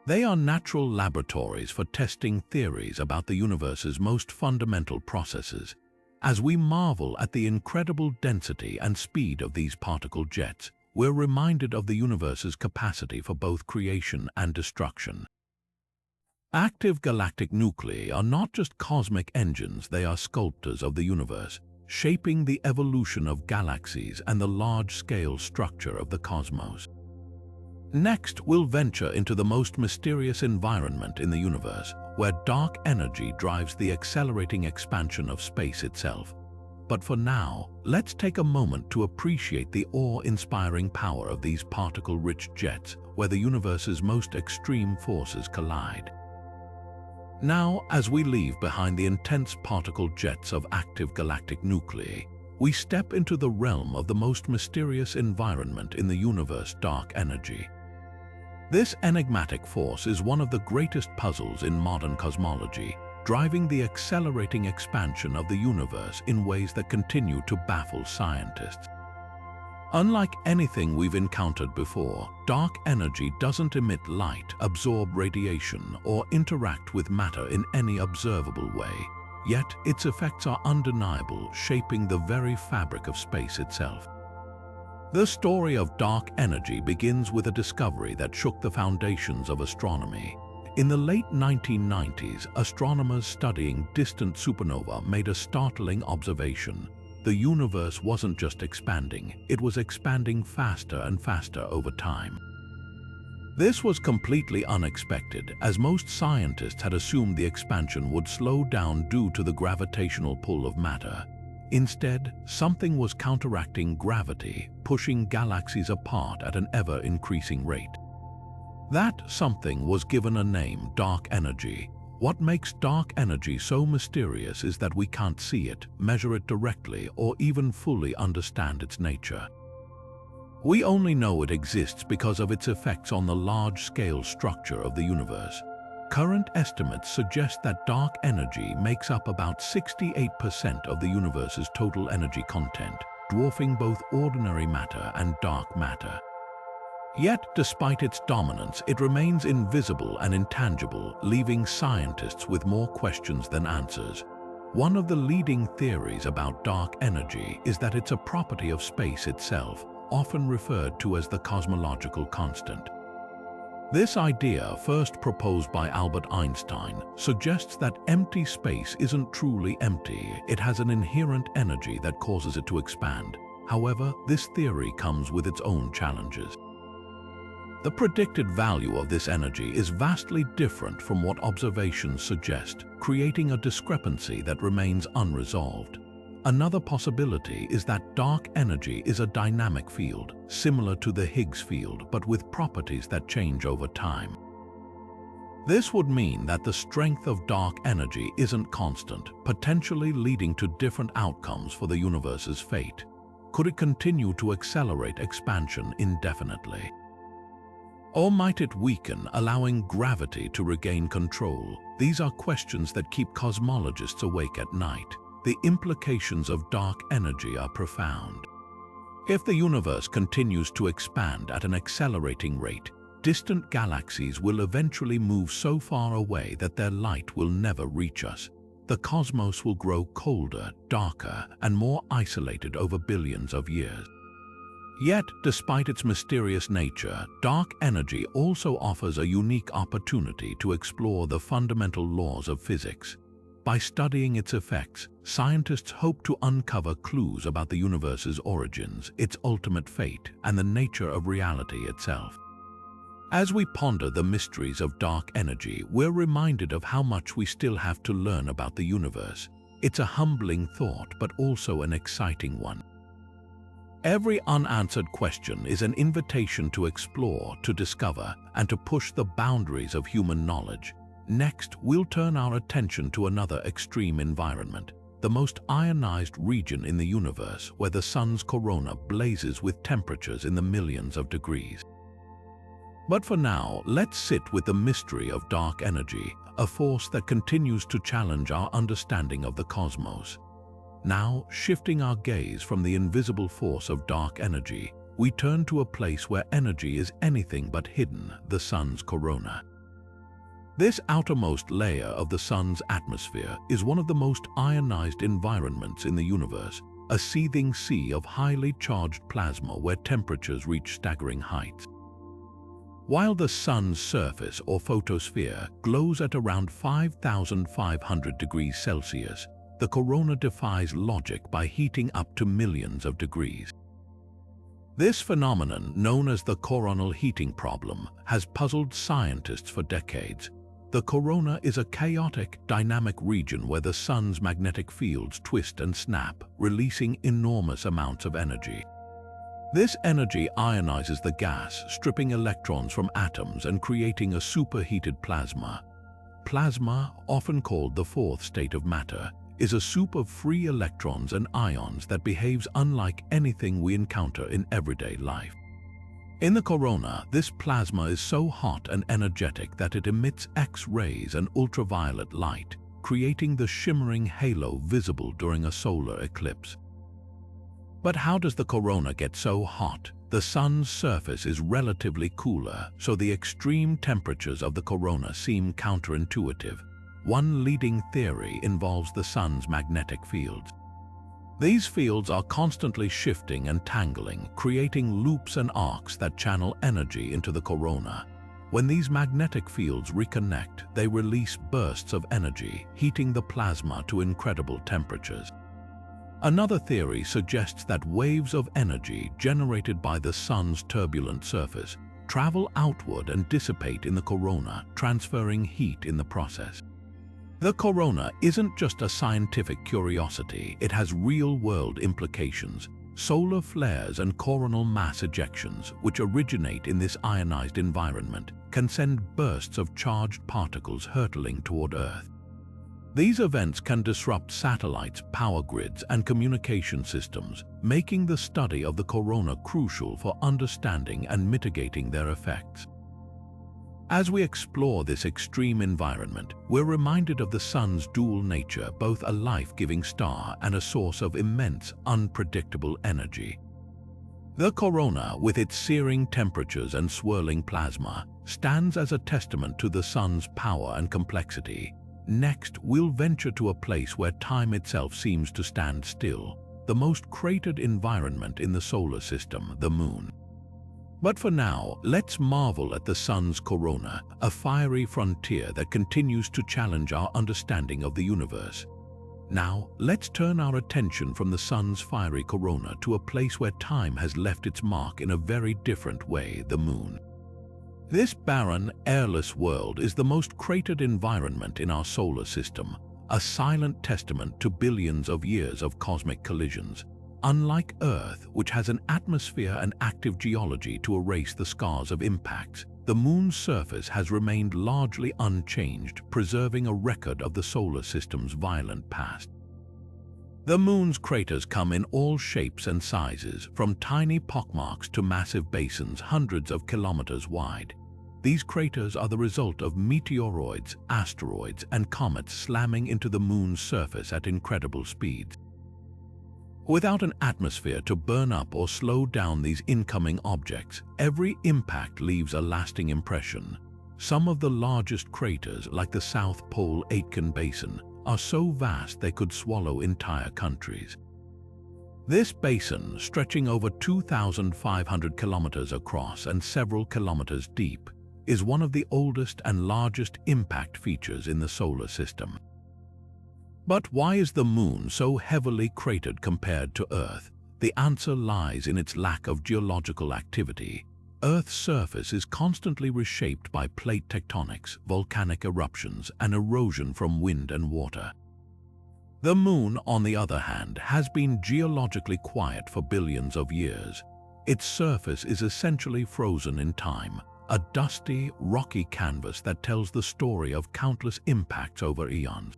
They are natural laboratories for testing theories about the universe's most fundamental processes. As we marvel at the incredible density and speed of these particle jets, we're reminded of the universe's capacity for both creation and destruction. Active galactic nuclei are not just cosmic engines, they are sculptors of the universe, shaping the evolution of galaxies and the large-scale structure of the cosmos. Next, we'll venture into the most mysterious environment in the universe, where dark energy drives the accelerating expansion of space itself. But for now, let's take a moment to appreciate the awe-inspiring power of these particle-rich jets, where the universe's most extreme forces collide. Now, as we leave behind the intense particle jets of active galactic nuclei, we step into the realm of the most mysterious environment in the universe, dark energy. This enigmatic force is one of the greatest puzzles in modern cosmology, driving the accelerating expansion of the universe in ways that continue to baffle scientists. Unlike anything we've encountered before, dark energy doesn't emit light, absorb radiation, or interact with matter in any observable way. Yet, its effects are undeniable, shaping the very fabric of space itself. The story of dark energy begins with a discovery that shook the foundations of astronomy. In the late 1990s, astronomers studying distant supernova made a startling observation. the universe wasn't just expanding, it was expanding faster and faster over time. This was completely unexpected, as most scientists had assumed the expansion would slow down due to the gravitational pull of matter. Instead, something was counteracting gravity, pushing galaxies apart at an ever-increasing rate. That something was given a name: dark energy. What makes dark energy so mysterious is that we can't see it, measure it directly, or even fully understand its nature. We only know it exists because of its effects on the large-scale structure of the universe. Current estimates suggest that dark energy makes up about 68% of the universe's total energy content, dwarfing both ordinary matter and dark matter. Yet, despite its dominance, it remains invisible and intangible, leaving scientists with more questions than answers. One of the leading theories about dark energy is that it's a property of space itself, often referred to as the cosmological constant. This idea, first proposed by Albert Einstein, suggests that empty space isn't truly empty, it has an inherent energy that causes it to expand. However, this theory comes with its own challenges. The predicted value of this energy is vastly different from what observations suggest, creating a discrepancy that remains unresolved. Another possibility is that dark energy is a dynamic field, similar to the Higgs field, but with properties that change over time. This would mean that the strength of dark energy isn't constant, potentially leading to different outcomes for the universe's fate. Could it continue to accelerate expansion indefinitely? Or might it weaken, allowing gravity to regain control? These are questions that keep cosmologists awake at night. The implications of dark energy are profound. If the universe continues to expand at an accelerating rate, distant galaxies will eventually move so far away that their light will never reach us. The cosmos will grow colder, darker, and more isolated over billions of years. Yet, despite its mysterious nature, dark energy also offers a unique opportunity to explore the fundamental laws of physics. By studying its effects, scientists hope to uncover clues about the universe's origins, its ultimate fate, and the nature of reality itself. As we ponder the mysteries of dark energy, we're reminded of how much we still have to learn about the universe. It's a humbling thought, but also an exciting one. Every unanswered question is an invitation to explore, to discover, and to push the boundaries of human knowledge. Next, we'll turn our attention to another extreme environment, the most ionized region in the universe, where the sun's corona blazes with temperatures in the millions of degrees. But for now, let's sit with the mystery of dark energy, a force that continues to challenge our understanding of the cosmos. Now, shifting our gaze from the invisible force of dark energy, we turn to a place where energy is anything but hidden: the sun's corona. This outermost layer of the sun's atmosphere is one of the most ionized environments in the universe, a seething sea of highly charged plasma where temperatures reach staggering heights. While the sun's surface, or photosphere, glows at around 5,500 degrees Celsius, the corona defies logic by heating up to millions of degrees. This phenomenon, known as the coronal heating problem, has puzzled scientists for decades. The corona is a chaotic, dynamic region where the sun's magnetic fields twist and snap, releasing enormous amounts of energy. This energy ionizes the gas, stripping electrons from atoms and creating a superheated plasma. Plasma, often called the fourth state of matter, is a soup of free electrons and ions that behaves unlike anything we encounter in everyday life. In the corona, this plasma is so hot and energetic that it emits X-rays and ultraviolet light, creating the shimmering halo visible during a solar eclipse. But how does the corona get so hot? The sun's surface is relatively cooler, so the extreme temperatures of the corona seem counterintuitive. One leading theory involves the sun's magnetic fields. These fields are constantly shifting and tangling, creating loops and arcs that channel energy into the corona. When these magnetic fields reconnect, they release bursts of energy, heating the plasma to incredible temperatures. Another theory suggests that waves of energy generated by the Sun's turbulent surface travel outward and dissipate in the corona, transferring heat in the process. The corona isn't just a scientific curiosity, it has real-world implications. Solar flares and coronal mass ejections, which originate in this ionized environment, can send bursts of charged particles hurtling toward Earth. These events can disrupt satellites, power grids, and communication systems, making the study of the corona crucial for understanding and mitigating their effects. As we explore this extreme environment, we're reminded of the Sun's dual nature, both a life-giving star and a source of immense, unpredictable energy. The corona, with its searing temperatures and swirling plasma, stands as a testament to the Sun's power and complexity. Next, we'll venture to a place where time itself seems to stand still, the most cratered environment in the solar system, the Moon. But for now, let's marvel at the Sun's corona, a fiery frontier that continues to challenge our understanding of the universe. Now, let's turn our attention from the Sun's fiery corona to a place where time has left its mark in a very different way, the Moon. This barren, airless world is the most cratered environment in our solar system, a silent testament to billions of years of cosmic collisions. Unlike Earth, which has an atmosphere and active geology to erase the scars of impacts, the Moon's surface has remained largely unchanged, preserving a record of the solar system's violent past. The Moon's craters come in all shapes and sizes, from tiny pockmarks to massive basins hundreds of kilometers wide. These craters are the result of meteoroids, asteroids, and comets slamming into the Moon's surface at incredible speeds. Without an atmosphere to burn up or slow down these incoming objects, every impact leaves a lasting impression. Some of the largest craters, like the South Pole Aitken Basin, are so vast they could swallow entire countries. This basin, stretching over 2,500 kilometers across and several kilometers deep, is one of the oldest and largest impact features in the solar system. But why is the Moon so heavily cratered compared to Earth? The answer lies in its lack of geological activity. Earth's surface is constantly reshaped by plate tectonics, volcanic eruptions, and erosion from wind and water. The Moon, on the other hand, has been geologically quiet for billions of years. Its surface is essentially frozen in time, a dusty, rocky canvas that tells the story of countless impacts over eons.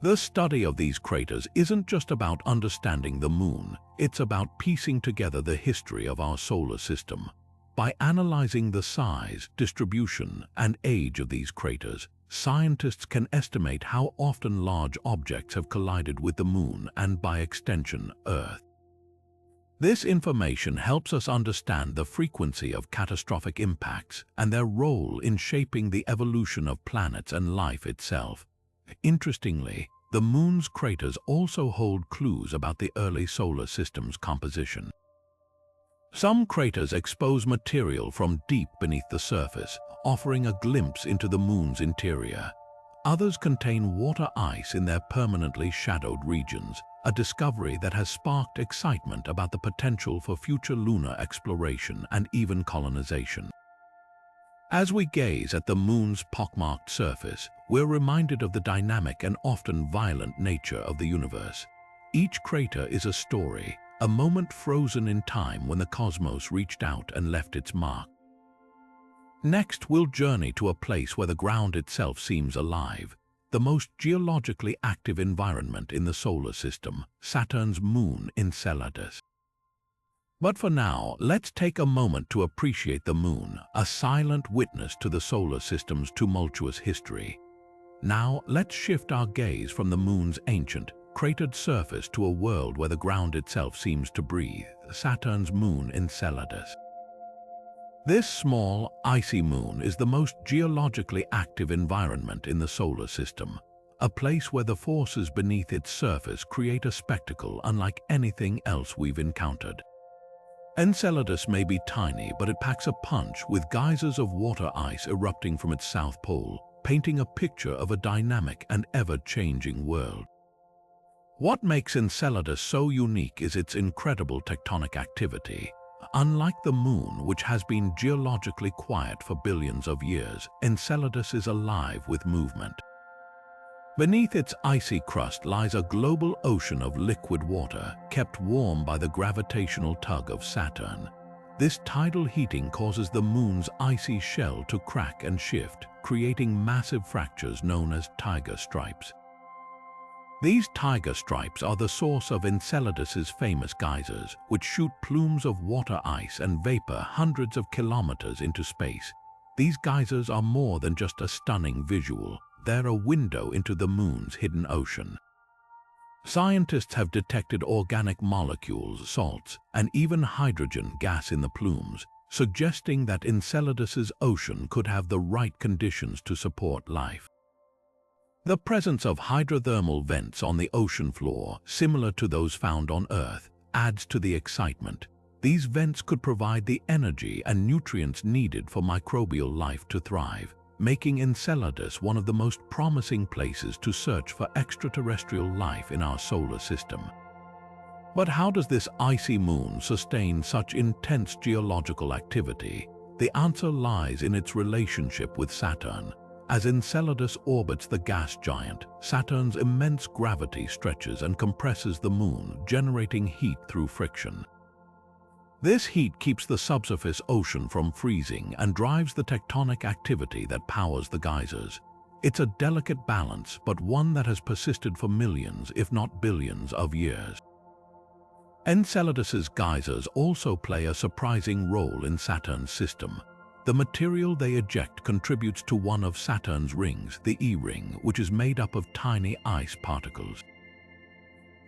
The study of these craters isn't just about understanding the Moon, it's about piecing together the history of our solar system. By analyzing the size, distribution, and age of these craters, scientists can estimate how often large objects have collided with the Moon and, by extension, Earth. This information helps us understand the frequency of catastrophic impacts and their role in shaping the evolution of planets and life itself. Interestingly, the Moon's craters also hold clues about the early solar system's composition. Some craters expose material from deep beneath the surface, offering a glimpse into the Moon's interior. Others contain water ice in their permanently shadowed regions, a discovery that has sparked excitement about the potential for future lunar exploration and even colonization. As we gaze at the Moon's pockmarked surface, we're reminded of the dynamic and often violent nature of the universe. Each crater is a story, a moment frozen in time when the cosmos reached out and left its mark. Next, we'll journey to a place where the ground itself seems alive, the most geologically active environment in the solar system, Saturn's moon Enceladus. But for now, let's take a moment to appreciate the Moon, a silent witness to the solar system's tumultuous history. Now, let's shift our gaze from the Moon's ancient, cratered surface to a world where the ground itself seems to breathe, Saturn's moon Enceladus. This small, icy moon is the most geologically active environment in the solar system, a place where the forces beneath its surface create a spectacle unlike anything else we've encountered. Enceladus may be tiny, but it packs a punch, with geysers of water ice erupting from its south pole, painting a picture of a dynamic and ever-changing world. What makes Enceladus so unique is its incredible tectonic activity. Unlike the Moon, which has been geologically quiet for billions of years, Enceladus is alive with movement. Beneath its icy crust lies a global ocean of liquid water, kept warm by the gravitational tug of Saturn. This tidal heating causes the Moon's icy shell to crack and shift, creating massive fractures known as tiger stripes. These tiger stripes are the source of Enceladus's famous geysers, which shoot plumes of water ice and vapor hundreds of kilometers into space. These geysers are more than just a stunning visual. They're a window into the Moon's hidden ocean. Scientists have detected organic molecules, salts, and even hydrogen gas in the plumes, suggesting that Enceladus's ocean could have the right conditions to support life. The presence of hydrothermal vents on the ocean floor, similar to those found on Earth, adds to the excitement. These vents could provide the energy and nutrients needed for microbial life to thrive, making Enceladus one of the most promising places to search for extraterrestrial life in our solar system. But how does this icy moon sustain such intense geological activity? The answer lies in its relationship with Saturn. As Enceladus orbits the gas giant, Saturn's immense gravity stretches and compresses the moon, generating heat through friction. This heat keeps the subsurface ocean from freezing and drives the tectonic activity that powers the geysers. It's a delicate balance, but one that has persisted for millions, if not billions, of years. Enceladus's geysers also play a surprising role in Saturn's system. The material they eject contributes to one of Saturn's rings, the E-ring, which is made up of tiny ice particles.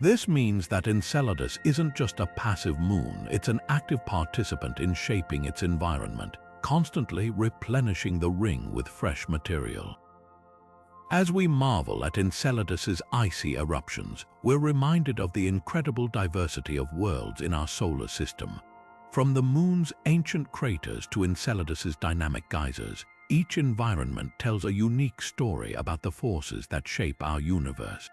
This means that Enceladus isn't just a passive moon, it's an active participant in shaping its environment, constantly replenishing the ring with fresh material. As we marvel at Enceladus's icy eruptions, we're reminded of the incredible diversity of worlds in our solar system. From the moon's ancient craters to Enceladus's dynamic geysers, each environment tells a unique story about the forces that shape our universe.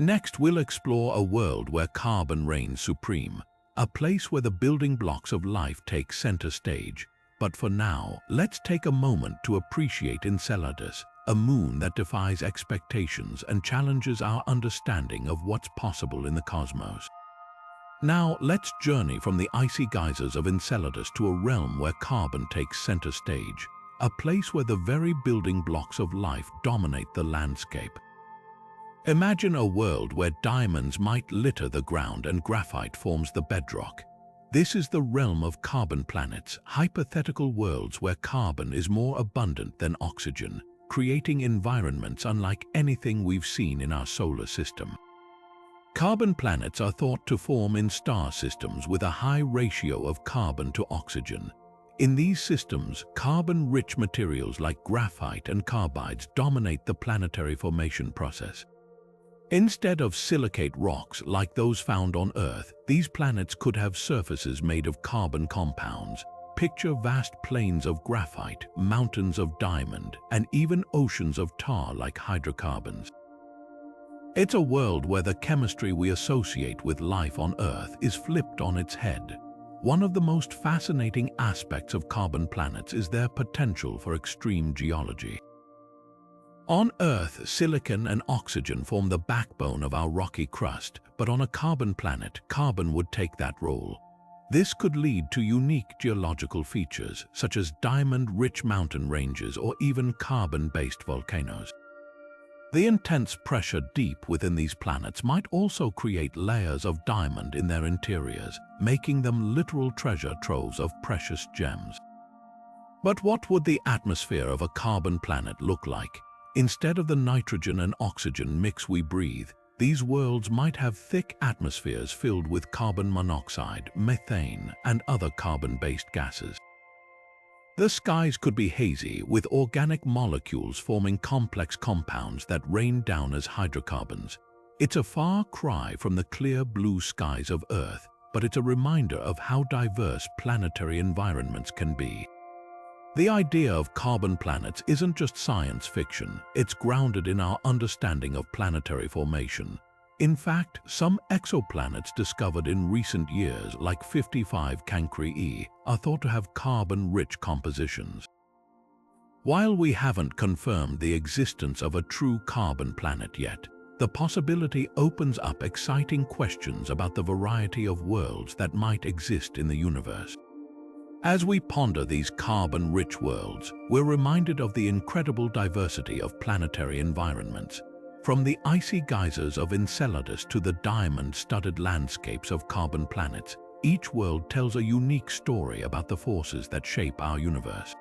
Next, we'll explore a world where carbon reigns supreme, a place where the building blocks of life take center stage. But for now, let's take a moment to appreciate Enceladus, a moon that defies expectations and challenges our understanding of what's possible in the cosmos. Now, let's journey from the icy geysers of Enceladus to a realm where carbon takes center stage, a place where the very building blocks of life dominate the landscape. Imagine a world where diamonds might litter the ground and graphite forms the bedrock. This is the realm of carbon planets, hypothetical worlds where carbon is more abundant than oxygen, creating environments unlike anything we've seen in our solar system. Carbon planets are thought to form in star systems with a high ratio of carbon to oxygen. In these systems, carbon-rich materials like graphite and carbides dominate the planetary formation process. Instead of silicate rocks like those found on Earth, these planets could have surfaces made of carbon compounds. Picture vast plains of graphite, mountains of diamond, and even oceans of tar like hydrocarbons. It's a world where the chemistry we associate with life on Earth is flipped on its head. One of the most fascinating aspects of carbon planets is their potential for extreme geology. On Earth, silicon and oxygen form the backbone of our rocky crust, but on a carbon planet, carbon would take that role. This could lead to unique geological features, such as diamond-rich mountain ranges or even carbon-based volcanoes. The intense pressure deep within these planets might also create layers of diamond in their interiors, making them literal treasure troves of precious gems. But what would the atmosphere of a carbon planet look like? Instead of the nitrogen and oxygen mix we breathe, these worlds might have thick atmospheres filled with carbon monoxide, methane, and other carbon-based gases. The skies could be hazy, with organic molecules forming complex compounds that rain down as hydrocarbons. It's a far cry from the clear blue skies of Earth, but it's a reminder of how diverse planetary environments can be. The idea of carbon planets isn't just science fiction, it's grounded in our understanding of planetary formation. In fact, some exoplanets discovered in recent years, like 55 Cancri, are thought to have carbon-rich compositions. While we haven't confirmed the existence of a true carbon planet yet, the possibility opens up exciting questions about the variety of worlds that might exist in the universe. As we ponder these carbon-rich worlds, we're reminded of the incredible diversity of planetary environments. From the icy geysers of Enceladus to the diamond-studded landscapes of carbon planets, each world tells a unique story about the forces that shape our universe.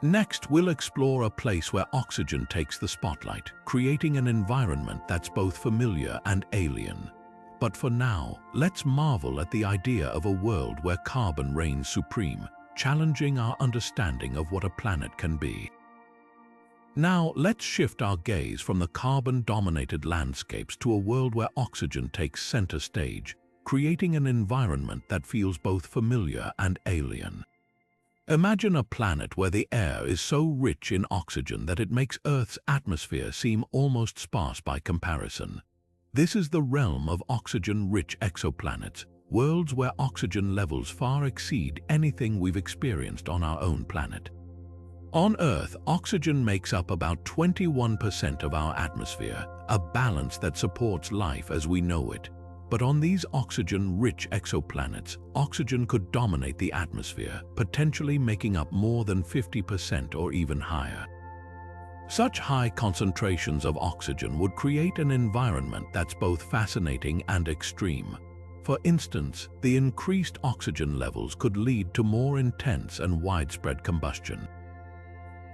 Next, we'll explore a place where oxygen takes the spotlight, creating an environment that's both familiar and alien. But for now, let's marvel at the idea of a world where carbon reigns supreme, challenging our understanding of what a planet can be. Now, let's shift our gaze from the carbon-dominated landscapes to a world where oxygen takes center stage, creating an environment that feels both familiar and alien. Imagine a planet where the air is so rich in oxygen that it makes Earth's atmosphere seem almost sparse by comparison. This is the realm of oxygen-rich exoplanets, worlds where oxygen levels far exceed anything we've experienced on our own planet. On Earth, oxygen makes up about 21% of our atmosphere, a balance that supports life as we know it. But on these oxygen-rich exoplanets, oxygen could dominate the atmosphere, potentially making up more than 50% or even higher. Such high concentrations of oxygen would create an environment that's both fascinating and extreme. For instance, the increased oxygen levels could lead to more intense and widespread combustion.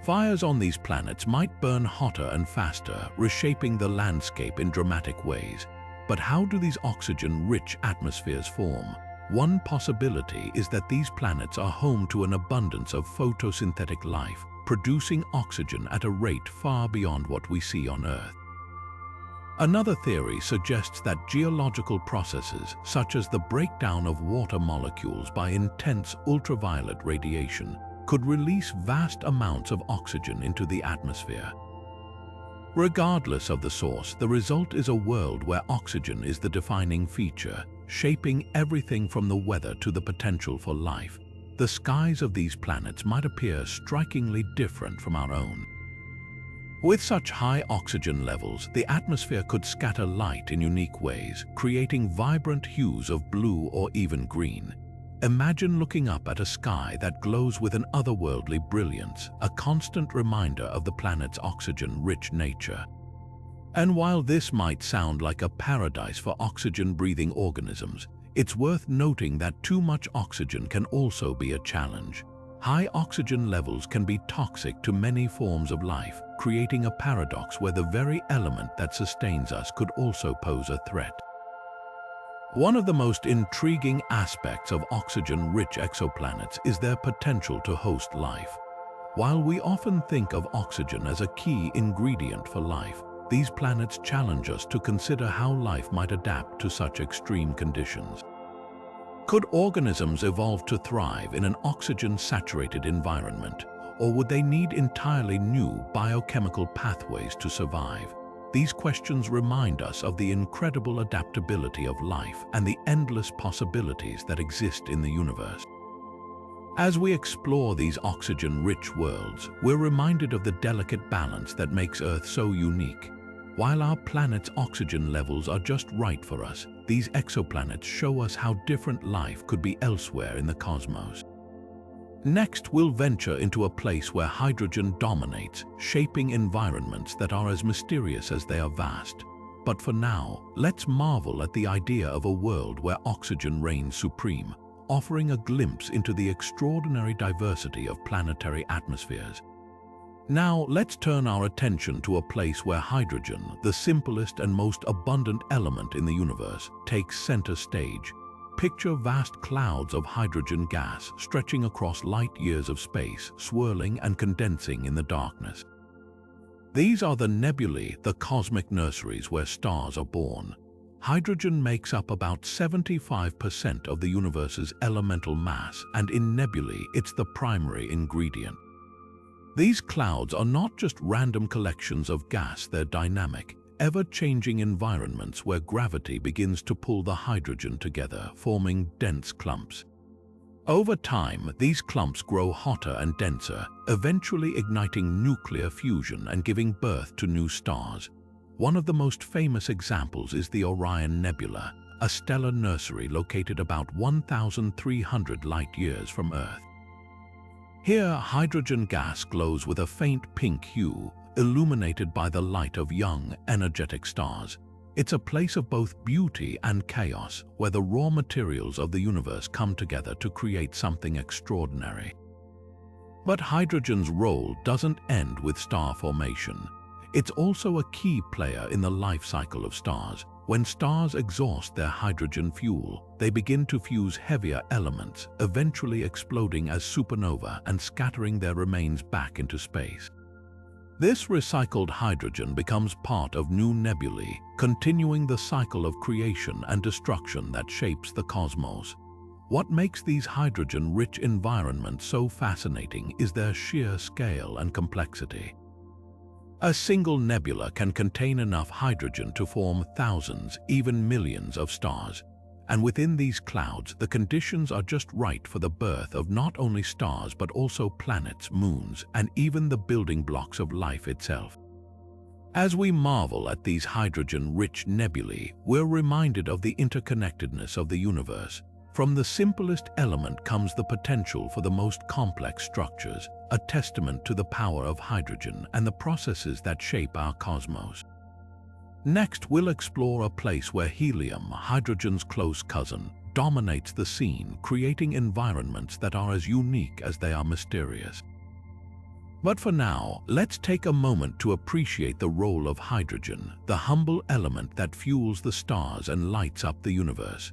Fires on these planets might burn hotter and faster, reshaping the landscape in dramatic ways. But how do these oxygen-rich atmospheres form? One possibility is that these planets are home to an abundance of photosynthetic life, producing oxygen at a rate far beyond what we see on Earth. Another theory suggests that geological processes, such as the breakdown of water molecules by intense ultraviolet radiation, could release vast amounts of oxygen into the atmosphere. Regardless of the source, the result is a world where oxygen is the defining feature, shaping everything from the weather to the potential for life. The skies of these planets might appear strikingly different from our own. With such high oxygen levels, the atmosphere could scatter light in unique ways, creating vibrant hues of blue or even green. Imagine looking up at a sky that glows with an otherworldly brilliance, a constant reminder of the planet's oxygen-rich nature. And while this might sound like a paradise for oxygen-breathing organisms, it's worth noting that too much oxygen can also be a challenge. High oxygen levels can be toxic to many forms of life, creating a paradox where the very element that sustains us could also pose a threat. One of the most intriguing aspects of oxygen-rich exoplanets is their potential to host life. While we often think of oxygen as a key ingredient for life, these planets challenge us to consider how life might adapt to such extreme conditions. Could organisms evolve to thrive in an oxygen-saturated environment, or would they need entirely new biochemical pathways to survive? These questions remind us of the incredible adaptability of life and the endless possibilities that exist in the universe. As we explore these oxygen-rich worlds, we're reminded of the delicate balance that makes Earth so unique. While our planet's oxygen levels are just right for us, these exoplanets show us how different life could be elsewhere in the cosmos. Next, we'll venture into a place where hydrogen dominates, shaping environments that are as mysterious as they are vast. But for now, let's marvel at the idea of a world where oxygen reigns supreme, offering a glimpse into the extraordinary diversity of planetary atmospheres. Now, let's turn our attention to a place where hydrogen, the simplest and most abundant element in the universe, takes center stage. Picture vast clouds of hydrogen gas stretching across light years of space, swirling and condensing in the darkness. These are the nebulae, the cosmic nurseries where stars are born. Hydrogen makes up about 75% of the universe's elemental mass, and in nebulae, it's the primary ingredient. These clouds are not just random collections of gas, they're dynamic, ever-changing environments where gravity begins to pull the hydrogen together, forming dense clumps. Over time, these clumps grow hotter and denser, eventually igniting nuclear fusion and giving birth to new stars. One of the most famous examples is the Orion Nebula, a stellar nursery located about 1,300 light-years from Earth. Here, hydrogen gas glows with a faint pink hue, illuminated by the light of young, energetic stars. It's a place of both beauty and chaos, where the raw materials of the universe come together to create something extraordinary. But hydrogen's role doesn't end with star formation. It's also a key player in the life cycle of stars. When stars exhaust their hydrogen fuel, they begin to fuse heavier elements, eventually exploding as supernova and scattering their remains back into space. This recycled hydrogen becomes part of new nebulae, continuing the cycle of creation and destruction that shapes the cosmos. What makes these hydrogen-rich environments so fascinating is their sheer scale and complexity. A single nebula can contain enough hydrogen to form thousands, even millions of stars. And within these clouds, the conditions are just right for the birth of not only stars but also planets, moons, and even the building blocks of life itself. As we marvel at these hydrogen-rich nebulae, we're reminded of the interconnectedness of the universe. From the simplest element comes the potential for the most complex structures, a testament to the power of hydrogen and the processes that shape our cosmos. Next, we'll explore a place where helium, hydrogen's close cousin, dominates the scene, creating environments that are as unique as they are mysterious. But for now, let's take a moment to appreciate the role of hydrogen, the humble element that fuels the stars and lights up the universe.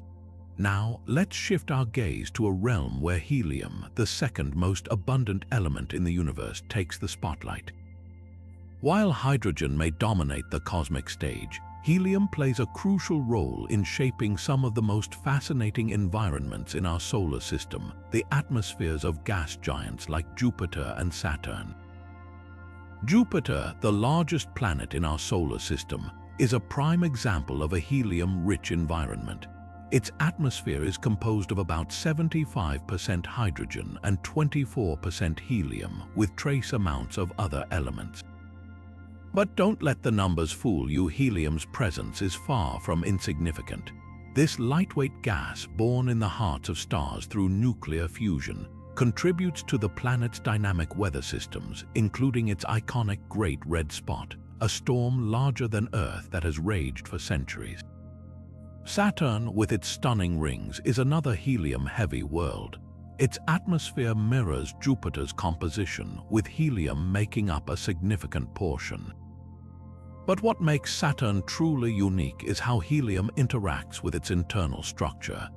Now, let's shift our gaze to a realm where helium, the second most abundant element in the universe, takes the spotlight. While hydrogen may dominate the cosmic stage, helium plays a crucial role in shaping some of the most fascinating environments in our solar system, the atmospheres of gas giants like Jupiter and Saturn. Jupiter, the largest planet in our solar system, is a prime example of a helium-rich environment. Its atmosphere is composed of about 75% hydrogen and 24% helium, with trace amounts of other elements. But don't let the numbers fool you. Helium's presence is far from insignificant. This lightweight gas, born in the hearts of stars through nuclear fusion, contributes to the planet's dynamic weather systems, including its iconic Great Red Spot, a storm larger than Earth that has raged for centuries. Saturn, with its stunning rings, is another helium-heavy world. Its atmosphere mirrors Jupiter's composition, with helium making up a significant portion. But what makes Saturn truly unique is how helium interacts with its internal structure.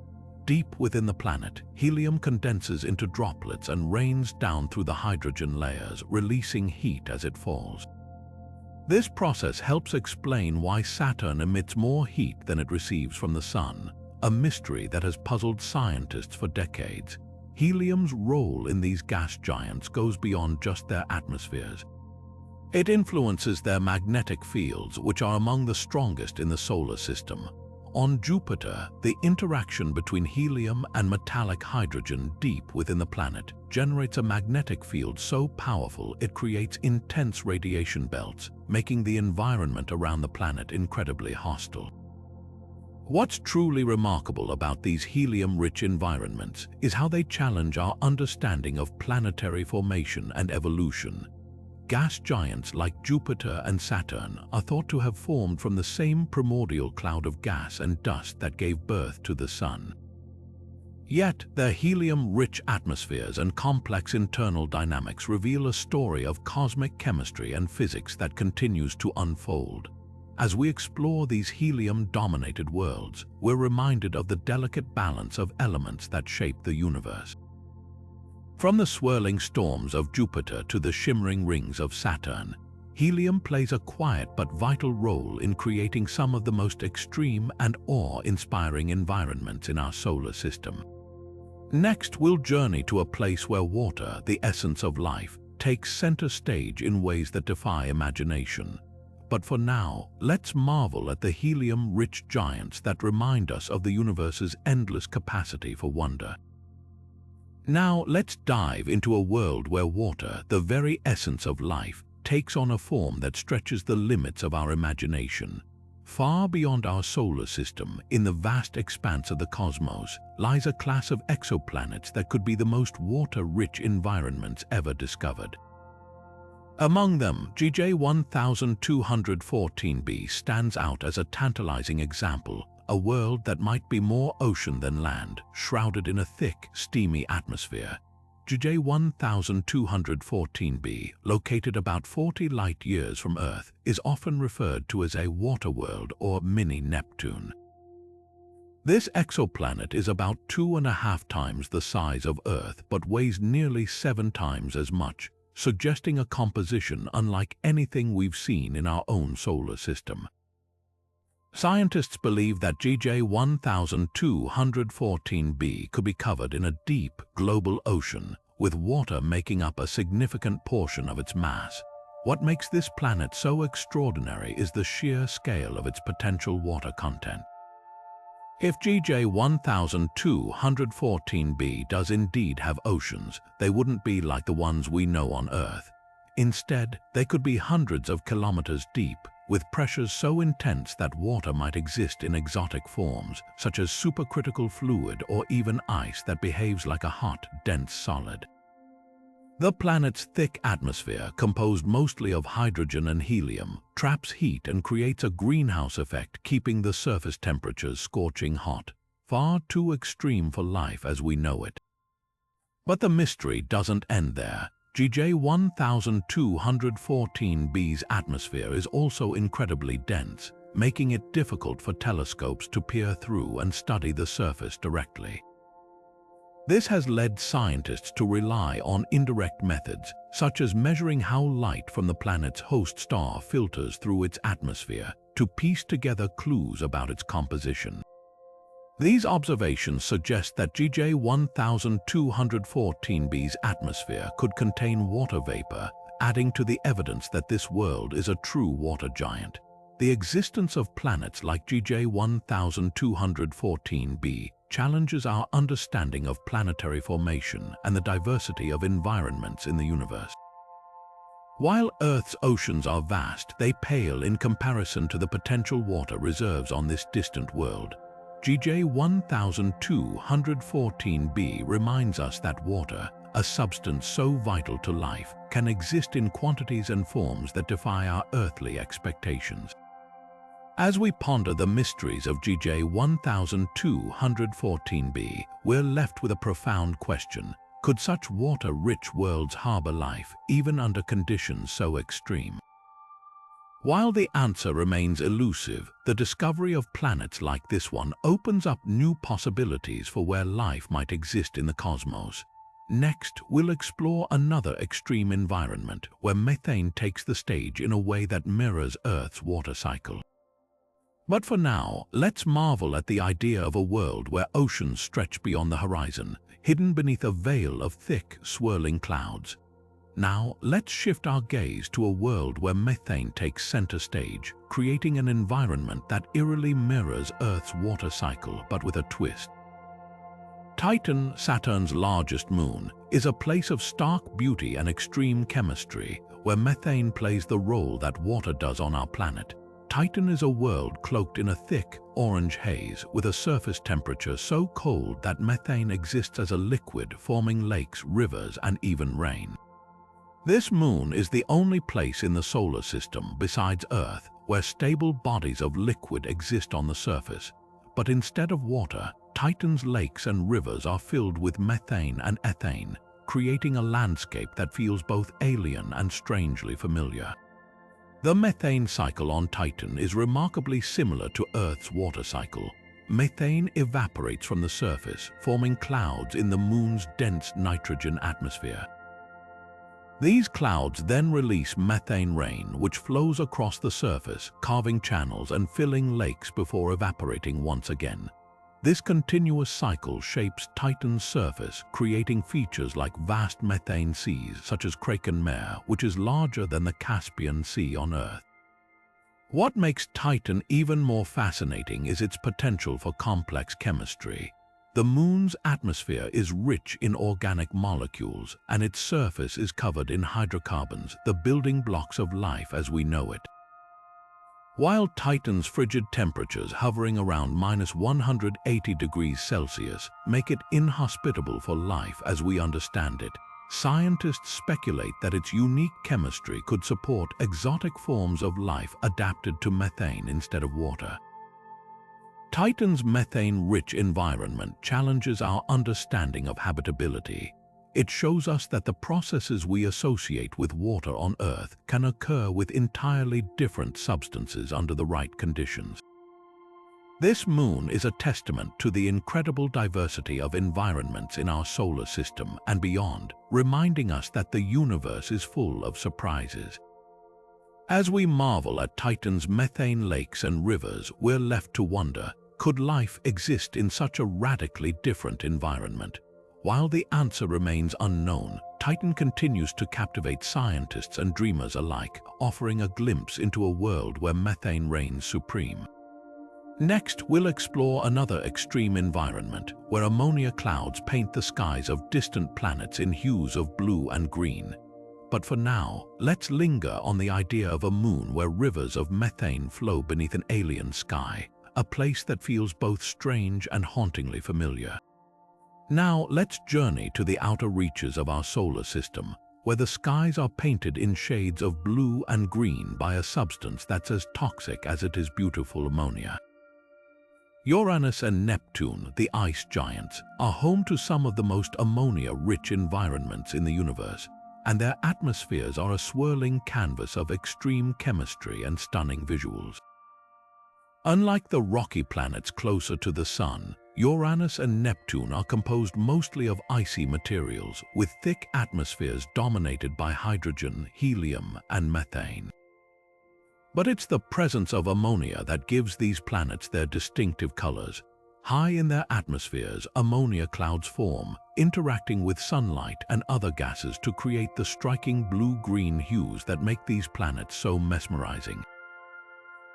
Deep within the planet, helium condenses into droplets and rains down through the hydrogen layers, releasing heat as it falls. This process helps explain why Saturn emits more heat than it receives from the Sun, a mystery that has puzzled scientists for decades. Helium's role in these gas giants goes beyond just their atmospheres. It influences their magnetic fields, which are among the strongest in the solar system. On Jupiter, the interaction between helium and metallic hydrogen deep within the planet generates a magnetic field so powerful it creates intense radiation belts, making the environment around the planet incredibly hostile. What's truly remarkable about these helium-rich environments is how they challenge our understanding of planetary formation and evolution. Gas giants like Jupiter and Saturn are thought to have formed from the same primordial cloud of gas and dust that gave birth to the Sun. Yet, their helium-rich atmospheres and complex internal dynamics reveal a story of cosmic chemistry and physics that continues to unfold. As we explore these helium-dominated worlds, we're reminded of the delicate balance of elements that shape the universe. From the swirling storms of Jupiter to the shimmering rings of Saturn, helium plays a quiet but vital role in creating some of the most extreme and awe-inspiring environments in our solar system. Next, we'll journey to a place where water, the essence of life, takes center stage in ways that defy imagination. But for now, let's marvel at the helium-rich giants that remind us of the universe's endless capacity for wonder. Now let's dive into a world where water, the very essence of life, takes on a form that stretches the limits of our imagination. Far beyond our solar system, in the vast expanse of the cosmos, lies a class of exoplanets that could be the most water-rich environments ever discovered. Among them, GJ 1214b stands out as a tantalizing example, a world that might be more ocean than land, shrouded in a thick, steamy atmosphere. GJ 1214b, located about 40 light-years from Earth, is often referred to as a water world or mini Neptune. This exoplanet is about 2.5 times the size of Earth but weighs nearly 7 times as much, suggesting a composition unlike anything we've seen in our own solar system. Scientists believe that GJ 1214b could be covered in a deep, global ocean, with water making up a significant portion of its mass. What makes this planet so extraordinary is the sheer scale of its potential water content. If GJ 1214b does indeed have oceans, they wouldn't be like the ones we know on Earth. Instead, they could be hundreds of kilometers deep, with pressures so intense that water might exist in exotic forms, such as supercritical fluid or even ice that behaves like a hot, dense solid. The planet's thick atmosphere, composed mostly of hydrogen and helium, traps heat and creates a greenhouse effect, keeping the surface temperatures scorching hot, far too extreme for life as we know it. But the mystery doesn't end there. GJ 1214b's atmosphere is also incredibly dense, making it difficult for telescopes to peer through and study the surface directly. This has led scientists to rely on indirect methods, such as measuring how light from the planet's host star filters through its atmosphere, to piece together clues about its composition. These observations suggest that GJ 1214b's atmosphere could contain water vapor, adding to the evidence that this world is a true water giant. The existence of planets like GJ 1214b challenges our understanding of planetary formation and the diversity of environments in the universe. While Earth's oceans are vast, they pale in comparison to the potential water reserves on this distant world. GJ 1214b reminds us that water, a substance so vital to life, can exist in quantities and forms that defy our earthly expectations. As we ponder the mysteries of GJ 1214b, we're left with a profound question. Could such water-rich worlds harbor life, even under conditions so extreme? While the answer remains elusive, the discovery of planets like this one opens up new possibilities for where life might exist in the cosmos. Next, we'll explore another extreme environment where methane takes the stage in a way that mirrors Earth's water cycle. But for now, let's marvel at the idea of a world where oceans stretch beyond the horizon, hidden beneath a veil of thick, swirling clouds. Now, let's shift our gaze to a world where methane takes center stage, creating an environment that eerily mirrors Earth's water cycle, but with a twist. Titan, Saturn's largest moon, is a place of stark beauty and extreme chemistry, where methane plays the role that water does on our planet. Titan is a world cloaked in a thick, orange haze, with a surface temperature so cold that methane exists as a liquid, forming lakes, rivers, and even rain. This moon is the only place in the solar system, besides Earth, where stable bodies of liquid exist on the surface. But instead of water, Titan's lakes and rivers are filled with methane and ethane, creating a landscape that feels both alien and strangely familiar. The methane cycle on Titan is remarkably similar to Earth's water cycle. Methane evaporates from the surface, forming clouds in the moon's dense nitrogen atmosphere. These clouds then release methane rain, which flows across the surface, carving channels and filling lakes before evaporating once again. This continuous cycle shapes Titan's surface, creating features like vast methane seas such as Kraken Mare, which is larger than the Caspian Sea on Earth. What makes Titan even more fascinating is its potential for complex chemistry. The Moon's atmosphere is rich in organic molecules, and its surface is covered in hydrocarbons, the building blocks of life as we know it. While Titan's frigid temperatures hovering around -180 degrees Celsius make it inhospitable for life as we understand it, scientists speculate that its unique chemistry could support exotic forms of life adapted to methane instead of water. Titan's methane-rich environment challenges our understanding of habitability. It shows us that the processes we associate with water on Earth can occur with entirely different substances under the right conditions. This moon is a testament to the incredible diversity of environments in our solar system and beyond, reminding us that the universe is full of surprises. As we marvel at Titan's methane lakes and rivers, we're left to wonder, could life exist in such a radically different environment? While the answer remains unknown, Titan continues to captivate scientists and dreamers alike, offering a glimpse into a world where methane reigns supreme. Next, we'll explore another extreme environment, where ammonia clouds paint the skies of distant planets in hues of blue and green. But for now, let's linger on the idea of a moon where rivers of methane flow beneath an alien sky, a place that feels both strange and hauntingly familiar. Now, let's journey to the outer reaches of our solar system, where the skies are painted in shades of blue and green by a substance that's as toxic as it is beautiful: ammonia. Uranus and Neptune, the ice giants, are home to some of the most ammonia-rich environments in the universe, and their atmospheres are a swirling canvas of extreme chemistry and stunning visuals. Unlike the rocky planets closer to the Sun, Uranus and Neptune are composed mostly of icy materials, with thick atmospheres dominated by hydrogen, helium, and methane. But it's the presence of ammonia that gives these planets their distinctive colors. High in their atmospheres, ammonia clouds form, interacting with sunlight and other gases to create the striking blue-green hues that make these planets so mesmerizing.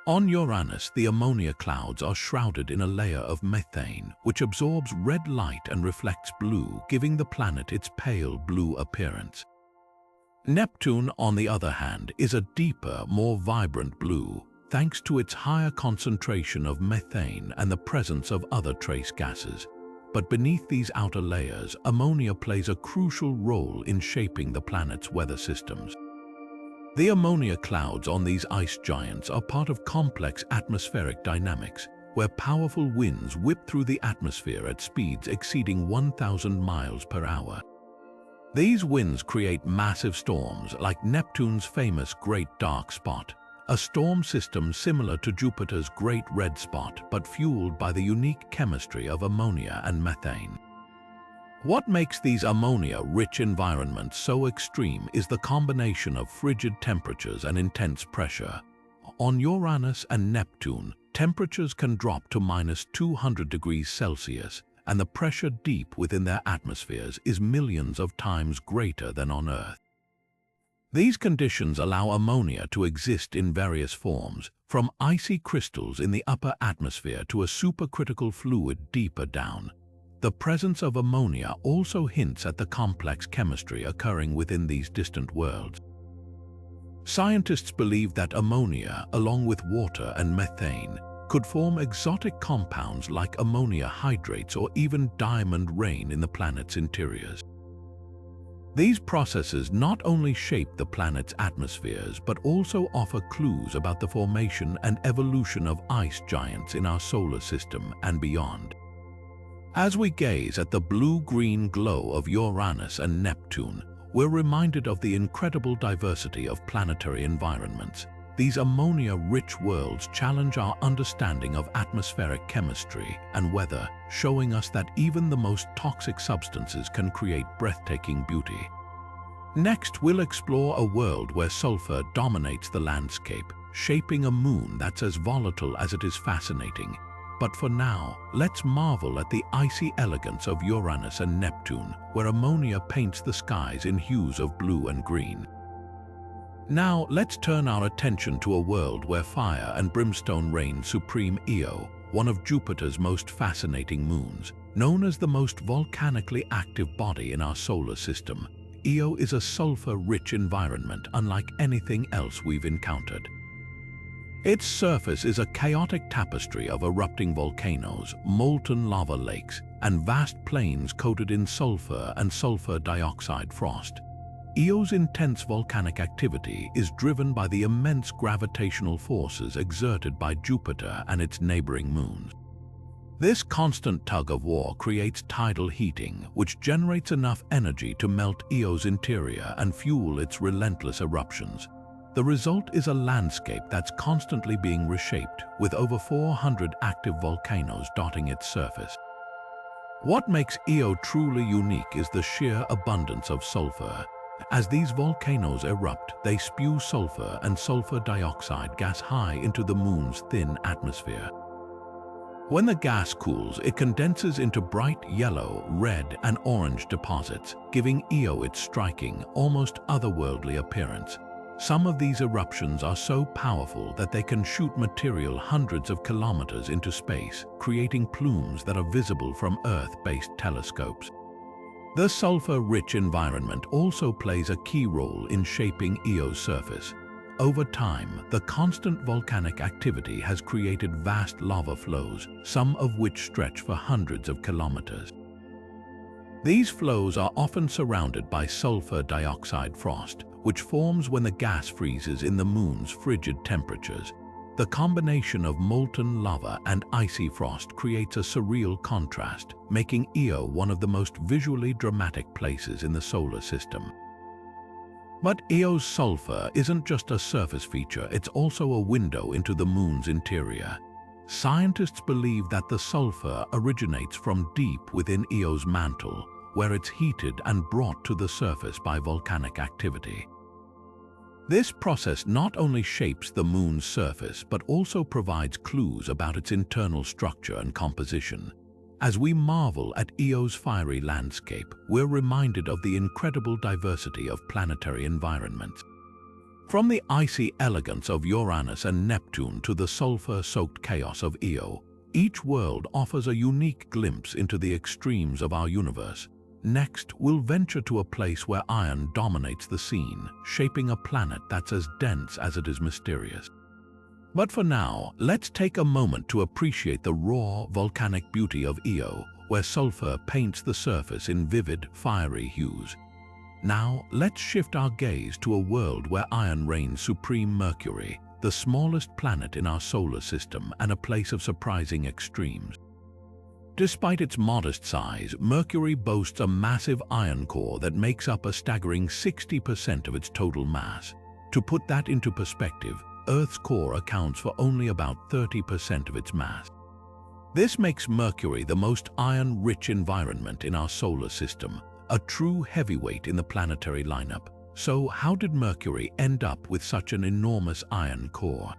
On Uranus, the ammonia clouds are shrouded in a layer of methane, which absorbs red light and reflects blue, giving the planet its pale blue appearance. Neptune, on the other hand, is a deeper, more vibrant blue, thanks to its higher concentration of methane and the presence of other trace gases. But beneath these outer layers, ammonia plays a crucial role in shaping the planet's weather systems. The ammonia clouds on these ice giants are part of complex atmospheric dynamics, where powerful winds whip through the atmosphere at speeds exceeding 1,000 miles per hour. These winds create massive storms like Neptune's famous Great Dark Spot, a storm system similar to Jupiter's Great Red Spot but fueled by the unique chemistry of ammonia and methane. What makes these ammonia-rich environments so extreme is the combination of frigid temperatures and intense pressure. On Uranus and Neptune, temperatures can drop to -200 degrees Celsius, and the pressure deep within their atmospheres is millions of times greater than on Earth. These conditions allow ammonia to exist in various forms, from icy crystals in the upper atmosphere to a supercritical fluid deeper down. The presence of ammonia also hints at the complex chemistry occurring within these distant worlds. Scientists believe that ammonia, along with water and methane, could form exotic compounds like ammonia hydrates or even diamond rain in the planet's interiors. These processes not only shape the planet's atmospheres but also offer clues about the formation and evolution of ice giants in our solar system and beyond. As we gaze at the blue-green glow of Uranus and Neptune, we're reminded of the incredible diversity of planetary environments. These ammonia-rich worlds challenge our understanding of atmospheric chemistry and weather, showing us that even the most toxic substances can create breathtaking beauty. Next, we'll explore a world where sulfur dominates the landscape, shaping a moon that's as volatile as it is fascinating. But for now, let's marvel at the icy elegance of Uranus and Neptune, where ammonia paints the skies in hues of blue and green. Now, let's turn our attention to a world where fire and brimstone reign supreme. Io, one of Jupiter's most fascinating moons, known as the most volcanically active body in our solar system. Io is a sulfur-rich environment unlike anything else we've encountered. Its surface is a chaotic tapestry of erupting volcanoes, molten lava lakes, and vast plains coated in sulfur and sulfur dioxide frost. Io's intense volcanic activity is driven by the immense gravitational forces exerted by Jupiter and its neighboring moons. This constant tug-of-war creates tidal heating, which generates enough energy to melt Io's interior and fuel its relentless eruptions. The result is a landscape that's constantly being reshaped, with over 400 active volcanoes dotting its surface. What makes Io truly unique is the sheer abundance of sulfur. As these volcanoes erupt, they spew sulfur and sulfur dioxide gas high into the moon's thin atmosphere. When the gas cools, it condenses into bright yellow, red, and orange deposits, giving Io its striking, almost otherworldly appearance. Some of these eruptions are so powerful that they can shoot material hundreds of kilometers into space, creating plumes that are visible from Earth-based telescopes. The sulfur-rich environment also plays a key role in shaping Io's surface. Over time, the constant volcanic activity has created vast lava flows, some of which stretch for hundreds of kilometers. These flows are often surrounded by sulfur dioxide frost, which forms when the gas freezes in the moon's frigid temperatures. The combination of molten lava and icy frost creates a surreal contrast, making Io one of the most visually dramatic places in the solar system. But Io's sulfur isn't just a surface feature, it's also a window into the moon's interior. Scientists believe that the sulfur originates from deep within Io's mantle, where it's heated and brought to the surface by volcanic activity. This process not only shapes the moon's surface but also provides clues about its internal structure and composition. As we marvel at Io's fiery landscape, we're reminded of the incredible diversity of planetary environments. From the icy elegance of Uranus and Neptune to the sulfur-soaked chaos of Io, each world offers a unique glimpse into the extremes of our universe. Next, we'll venture to a place where iron dominates the scene, shaping a planet that's as dense as it is mysterious. But for now, let's take a moment to appreciate the raw, volcanic beauty of Io, where sulfur paints the surface in vivid, fiery hues. Now, let's shift our gaze to a world where iron reigns supreme. Mercury, the smallest planet in our solar system and a place of surprising extremes. Despite its modest size, Mercury boasts a massive iron core that makes up a staggering 60% of its total mass. To put that into perspective, Earth's core accounts for only about 30% of its mass. This makes Mercury the most iron-rich environment in our solar system, a true heavyweight in the planetary lineup. So how did Mercury end up with such an enormous iron core?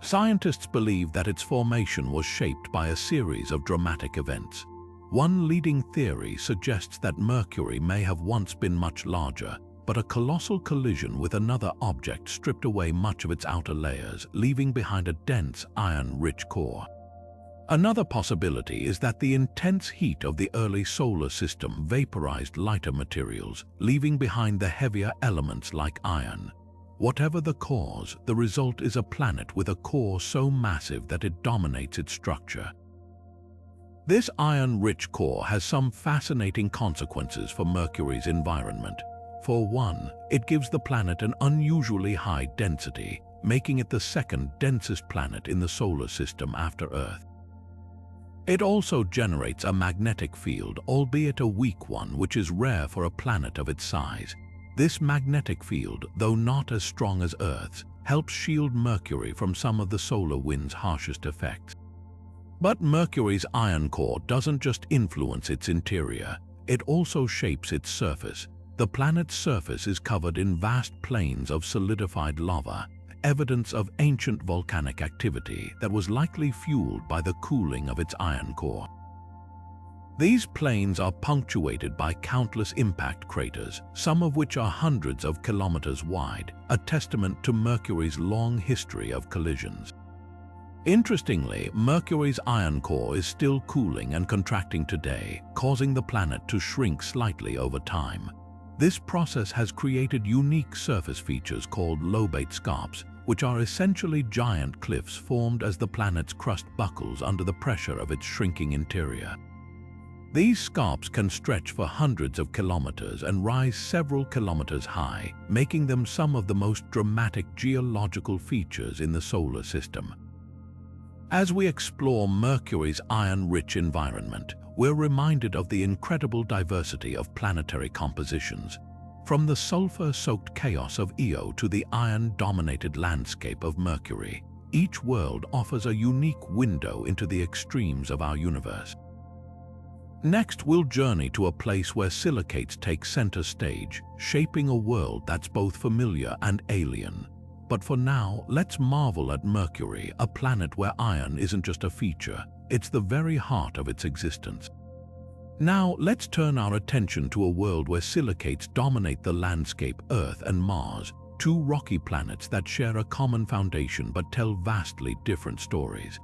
Scientists believe that its formation was shaped by a series of dramatic events. One leading theory suggests that Mercury may have once been much larger, but a colossal collision with another object stripped away much of its outer layers, leaving behind a dense, iron-rich core. Another possibility is that the intense heat of the early solar system vaporized lighter materials, leaving behind the heavier elements like iron. Whatever the cause, the result is a planet with a core so massive that it dominates its structure. This iron-rich core has some fascinating consequences for Mercury's environment. For one, it gives the planet an unusually high density, making it the second densest planet in the solar system after Earth. It also generates a magnetic field, albeit a weak one, which is rare for a planet of its size. This magnetic field, though not as strong as Earth's, helps shield Mercury from some of the solar wind's harshest effects. But Mercury's iron core doesn't just influence its interior, it also shapes its surface. The planet's surface is covered in vast plains of solidified lava, evidence of ancient volcanic activity that was likely fueled by the cooling of its iron core. These plains are punctuated by countless impact craters, some of which are hundreds of kilometers wide, a testament to Mercury's long history of collisions. Interestingly, Mercury's iron core is still cooling and contracting today, causing the planet to shrink slightly over time. This process has created unique surface features called lobate scarps, which are essentially giant cliffs formed as the planet's crust buckles under the pressure of its shrinking interior. These scarps can stretch for hundreds of kilometers and rise several kilometers high, making them some of the most dramatic geological features in the solar system. As we explore Mercury's iron-rich environment, we're reminded of the incredible diversity of planetary compositions, from the sulfur-soaked chaos of Io to the iron-dominated landscape of Mercury. Each world offers a unique window into the extremes of our universe. Next, we'll journey to a place where silicates take center stage, shaping a world that's both familiar and alien. But for now, let's marvel at Mercury, a planet where iron isn't just a feature, it's the very heart of its existence. Now, let's turn our attention to a world where silicates dominate the landscape: Earth and Mars, two rocky planets that share a common foundation but tell vastly different stories.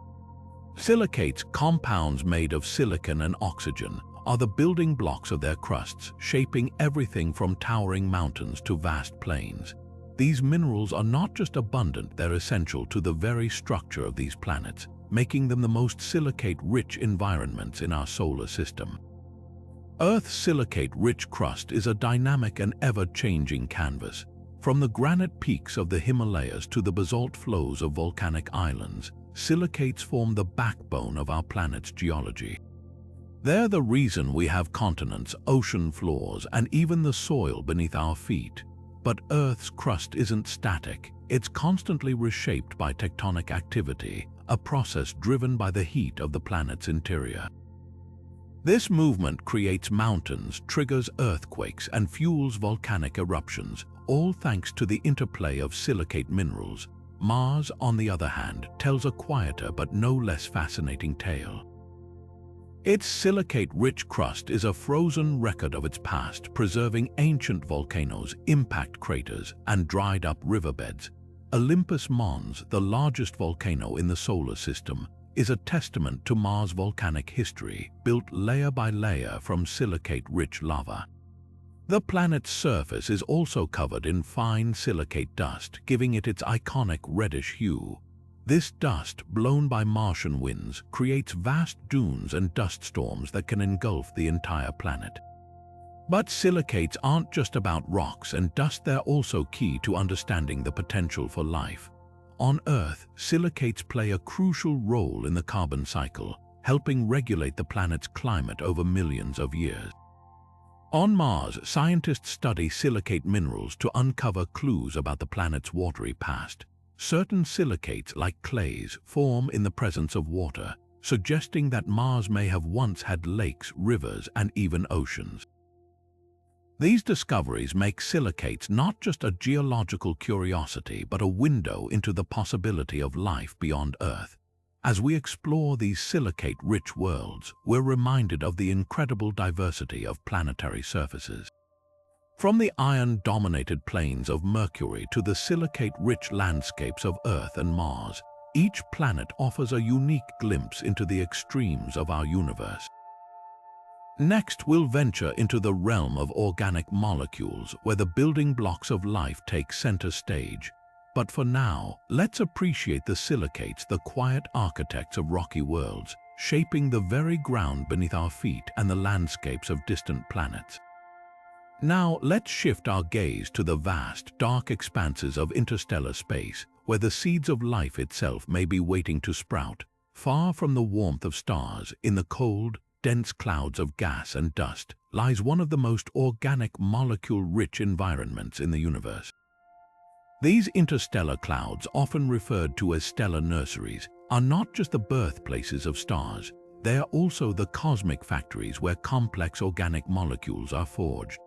Silicates, compounds made of silicon and oxygen, are the building blocks of their crusts, shaping everything from towering mountains to vast plains. These minerals are not just abundant, they're essential to the very structure of these planets, making them the most silicate-rich environments in our solar system. Earth's silicate-rich crust is a dynamic and ever-changing canvas. From the granite peaks of the Himalayas to the basalt flows of volcanic islands, silicates form the backbone of our planet's geology. They're the reason we have continents, ocean floors, and even the soil beneath our feet. But Earth's crust isn't static. It's constantly reshaped by tectonic activity, a process driven by the heat of the planet's interior. This movement creates mountains, triggers earthquakes, and fuels volcanic eruptions, all thanks to the interplay of silicate minerals. Mars, on the other hand, tells a quieter but no less fascinating tale. Its silicate-rich crust is a frozen record of its past, preserving ancient volcanoes, impact craters, and dried-up riverbeds. Olympus Mons, the largest volcano in the solar system, is a testament to Mars' volcanic history, built layer by layer from silicate-rich lava. The planet's surface is also covered in fine silicate dust, giving it its iconic reddish hue. This dust, blown by Martian winds, creates vast dunes and dust storms that can engulf the entire planet. But silicates aren't just about rocks and dust, they're also key to understanding the potential for life. On Earth, silicates play a crucial role in the carbon cycle, helping regulate the planet's climate over millions of years. On Mars, scientists study silicate minerals to uncover clues about the planet's watery past. Certain silicates, like clays, form in the presence of water, suggesting that Mars may have once had lakes, rivers, and even oceans. These discoveries make silicates not just a geological curiosity, but a window into the possibility of life beyond Earth. As we explore these silicate-rich worlds, we're reminded of the incredible diversity of planetary surfaces. From the iron-dominated plains of Mercury to the silicate-rich landscapes of Earth and Mars, each planet offers a unique glimpse into the extremes of our universe. Next, we'll venture into the realm of organic molecules, where the building blocks of life take center stage. But for now, let's appreciate the silicates, the quiet architects of rocky worlds, shaping the very ground beneath our feet and the landscapes of distant planets. Now, let's shift our gaze to the vast, dark expanses of interstellar space, where the seeds of life itself may be waiting to sprout. Far from the warmth of stars, in the cold, dense clouds of gas and dust, lies one of the most organic, molecule-rich environments in the universe. These interstellar clouds, often referred to as stellar nurseries, are not just the birthplaces of stars. They are also the cosmic factories where complex organic molecules are forged.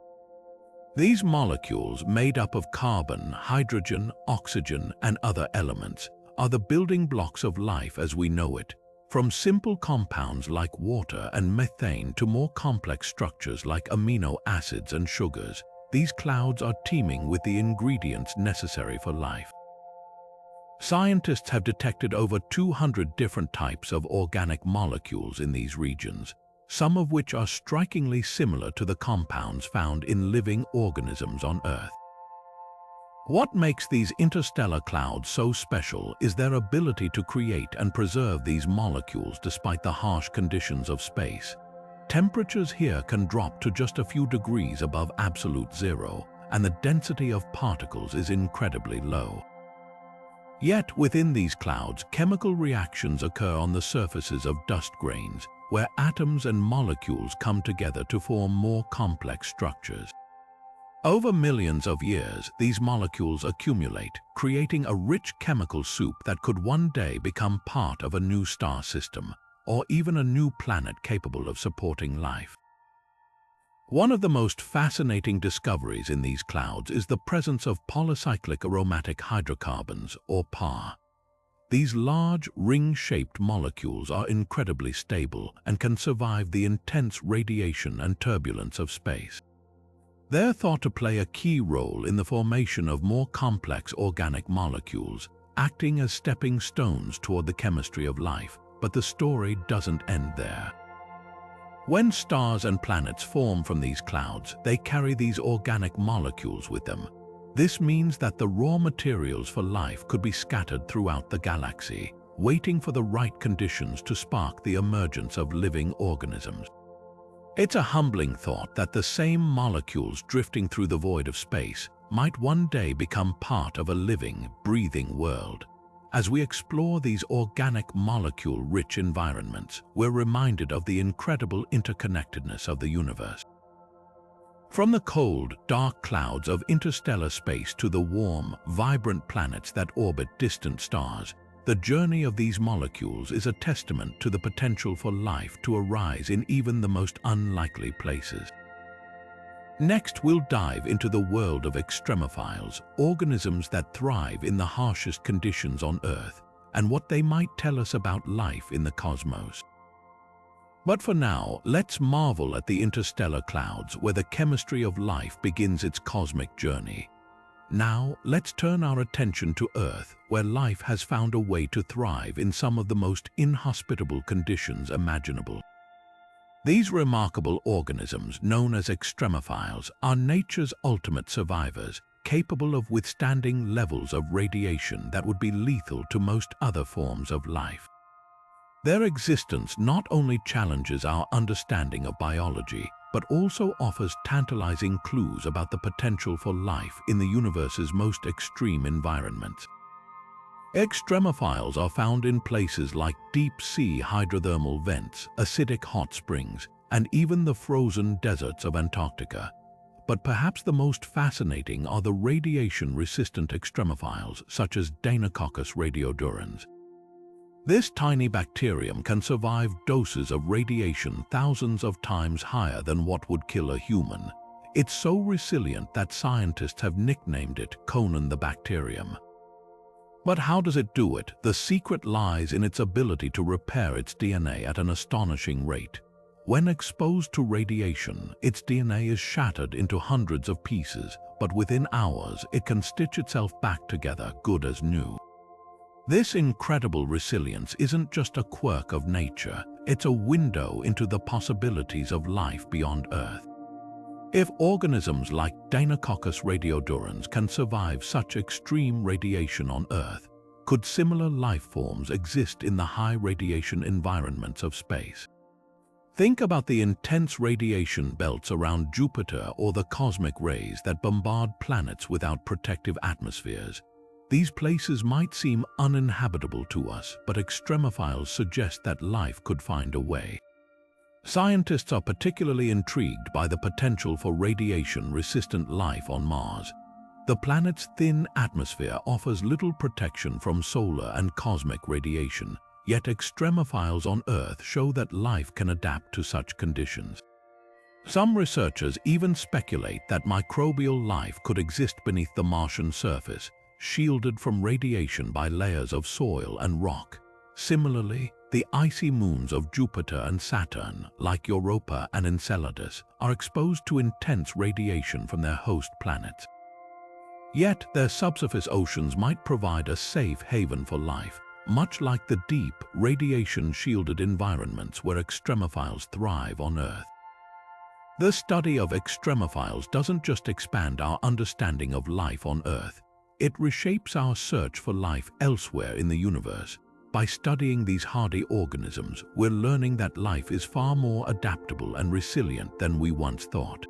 These molecules, made up of carbon, hydrogen, oxygen, and other elements, are the building blocks of life as we know it. From simple compounds like water and methane to more complex structures like amino acids and sugars, these clouds are teeming with the ingredients necessary for life. Scientists have detected over 200 different types of organic molecules in these regions, some of which are strikingly similar to the compounds found in living organisms on Earth. What makes these interstellar clouds so special is their ability to create and preserve these molecules despite the harsh conditions of space. Temperatures here can drop to just a few degrees above absolute zero, and the density of particles is incredibly low. Yet within these clouds, chemical reactions occur on the surfaces of dust grains, where atoms and molecules come together to form more complex structures. Over millions of years, these molecules accumulate, creating a rich chemical soup that could one day become part of a new star system, or even a new planet capable of supporting life. One of the most fascinating discoveries in these clouds is the presence of polycyclic aromatic hydrocarbons, or PAH. These large, ring-shaped molecules are incredibly stable and can survive the intense radiation and turbulence of space. They're thought to play a key role in the formation of more complex organic molecules, acting as stepping stones toward the chemistry of life. But the story doesn't end there. When stars and planets form from these clouds, they carry these organic molecules with them. This means that the raw materials for life could be scattered throughout the galaxy, waiting for the right conditions to spark the emergence of living organisms. It's a humbling thought that the same molecules drifting through the void of space might one day become part of a living, breathing world. As we explore these organic molecule-rich environments, we're reminded of the incredible interconnectedness of the universe. From the cold, dark clouds of interstellar space to the warm, vibrant planets that orbit distant stars, the journey of these molecules is a testament to the potential for life to arise in even the most unlikely places. Next, we'll dive into the world of extremophiles, organisms that thrive in the harshest conditions on Earth, and what they might tell us about life in the cosmos. But for now, let's marvel at the interstellar clouds where the chemistry of life begins its cosmic journey. Now, let's turn our attention to Earth, where life has found a way to thrive in some of the most inhospitable conditions imaginable. These remarkable organisms, known as extremophiles, are nature's ultimate survivors, capable of withstanding levels of radiation that would be lethal to most other forms of life. Their existence not only challenges our understanding of biology, but also offers tantalizing clues about the potential for life in the universe's most extreme environments. Extremophiles are found in places like deep-sea hydrothermal vents, acidic hot springs, and even the frozen deserts of Antarctica. But perhaps the most fascinating are the radiation-resistant extremophiles, such as Deinococcus radiodurans. This tiny bacterium can survive doses of radiation thousands of times higher than what would kill a human. It's so resilient that scientists have nicknamed it Conan the Bacterium. But how does it do it? The secret lies in its ability to repair its DNA at an astonishing rate. When exposed to radiation, its DNA is shattered into hundreds of pieces, but within hours it can stitch itself back together, good as new. This incredible resilience isn't just a quirk of nature, it's a window into the possibilities of life beyond Earth. If organisms like Deinococcus radiodurans can survive such extreme radiation on Earth, could similar life forms exist in the high radiation environments of space? Think about the intense radiation belts around Jupiter or the cosmic rays that bombard planets without protective atmospheres. These places might seem uninhabitable to us, but extremophiles suggest that life could find a way. Scientists are particularly intrigued by the potential for radiation-resistant life on Mars. The planet's thin atmosphere offers little protection from solar and cosmic radiation, yet extremophiles on Earth show that life can adapt to such conditions. Some researchers even speculate that microbial life could exist beneath the Martian surface, shielded from radiation by layers of soil and rock. Similarly, The icy moons of Jupiter and Saturn, like Europa and Enceladus, are exposed to intense radiation from their host planets. Yet, their subsurface oceans might provide a safe haven for life, much like the deep, radiation-shielded environments where extremophiles thrive on Earth. The study of extremophiles doesn't just expand our understanding of life on Earth, it reshapes our search for life elsewhere in the universe. By studying these hardy organisms, we're learning that life is far more adaptable and resilient than we once thought.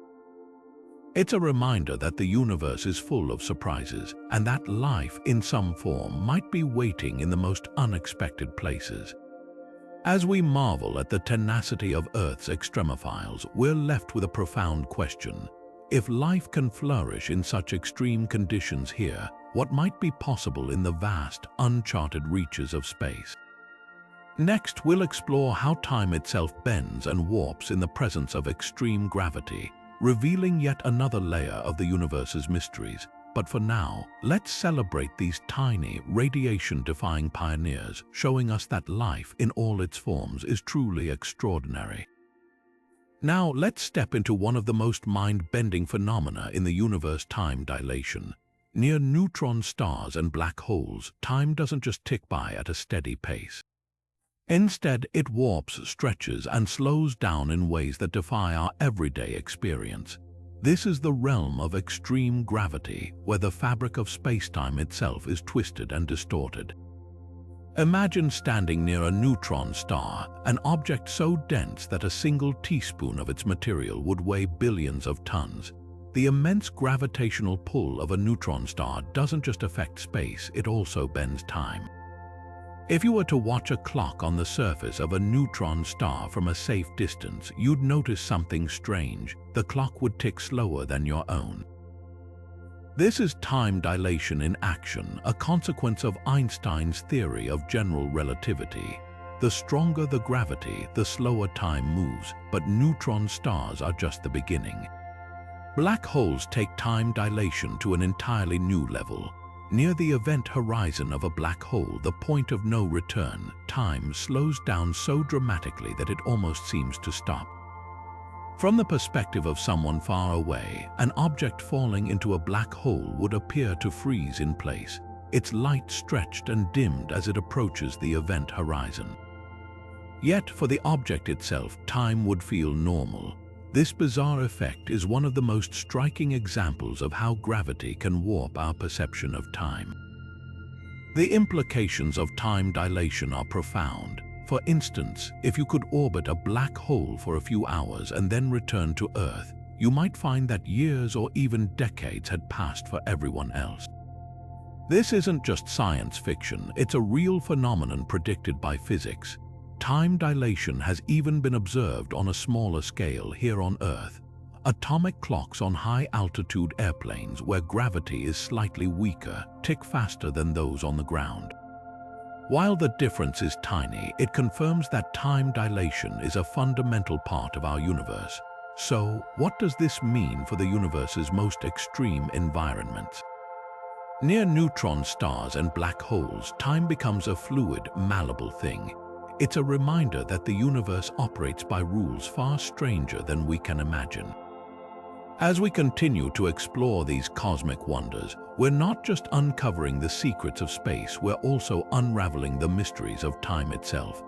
It's a reminder that the universe is full of surprises, and that life in some form might be waiting in the most unexpected places. As we marvel at the tenacity of Earth's extremophiles, we're left with a profound question. If life can flourish in such extreme conditions here, what might be possible in the vast, uncharted reaches of space? Next, we'll explore how time itself bends and warps in the presence of extreme gravity, revealing yet another layer of the universe's mysteries. But for now, let's celebrate these tiny, radiation-defying pioneers, showing us that life in all its forms is truly extraordinary. Now, let's step into one of the most mind-bending phenomena in the universe: time dilation. Near neutron stars and black holes, time doesn't just tick by at a steady pace. Instead, it warps, stretches, and slows down in ways that defy our everyday experience. This is the realm of extreme gravity, where the fabric of space-time itself is twisted and distorted. Imagine standing near a neutron star, an object so dense that a single teaspoon of its material would weigh billions of tons. The immense gravitational pull of a neutron star doesn't just affect space, it also bends time. If you were to watch a clock on the surface of a neutron star from a safe distance, you'd notice something strange. The clock would tick slower than your own. This is time dilation in action, a consequence of Einstein's theory of general relativity. The stronger the gravity, the slower time moves, but neutron stars are just the beginning. Black holes take time dilation to an entirely new level. Near the event horizon of a black hole, the point of no return, time slows down so dramatically that it almost seems to stop. From the perspective of someone far away, an object falling into a black hole would appear to freeze in place, its light stretched and dimmed as it approaches the event horizon. Yet, for the object itself, time would feel normal. This bizarre effect is one of the most striking examples of how gravity can warp our perception of time. The implications of time dilation are profound. For instance, if you could orbit a black hole for a few hours and then return to Earth, you might find that years or even decades had passed for everyone else. This isn't just science fiction, it's a real phenomenon predicted by physics. Time dilation has even been observed on a smaller scale here on Earth. Atomic clocks on high-altitude airplanes where gravity is slightly weaker tick faster than those on the ground. While the difference is tiny, it confirms that time dilation is a fundamental part of our universe. So, what does this mean for the universe's most extreme environments? Near neutron stars and black holes, time becomes a fluid, malleable thing. It's a reminder that the universe operates by rules far stranger than we can imagine. As we continue to explore these cosmic wonders, we're not just uncovering the secrets of space, we're also unraveling the mysteries of time itself.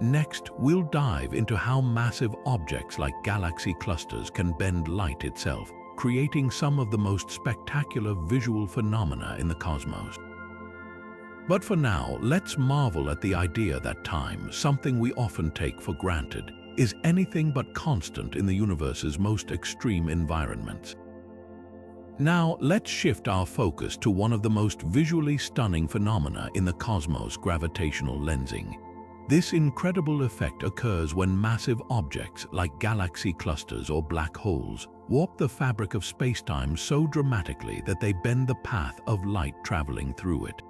Next, we'll dive into how massive objects like galaxy clusters can bend light itself, creating some of the most spectacular visual phenomena in the cosmos. But for now, let's marvel at the idea that time, something we often take for granted, is anything but constant in the universe's most extreme environments. Now, let's shift our focus to one of the most visually stunning phenomena in the cosmos: gravitational lensing. This incredible effect occurs when massive objects like galaxy clusters or black holes warp the fabric of space-time so dramatically that they bend the path of light traveling through it.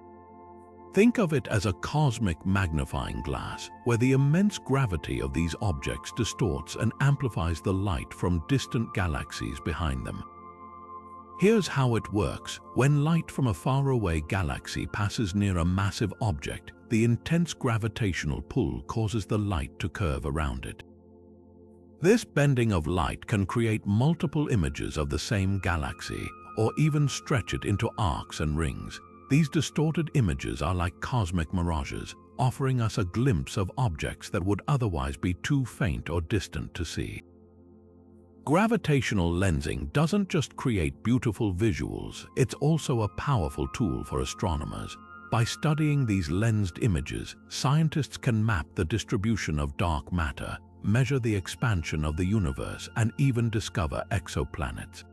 Think of it as a cosmic magnifying glass, where the immense gravity of these objects distorts and amplifies the light from distant galaxies behind them. Here's how it works. When light from a faraway galaxy passes near a massive object, the intense gravitational pull causes the light to curve around it. This bending of light can create multiple images of the same galaxy, or even stretch it into arcs and rings. These distorted images are like cosmic mirages, offering us a glimpse of objects that would otherwise be too faint or distant to see. Gravitational lensing doesn't just create beautiful visuals, it's also a powerful tool for astronomers. By studying these lensed images, scientists can map the distribution of dark matter, measure the expansion of the universe, and even discover exoplanets.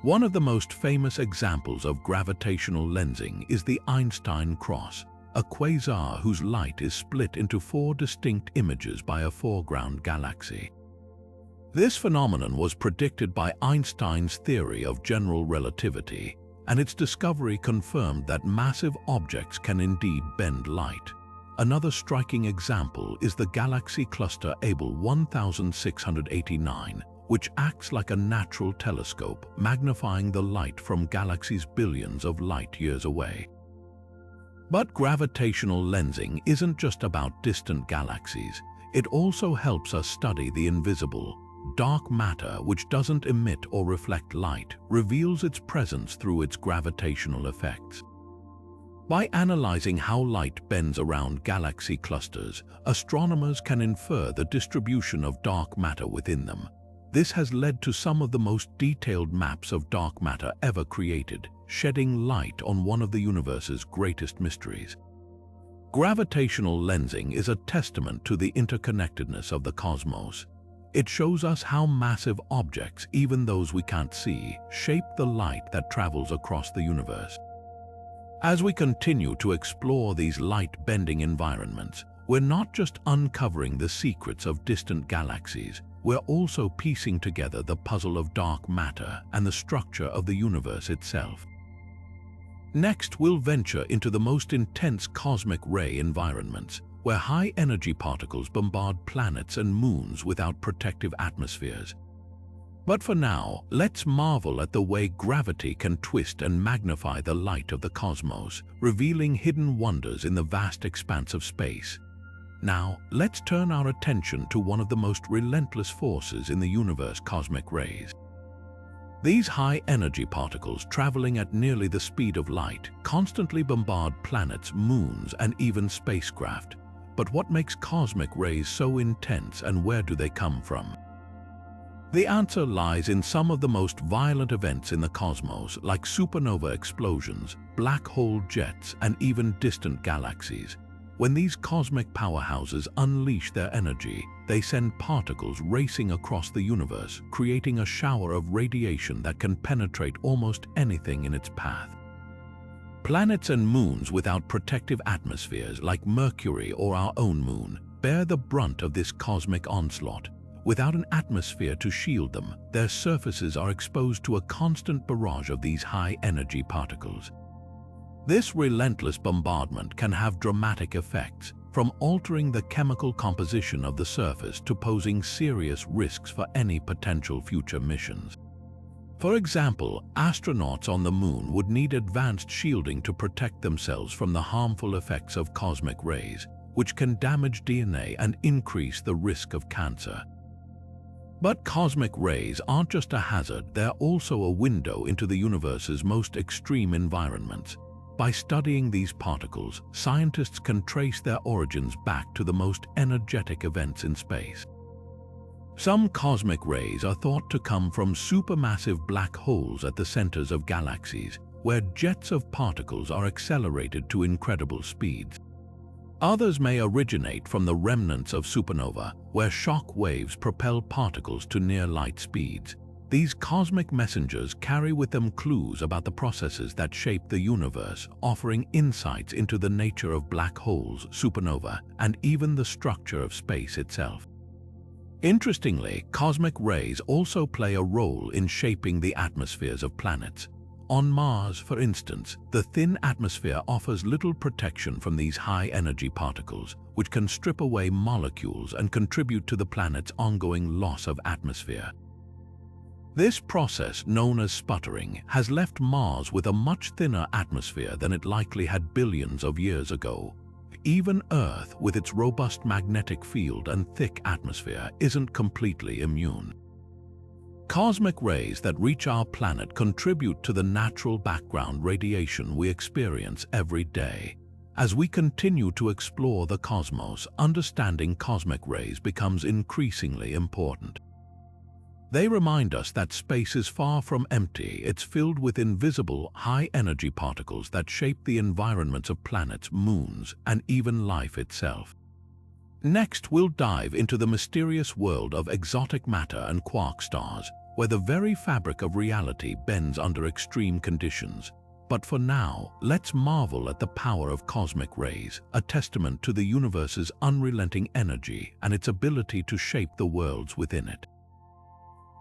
One of the most famous examples of gravitational lensing is the Einstein cross, a quasar whose light is split into 4 distinct images by a foreground galaxy. This phenomenon was predicted by Einstein's theory of general relativity, and its discovery confirmed that massive objects can indeed bend light. Another striking example is the galaxy cluster Abell 1689, which acts like a natural telescope, magnifying the light from galaxies billions of light years away. But gravitational lensing isn't just about distant galaxies. It also helps us study the invisible. Dark matter, which doesn't emit or reflect light, reveals its presence through its gravitational effects. By analyzing how light bends around galaxy clusters, astronomers can infer the distribution of dark matter within them. This has led to some of the most detailed maps of dark matter ever created, shedding light on one of the universe's greatest mysteries. Gravitational lensing is a testament to the interconnectedness of the cosmos. It shows us how massive objects, even those we can't see, shape the light that travels across the universe. As we continue to explore these light-bending environments, we're not just uncovering the secrets of distant galaxies, we're also piecing together the puzzle of dark matter and the structure of the universe itself. Next, we'll venture into the most intense cosmic ray environments, where high-energy particles bombard planets and moons without protective atmospheres. But for now, let's marvel at the way gravity can twist and magnify the light of the cosmos, revealing hidden wonders in the vast expanse of space. Now, let's turn our attention to one of the most relentless forces in the universe: cosmic rays. These high-energy particles, traveling at nearly the speed of light, constantly bombard planets, moons, and even spacecraft. But what makes cosmic rays so intense, and where do they come from? The answer lies in some of the most violent events in the cosmos, like supernova explosions, black hole jets, and even distant galaxies. When these cosmic powerhouses unleash their energy, they send particles racing across the universe, creating a shower of radiation that can penetrate almost anything in its path. Planets and moons without protective atmospheres, like Mercury or our own moon, bear the brunt of this cosmic onslaught. Without an atmosphere to shield them, their surfaces are exposed to a constant barrage of these high-energy particles. This relentless bombardment can have dramatic effects, from altering the chemical composition of the surface to posing serious risks for any potential future missions. For example, astronauts on the moon would need advanced shielding to protect themselves from the harmful effects of cosmic rays, which can damage DNA and increase the risk of cancer. But cosmic rays aren't just a hazard, they're also a window into the universe's most extreme environments. By studying these particles, scientists can trace their origins back to the most energetic events in space. Some cosmic rays are thought to come from supermassive black holes at the centers of galaxies, where jets of particles are accelerated to incredible speeds. Others may originate from the remnants of supernova, where shock waves propel particles to near-light speeds. These cosmic messengers carry with them clues about the processes that shape the universe, offering insights into the nature of black holes, supernova, and even the structure of space itself. Interestingly, cosmic rays also play a role in shaping the atmospheres of planets. On Mars, for instance, the thin atmosphere offers little protection from these high-energy particles, which can strip away molecules and contribute to the planet's ongoing loss of atmosphere. This process, known as sputtering, has left Mars with a much thinner atmosphere than it likely had billions of years ago. Even Earth, with its robust magnetic field and thick atmosphere, isn't completely immune. Cosmic rays that reach our planet contribute to the natural background radiation we experience every day. As we continue to explore the cosmos, understanding cosmic rays becomes increasingly important. They remind us that space is far from empty. It's filled with invisible, high-energy particles that shape the environments of planets, moons, and even life itself. Next, we'll dive into the mysterious world of exotic matter and quark stars, where the very fabric of reality bends under extreme conditions. But for now, let's marvel at the power of cosmic rays, a testament to the universe's unrelenting energy and its ability to shape the worlds within it.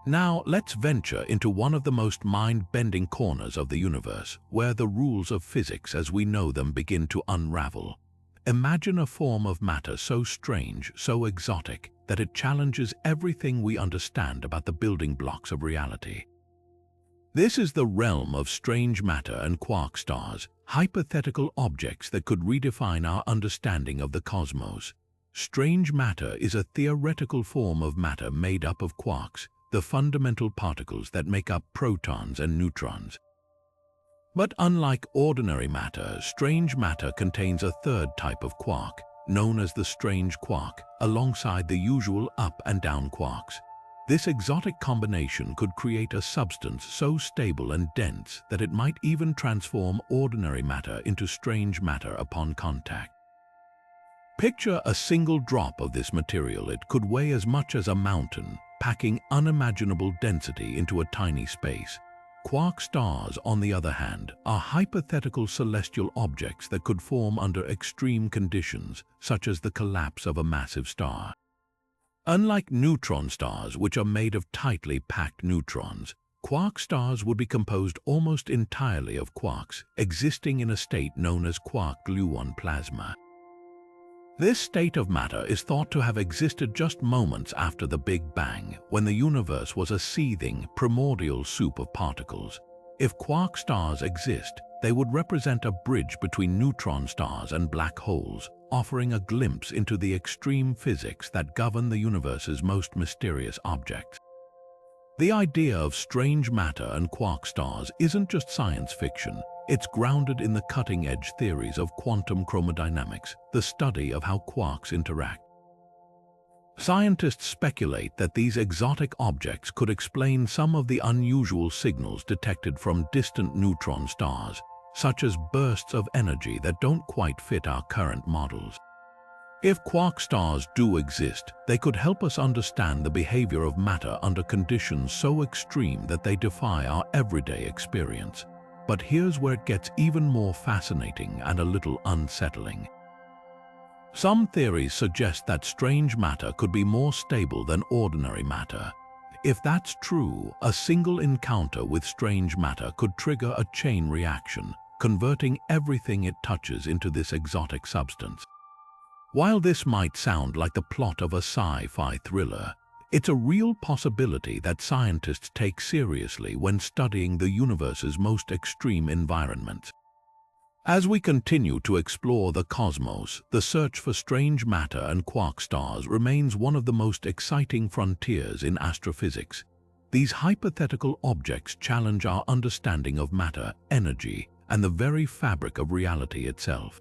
Now, let's venture into one of the most mind-bending corners of the universe, where the rules of physics as we know them begin to unravel. Imagine a form of matter so strange, so exotic, that it challenges everything we understand about the building blocks of reality. This is the realm of strange matter and quark stars, hypothetical objects that could redefine our understanding of the cosmos. Strange matter is a theoretical form of matter made up of quarks, the fundamental particles that make up protons and neutrons. But unlike ordinary matter, strange matter contains a third type of quark, known as the strange quark, alongside the usual up and down quarks. This exotic combination could create a substance so stable and dense that it might even transform ordinary matter into strange matter upon contact. Picture a single drop of this material. It could weigh as much as a mountain, packing unimaginable density into a tiny space. Quark stars, on the other hand, are hypothetical celestial objects that could form under extreme conditions, such as the collapse of a massive star. Unlike neutron stars, which are made of tightly packed neutrons, quark stars would be composed almost entirely of quarks, existing in a state known as quark-gluon plasma. This state of matter is thought to have existed just moments after the Big Bang, when the universe was a seething, primordial soup of particles. If quark stars exist, they would represent a bridge between neutron stars and black holes, offering a glimpse into the extreme physics that govern the universe's most mysterious objects. The idea of strange matter and quark stars isn't just science fiction. It's grounded in the cutting-edge theories of quantum chromodynamics, the study of how quarks interact. Scientists speculate that these exotic objects could explain some of the unusual signals detected from distant neutron stars, such as bursts of energy that don't quite fit our current models. If quark stars do exist, they could help us understand the behavior of matter under conditions so extreme that they defy our everyday experience. But here's where it gets even more fascinating and a little unsettling. Some theories suggest that strange matter could be more stable than ordinary matter. If that's true, a single encounter with strange matter could trigger a chain reaction, converting everything it touches into this exotic substance. While this might sound like the plot of a sci-fi thriller, it's a real possibility that scientists take seriously when studying the universe's most extreme environments. As we continue to explore the cosmos, the search for strange matter and quark stars remains one of the most exciting frontiers in astrophysics. These hypothetical objects challenge our understanding of matter, energy, and the very fabric of reality itself.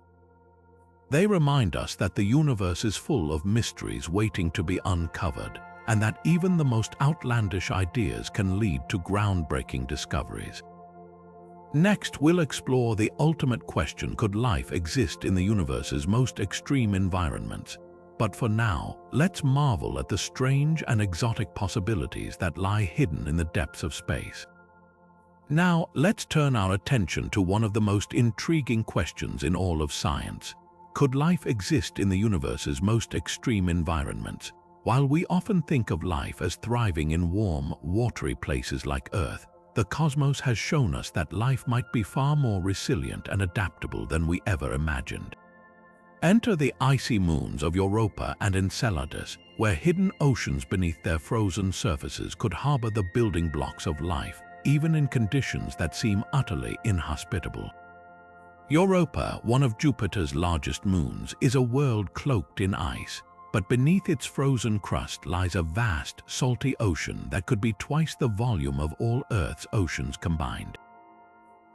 They remind us that the universe is full of mysteries waiting to be uncovered, and that even the most outlandish ideas can lead to groundbreaking discoveries. Next, we'll explore the ultimate question: could life exist in the universe's most extreme environments? But for now, let's marvel at the strange and exotic possibilities that lie hidden in the depths of space. Now, let's turn our attention to one of the most intriguing questions in all of science. Could life exist in the universe's most extreme environments? While we often think of life as thriving in warm, watery places like Earth, the cosmos has shown us that life might be far more resilient and adaptable than we ever imagined. Enter the icy moons of Europa and Enceladus, where hidden oceans beneath their frozen surfaces could harbor the building blocks of life, even in conditions that seem utterly inhospitable. Europa, one of Jupiter's largest moons, is a world cloaked in ice, but beneath its frozen crust lies a vast, salty ocean that could be twice the volume of all Earth's oceans combined.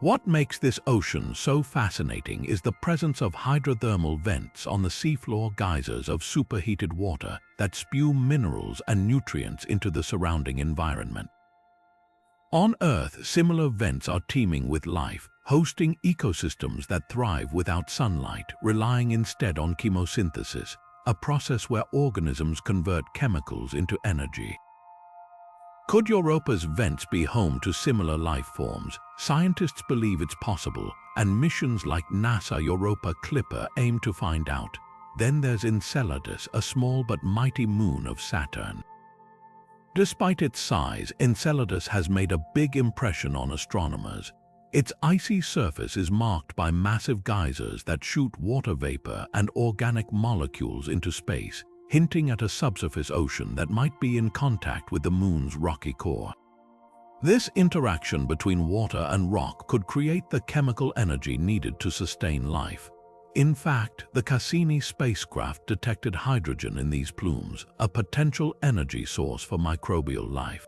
What makes this ocean so fascinating is the presence of hydrothermal vents on the seafloor, geysers of superheated water that spew minerals and nutrients into the surrounding environment. On Earth, similar vents are teeming with life, hosting ecosystems that thrive without sunlight, relying instead on chemosynthesis, a process where organisms convert chemicals into energy. Could Europa's vents be home to similar life forms? Scientists believe it's possible, and missions like NASA Europa Clipper aim to find out. Then there's Enceladus, a small but mighty moon of Saturn. Despite its size, Enceladus has made a big impression on astronomers. Its icy surface is marked by massive geysers that shoot water vapor and organic molecules into space, hinting at a subsurface ocean that might be in contact with the moon's rocky core. This interaction between water and rock could create the chemical energy needed to sustain life. In fact, the Cassini spacecraft detected hydrogen in these plumes, a potential energy source for microbial life.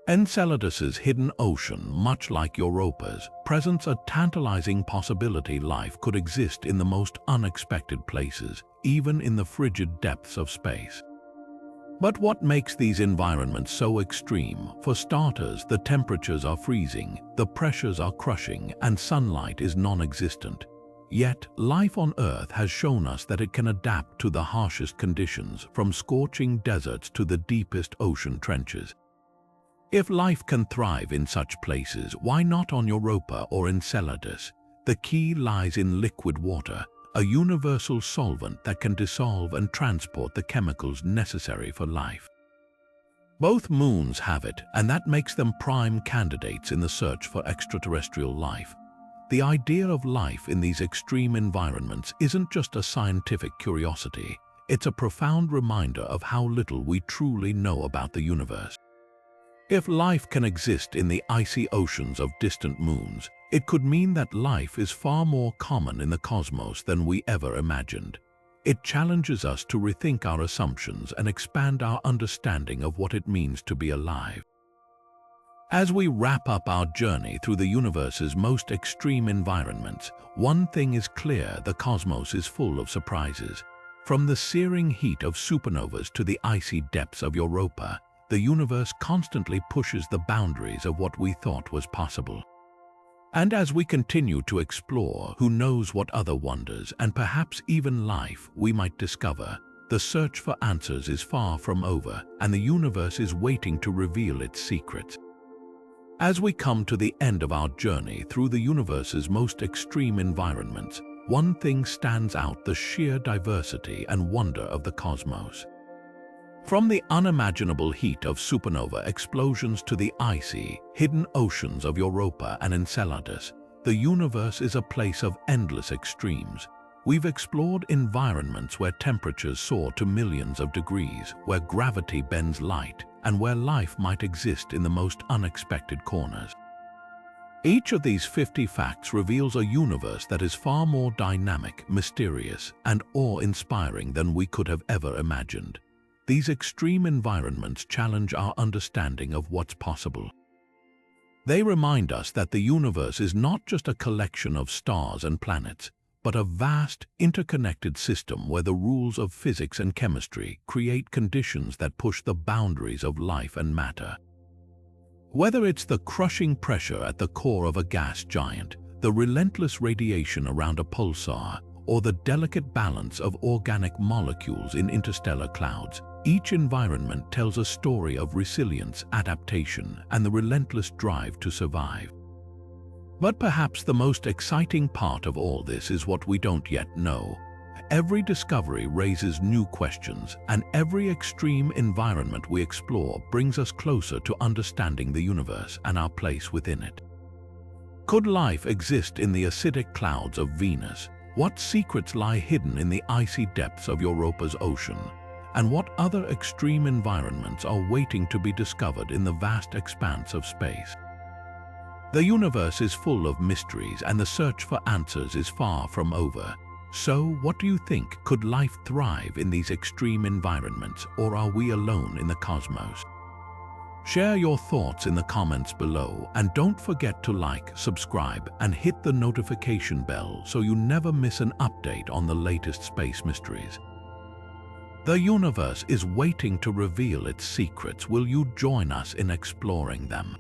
Enceladus's hidden ocean, much like Europa's, presents a tantalizing possibility life could exist in the most unexpected places, even in the frigid depths of space. But what makes these environments so extreme? For starters, the temperatures are freezing, the pressures are crushing, and sunlight is non-existent. Yet, life on Earth has shown us that it can adapt to the harshest conditions, from scorching deserts to the deepest ocean trenches. If life can thrive in such places, why not on Europa or Enceladus? The key lies in liquid water, a universal solvent that can dissolve and transport the chemicals necessary for life. Both moons have it, and that makes them prime candidates in the search for extraterrestrial life. The idea of life in these extreme environments isn't just a scientific curiosity, it's a profound reminder of how little we truly know about the universe. If life can exist in the icy oceans of distant moons, it could mean that life is far more common in the cosmos than we ever imagined. It challenges us to rethink our assumptions and expand our understanding of what it means to be alive. As we wrap up our journey through the universe's most extreme environments, one thing is clear: the cosmos is full of surprises. From the searing heat of supernovas to the icy depths of Europa, the universe constantly pushes the boundaries of what we thought was possible. And as we continue to explore, who knows what other wonders, and perhaps even life, we might discover. The search for answers is far from over, and the universe is waiting to reveal its secrets. As we come to the end of our journey through the universe's most extreme environments, one thing stands out: the sheer diversity and wonder of the cosmos. From the unimaginable heat of supernova explosions to the icy, hidden oceans of Europa and Enceladus, the universe is a place of endless extremes. We've explored environments where temperatures soar to millions of degrees, where gravity bends light, and where life might exist in the most unexpected corners. Each of these 50 facts reveals a universe that is far more dynamic, mysterious, and awe-inspiring than we could have ever imagined. These extreme environments challenge our understanding of what's possible. They remind us that the universe is not just a collection of stars and planets, but a vast, interconnected system where the rules of physics and chemistry create conditions that push the boundaries of life and matter. Whether it's the crushing pressure at the core of a gas giant, the relentless radiation around a pulsar, or the delicate balance of organic molecules in interstellar clouds, each environment tells a story of resilience, adaptation, and the relentless drive to survive. But perhaps the most exciting part of all this is what we don't yet know. Every discovery raises new questions, and every extreme environment we explore brings us closer to understanding the universe and our place within it. Could life exist in the acidic clouds of Venus, What secrets lie hidden in the icy depths of Europa's ocean? And what other extreme environments are waiting to be discovered in the vast expanse of space? The universe is full of mysteries, and the search for answers is far from over. So, what do you think? Could life thrive in these extreme environments, or are we alone in the cosmos? Share your thoughts in the comments below, and don't forget to like, subscribe, and hit the notification bell so you never miss an update on the latest space mysteries. The universe is waiting to reveal its secrets. Will you join us in exploring them?